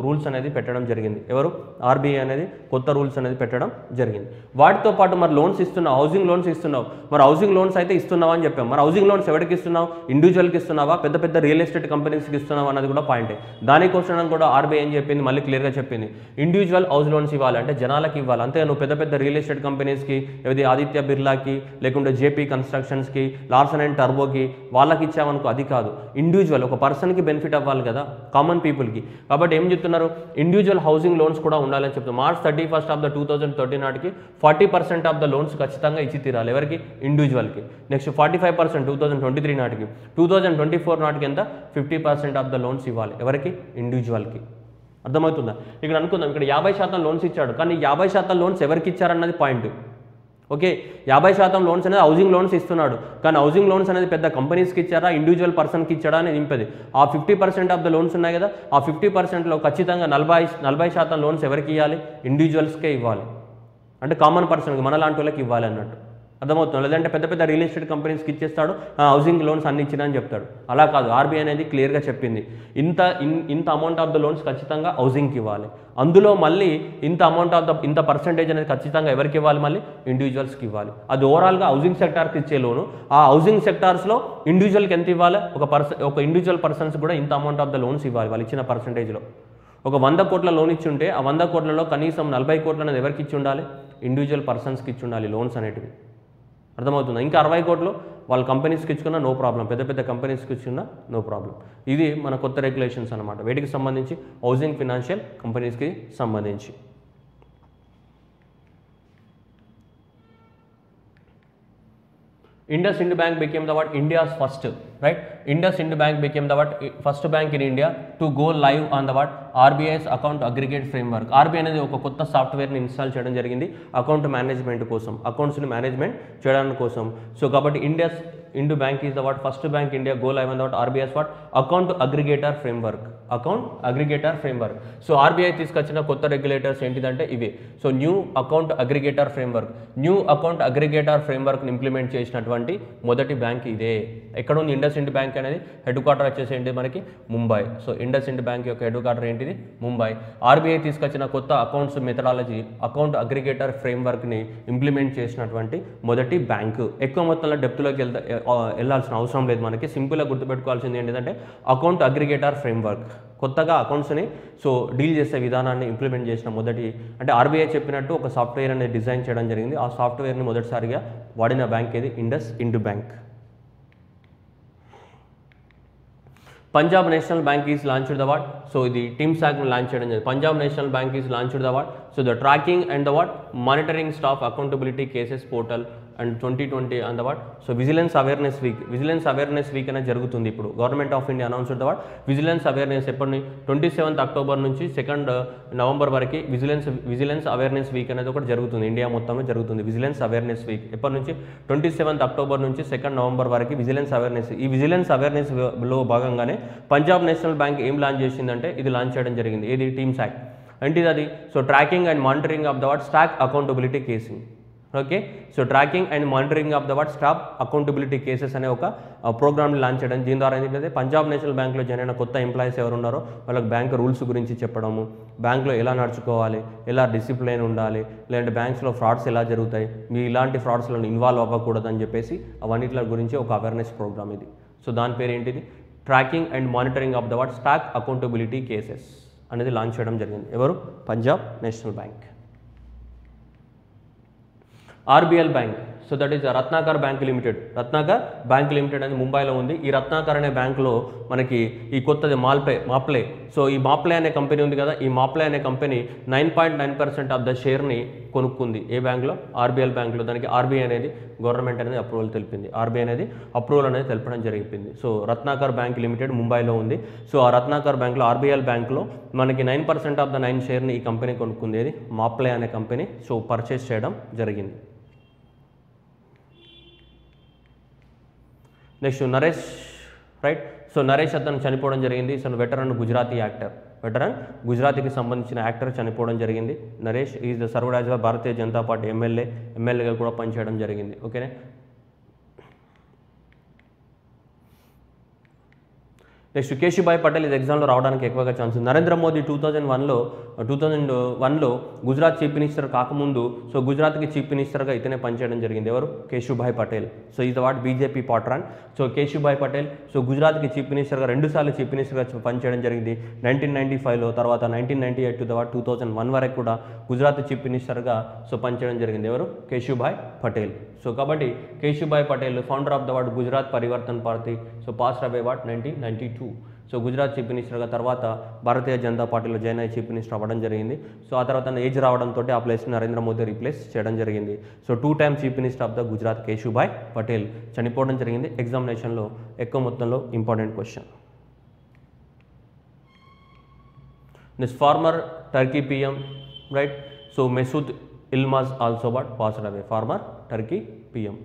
రూల్స్ అనేది పెట్టడం జరిగింది. ఎవరు ఆర్బీఐ అనేది కొత్త రూల్స్ అనేది పెట్టడం జరిగింది. వాటితో పాటు మరి లోన్స్ ఇస్తున్నావు, హౌసింగ్ లోన్స్ ఇస్తున్నావు, మరి హౌసింగ్ లోన్స్ అయితే ఇస్తున్నావు అని చెప్పాం. మరి హౌసింగ్ లోన్స్ ఎవరికి ఇస్తున్నావు, ఇండివిజువల్కి ఇస్తున్నావా, పెద్ద పెద్ద రియల్ ఎస్టేట్ కంపెనీస్కి ఇస్తున్నావా అన్నది కూడా పాయింటే. దానికోసం కూడా ఆర్బీఐ ఏం చెప్పింది, మళ్ళీ క్లియర్గా చెప్పింది ఇండివిజువల్ హౌస్ లోన్స్ ఇవ్వాలి అంటే జనాలకి ఇవ్వాలి. అంతే నువ్వు పెద్ద పెద్ద రియల్ ఎస్టేట్ కంపెనీస్కి, ఏది ఆదిత్య బిర్లాకి, లేకుంటే జేపీ కన్స్ట్రక్షన్స్కి, లార్సన్ అండ్ టర్బోకి వాళ్ళకి ఇచ్చామనుకో అది కాదు. ఇండివిజువల్ ఒక పర్సన్కి బెనిఫిట్ అవ్వాలి కదా, కామన్ పీపుల్కి. కాబట్టి ఏం చెప్తున్నారు ఇండివిజువల్ హౌసింగ్ లోన్స్ కూడా ఉండాలని చెప్తున్నారు. మార్చ్ 31st ఆఫ్ ద 2013 నాటికి 40% ఆఫ్ ద లోన్స్ ఖచ్చితంగా ఇచ్చి తీరాలి. ఎవరికి ఇండివిజువల్కి. నెక్స్ట్ 45% 2023 నాటికి. 2024 నాటికి ఎంత 50% ఆఫ్ ద లోన్స్ ఇవ్వాలి. ఎవరికి ఇండివిజువల్కి. అర్థమవుతుందా? ఇక్కడ అనుకుందాం, ఇక్కడ 50% లోన్స్ ఇచ్చాడు, కానీ 50% లోన్స్ ఎవరికి ఇచ్చారన్నది పాయింట్. ఓకే, 50% లోన్స్ అనేది హౌసింగ్ లోన్స్ ఇస్తున్నాడు, కానీ హౌసింగ్ లోన్స్ అనేది పెద్ద కంపెనీస్కి ఇచ్చారా ఇండివిజువల్ పర్సన్కి ఇచ్చాడా అని నింపేది. ఆ 50% ఆఫ్ ద లోన్స్ ఉన్నాయి కదా, ఆ 50%లో ఖచ్చితంగా 40% లోన్స్ ఎవరికి ఇవ్వాలి ఇండివిజువల్స్కే ఇవ్వాలి. అంటే కామన్ పర్సన్కి మనలాంటి వాళ్ళకి ఇవ్వాలి అన్నట్టు. అర్థమవుతుంది. లేదంటే పెద్ద పెద్ద రియల్ ఎస్టేట్ కంపెనీస్కి ఇచ్చేస్తాడు, హౌసింగ్ లోన్స్ అన్ని ఇచ్చినా అని చెప్తాడు. అలా కాదు, ఆర్బీఐ అనేది క్లియర్గా చెప్పింది ఇంత అమౌంట్ ఆఫ్ ద లోన్స్ ఖచ్చితంగా హౌసింగ్కి ఇవ్వాలి. అందులో మళ్ళీ ఇంత పర్సంటేజ్ అనేది ఖచ్చితంగా ఎవరికి ఇవ్వాలి, మళ్ళీ ఇండివిజువల్స్కి ఇవ్వాలి. అది ఓవరాల్గా హౌసింగ్ సెక్టార్కి ఇచ్చే లోను. ఆ హౌసింగ్ సెక్టార్స్లో ఇండివిజువల్కి ఎంత ఇవ్వాలి, ఒక ఇండివిజువల్ పర్సన్స్ కూడా ఇంత అమౌంట్ ఆఫ్ ద లోన్స్ ఇవ్వాలి వాళ్ళు ఇచ్చిన పర్సంటేజ్లో. ఒక 100 కోట్ల లోన్ ఇచ్చి ఉంటే ఆ 100 కోట్లలో కనీసం 40 కోట్లు అనేది ఎవరికి ఇచ్చి ఉండాలి ఇండివిజువల్ పర్సన్స్కి ఇచ్చి ఉండాలి లోన్స్ అనేటివి. అర్థమవుతుంది. ఇంకా 60 కోట్లు వాళ్ళ కంపెనీస్కి ఇచ్చుకున్నా నో ప్రాబ్లం, పెద్ద పెద్ద కంపెనీస్కి ఇచ్చుకున్నా నో ప్రాబ్లం. ఇది మన కొత్త రెగ్యులేషన్స్ అనమాట. వీటికి సంబంధించి హౌసింగ్ ఫినాన్షియల్ కంపెనీస్కి సంబంధించి. IndusInd Bank became the India's first, right? IndusInd Bank became the first bank in India to go live on the RBI's account aggregate framework. RBI అనేది ఒక కొత్త సాఫ్ట్వేర్ని ఇన్స్టాల్ చేయడం జరిగింది అకౌంట్ మేనేజ్మెంట్ కోసం, అకౌంట్స్ని మేనేజ్మెంట్ చేయడానికి కోసం. సో కాబట్టి IndusInd Bank is the first bank in India go live on the RBI's account aggregator framework. Account aggregator framework. So RBI తీసుకొచ్చిన కొత్త రెగ్యులేటర్స్ ఏంటిదంటే ఇవే. సో న్యూ అకౌంట్ అగ్రిగేటర్ ఫ్రేమ్వర్క్ని ఇంప్లిమెంట్ చేసినటువంటి మొదటి బ్యాంక్ ఇదే. ఎక్కడ ఉంది IndusInd Bank అనేది హెడ్ క్వార్టర్ వచ్చేసి ఏంటి మనకి ముంబై. సో IndusInd Bank యొక్క హెడ్ క్వార్టర్ ఏంటిది ముంబై. ఆర్బీఐ తీసుకొచ్చిన కొత్త అకౌంట్స్ మెథడాలజీ అకౌంట్ అగ్రిగేటర్ ఫ్రేమ్వర్క్ని ఇంప్లిమెంట్ చేసినటువంటి మొదటి బ్యాంకు. ఎక్కువ మొత్తంలో డెప్త్లోకి వెళ్ళాల్సిన అవసరం లేదు మనకి. సింపుల్గా గుర్తుపెట్టుకోవాల్సింది ఏంటంటే అకౌంట్ అగ్రిగేటర్ ఫ్రేమ్వర్క్. కొత్తగా అకౌంట్స్ని డీల్ చేసే విధానాన్ని ఇంప్లిమెంట్ చేసిన మొదటి, అంటే ఆర్బీఐ చెప్పినట్టు ఒక సాఫ్ట్వేర్ అనేది డిజైన్ చేయడం జరిగింది. ఆ సాఫ్ట్వేర్ని మొదటిసారిగా వాడిన బ్యాంక్ ఏది IndusInd Bank. Punjab national bank is launched the so ఇది TIMSAC లాంచ్ చేయడం జరిగింది. Punjab national bank is launched the so the tracking and the monitoring staff accountability cases portal and 2020 and the so vigilance awareness week అనేది జరుగుతుంది. ఇప్పుడు government of India announced the vigilance awareness ఎప్పటి 27th October నుంచి 2nd November వరకు vigilance awareness week అనేది ఒకటి జరుగుతుంది. India మొత్తంలో జరుగుతుంది విజిలెన్స్ అవేర్నెస్ వీక్. ఎప్పటి నుంచి 27th అక్టోబర్ నుంచి 2nd నవంబర్ వరకు విజిలెన్స్ అవేర్నెస్. ఈ విజిలెన్స్ అవేర్నెస్లో భాగంగానే పంజాబ్ నేషనల్ బ్యాంక్ ఏం లాంచ్ చేసిందంటే ఇది లాంచ్ చేయడం జరిగింది. ఏది TIMSAC ఏంటిది అది? So tracking and monitoring of the what stock accountability casing. Okay, so tracking and monitoring of the what staff accountability cases అనే ఒక ప్రోగ్రామ్ని లాంచ్ చేయడం. దీని ద్వారా ఏంటంటే పంజాబ్ నేషనల్ బ్యాంక్లో జాయిన్ అయిన కొత్త ఎంప్లాయీస్ ఎవరు ఉన్నారో వాళ్ళకి బ్యాంక్ రూల్స్ గురించి చెప్పడము, బ్యాంక్లో ఎలా నడుచుకోవాలి, ఎలా డిసిప్లిన్ ఉండాలి, లేదంటే బ్యాంక్స్లో ఫ్రాడ్స్ ఎలా జరుగుతాయి, మీ ఇలాంటి ఫ్రాడ్స్లో ఇన్వాల్వ్ అవ్వకూడదు అని చెప్పేసి అవన్నిటి గురించి ఒక అవేర్నెస్ ప్రోగ్రామ్ ఇది. సో దాని పేరు ఏంటిది? Tracking and monitoring of the what stock accountability cases అనేది లాంచ్ చేయడం జరిగింది. ఎవరు? Punjab national bank. RBL bank, so that is Ratnakar bank limited. Ratnakar bank limited అనేది ముంబైలో ఉంది. ఈ రత్నాకర్ అనే బ్యాంకులో మనకి ఈ కొత్తది మాప్లే. సో ఈ మాప్లే అనే కంపెనీ ఉంది కదా, ఈ మాప్లే అనే కంపెనీ 9.9% ఆఫ్ ద షేర్ని కొనుక్కుంది. ఏ బ్యాంక్లో? ఆర్బిఎల్ బ్యాంక్లో. దానికి ఆర్బీఐ అనేది గవర్నమెంట్ అనేది అప్రూవల్ తెలిపింది. ఆర్బీఐ అనేది అప్రూవల్ అనేది తెలపడం జరిగింది. సో రత్నాకర్ బ్యాంక్ లిమిటెడ్ ముంబైలో ఉంది. సో ఆ రత్నాకర్ బ్యాంక్లో, ఆర్బీఎల్ బ్యాంక్లో మనకి 9% ఆఫ్ ద 9 షేర్ని ఈ కంపెనీ కొనుక్కుంది. ఏది? మాప్లే అనే కంపెనీ. సో పర్చేస్ చేయడం జరిగింది. Next Naresh, right. So Naresh అతను చనిపోవడం జరిగింది. So veteran Gujarati actor, veteran గుజరాతీకి సంబంధించిన యాక్టర్ చనిపోవడం జరిగింది. Naresh is the served as Bharatiya Janata party ఎమ్మెల్యేగా కూడా పనిచేయడం జరిగింది. ఓకేనే. నెక్స్ట్ కేశుభాయ్ పటేల్ ఇది ఎగ్జామ్లో రావడానికి ఎక్కువగా ఛాన్స్ ఉంది. నరేంద్ర మోదీ 2001లో గుజరాత్ చీఫ్ మినిస్టర్ కాకముందు సో గుజరాత్కి చీఫ్ మినిస్టర్గా ఇతనే పనిచేయడం జరిగింది. ఎవరు? Keshubhai Patel. So is the what BJP patron. So Keshubhai Patel so గుజరాత్కి చీఫ్ మినిస్టర్గా 2 సార్లు చీఫ్ మినిస్టర్గా పనిచేయడం జరిగింది. 1995లో, తర్వాత 1998 టు ద వాట్ 2001 వరకు కూడా గుజరాత్ చీఫ్ మినిస్టర్గా సో పనిచేయడం జరిగింది. ఎవరు? కేశుభాయ్ పటేల్. సో కాబట్టి Keshubhai Patel founder of the what Gujarat Parivartan party. So passed away what 1992. So Gujarat chief మినిస్టర్గా తర్వాత భారతీయ జనతా పార్టీలో జాయిన్ అయ్యి చీఫ్ మినిస్టర్ అవ్వడం జరిగింది. సో ఆ తర్వాత ఏజ్ రావడంతో ఆ ప్లేస్ని నరేంద్ర మోదీ రీప్లేస్ చేయడం జరిగింది. So 2 time chief minister of the Gujarat Keshubhai Patel చనిపోవడం జరిగింది. ఎగ్జామినేషన్లో ఎక్కువ మొత్తంలో important question. Next former Turkey PM, right. So Mesut Yilmaz also what passed away. Former Turkey PM.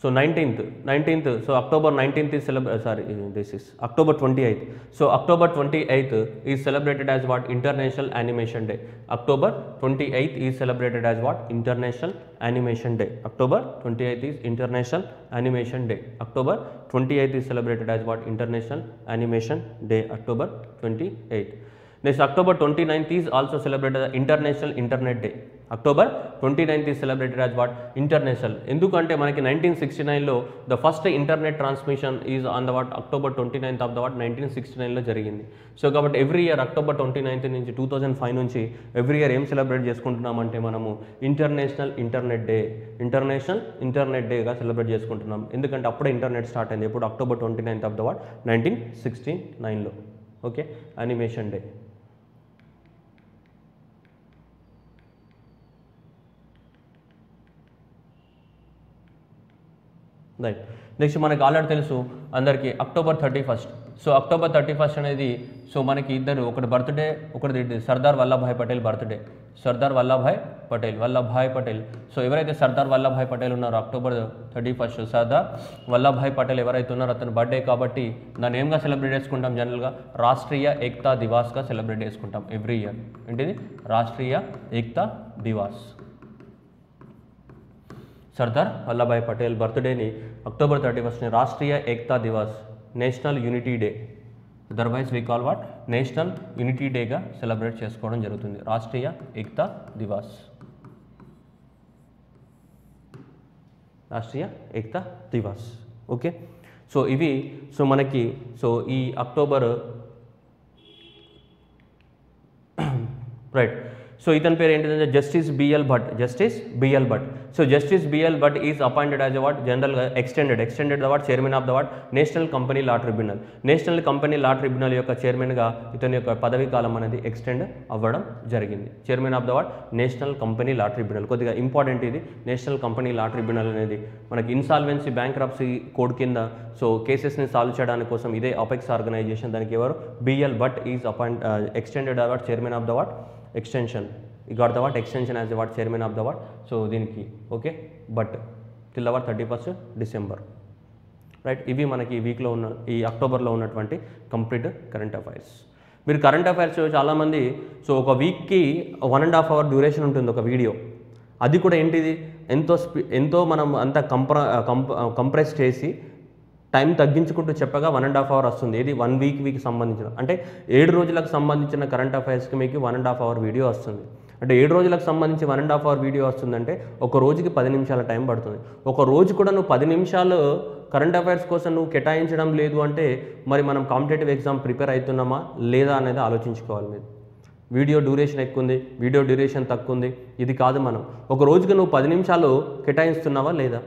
So 19th, so October 19th is October 28th. So October 28th is celebrated as what? International Animation Day. October 28th is celebrated as what? International Animation Day. October 28th is International Animation Day. October 28th is celebrated as what? International Animation Day. October 28th. Next, October 29th is also celebrated as International Internet Day. October 29th is celebrated as what? International. ఎందుకంటే మనకి 1969లో the first internet transmission is on the what October 29th of the what 1969లో జరిగింది. So కాబట్టి every year October 29th నుంచి 2005 నుంచి every year ఏం celebrate చేసుకుంటున్నామంటే మనము ఇంటర్నేషనల్ ఇంటర్నెట్ డేగా సెలబ్రేట్ చేసుకుంటున్నాం. ఎందుకంటే అప్పుడే ఇంటర్నెట్ స్టార్ట్ అయింది. ఎప్పుడు? October 29th of the what 1969లో. Okay, animation day. Right. Next మనకి ఆల్రెడీ తెలుసు అందరికీ October 31st. So October 31st అనేది సో మనకి ఇద్దరు, ఒకటి బర్త్డే, ఒకటి సర్దార్ వల్లభాయ్ పటేల్ బర్త్డే. సర్దార్ వల్లభాయ్ పటేల్. సో ఎవరైతే సర్దార్ వల్లభాయ్ పటేల్ ఉన్నారో October 31st సర్దార్ వల్లభాయ్ పటేల్ ఎవరైతే ఉన్నారో అతని బర్త్డే కాబట్టి దాన్ని ఏంగా సెలబ్రేట్ చేసుకుంటాం? జనరల్గా రాష్ట్రీయ ఏక్తా దివాస్గా సెలబ్రేట్ చేసుకుంటాం ఎవ్రీ ఇయర్. ఏంటిది? రాష్ట్రీయ ఏక్తా దివాస్. సర్దార్ వల్లభాయ్ పటేల్ బర్త్డేని October 31st Rashtriya Ekta Diwas, national unity day, otherwise we call what? National unity డేగా సెలబ్రేట్ చేసుకోవడం జరుగుతుంది. రాష్ట్రీయ ఏక్తా దివాస్, రాష్ట్రీయ ఏక్తా దివాస్. ఓకే, సో ఇవి సో మనకి సో ఈ అక్టోబర్ రైట్. సో ఇతని పేరు ఏంటంటే justice B L Bhat. So justice B L Bhat is appointed as what? జనరల్గా extended the what chairman of the what national company law tribunal. National company law tribunal యొక్క చైర్మన్గా ఇతని యొక్క పదవీ కాలం అనేది ఎక్స్టెండ్ అవ్వడం జరిగింది. Chairman of the what national company law tribunal. కొద్దిగా ఇంపార్టెంట్ ఇది. నేషనల్ కంపెనీ లా ట్రిబ్యునల్ అనేది మనకి ఇన్సాల్వెన్సీ బ్యాంక్రప్సీ కోడ్ కింద సో కేసెస్ని సాల్వ్ చేయడానికి కోసం ఇదే అపెక్స్ ఆర్గనైజేషన్. దానికి ఎవరు? BL Bhat is extended the what chairman of the what extension. You got the what? Extension as the what? Chairman of the what? So దీనికి okay but till our 31st December. Right. ఇవి మనకి ఈ వీక్లో ఉన్న ఈ అక్టోబర్లో ఉన్నటువంటి కంప్లీట్ కరెంట్ అఫైర్స్. మీరు కరెంట్ అఫైర్స్ చాలామంది సో ఒక వీక్కి 1.5 hour డ్యూరేషన్ ఉంటుంది ఒక వీడియో. అది కూడా ఏంటిది ఎంతో మనం అంత కంప్రెస్ చేసి టైం తగ్గించుకుంటూ చెప్పగా 1.5 hour వస్తుంది. ఇది 1 వీక్కి సంబంధించిన అంటే 7 రోజులకు సంబంధించిన కరెంట్ అఫైర్స్కి మీకు 1.5 hour వీడియో వస్తుంది. అంటే 7 రోజులకు సంబంధించి 1.5 hour వీడియో వస్తుందంటే ఒక రోజుకి 10 నిమిషాల టైం పడుతుంది. ఒక రోజు కూడా నువ్వు 10 నిమిషాలు కరెంట్ అఫైర్స్ కోసం నువ్వు కేటాయించడం లేదు అంటే మరి మనం కాంపిటేటివ్ ఎగ్జామ్ ప్రిపేర్ అవుతున్నామా లేదా అనేది ఆలోచించుకోవాలి మీరు. వీడియో డ్యూరేషన్ ఎక్కువ ఉంది, వీడియో డ్యూరేషన్ తక్కువ ఉంది, ఇది కాదు మనం. ఒక రోజుకి నువ్వు 10 నిమిషాలు కేటాయిస్తున్నావా లేదా?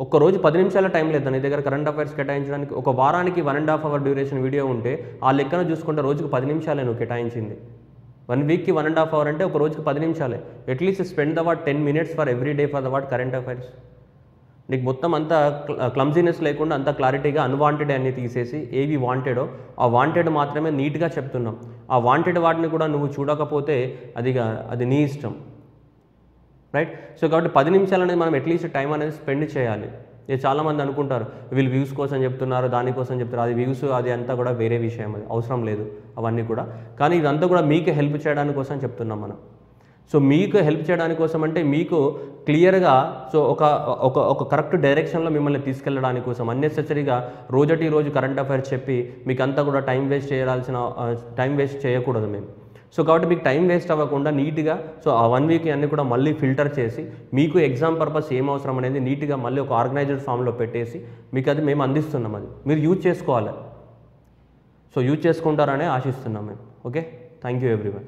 ఒక్క రోజు 10 నిమిషాల టైం లేదా నీ దగ్గర కరెంట్ అఫైర్స్ కేటాయించడానికి? ఒక వారానికి 1.5 hour డ్యూరేషన్ వీడియో ఉంటే ఆ లెక్కన చూసుకుంటే రోజుకు 10 నిమిషాలే నువ్వు కేటాయించింది. 1 వీక్కి 1.5 hour అంటే ఒక రోజుకి 10 నిమిషాలే. At least spend the what 10 minutes for every day for the what current affairs. నీకు మొత్తం అంతా క్లమ్జీనెస్ లేకుండా అంత క్లారిటీగా అన్వాంటెడ్ అన్ని తీసేసి ఏవి వాంటెడో ఆ వాంటెడ్ మాత్రమే నీట్గా చెప్తున్నాం. ఆ వాంటెడ్ వాటిని కూడా నువ్వు చూడకపోతే అది నీ ఇష్టం, రైట్. సో కాబట్టి 10 నిమిషాలు అనేది మనం అట్లీస్ట్ టైం అనేది స్పెండ్ చేయాలి. ఇది చాలామంది అనుకుంటారు వీళ్ళు వ్యూస్ కోసం చెప్తున్నారు, దానికోసం చెప్తారు. అది వ్యూస్ అది అంతా కూడా వేరే విషయం, అది అవసరం లేదు అవన్నీ కూడా. కానీ ఇదంతా కూడా మీకు హెల్ప్ చేయడానికి కోసం చెప్తున్నాం మనం. సో మీకు హెల్ప్ చేయడానికి కోసం అంటే మీకు క్లియర్గా సో ఒక కరెక్ట్ డైరెక్షన్లో మిమ్మల్ని తీసుకెళ్ళడానికి కోసం అన్నెసెసరీగా రోజు కరెంట్ అఫైర్స్ చెప్పి మీకు అంతా కూడా టైం వేస్ట్ చేయకూడదు మేము. సో కాబట్టి మీకు టైం వేస్ట్ అవ్వకుండా నీట్గా సో ఆ 1 వీక్ అన్నీ కూడా మళ్ళీ ఫిల్టర్ చేసి మీకు ఎగ్జామ్ పర్పస్ ఏం అవసరం అనేది నీట్గా మళ్ళీ ఒక ఆర్గనైజ్డ్ ఫామ్లో పెట్టేసి మీకు అది మేము అందిస్తున్నాం. అది మీరు యూజ్ చేసుకోవాలి. సో యూజ్ చేసుకుంటారనే ఆశిస్తున్నాం మేము. Okay, thank you everyone.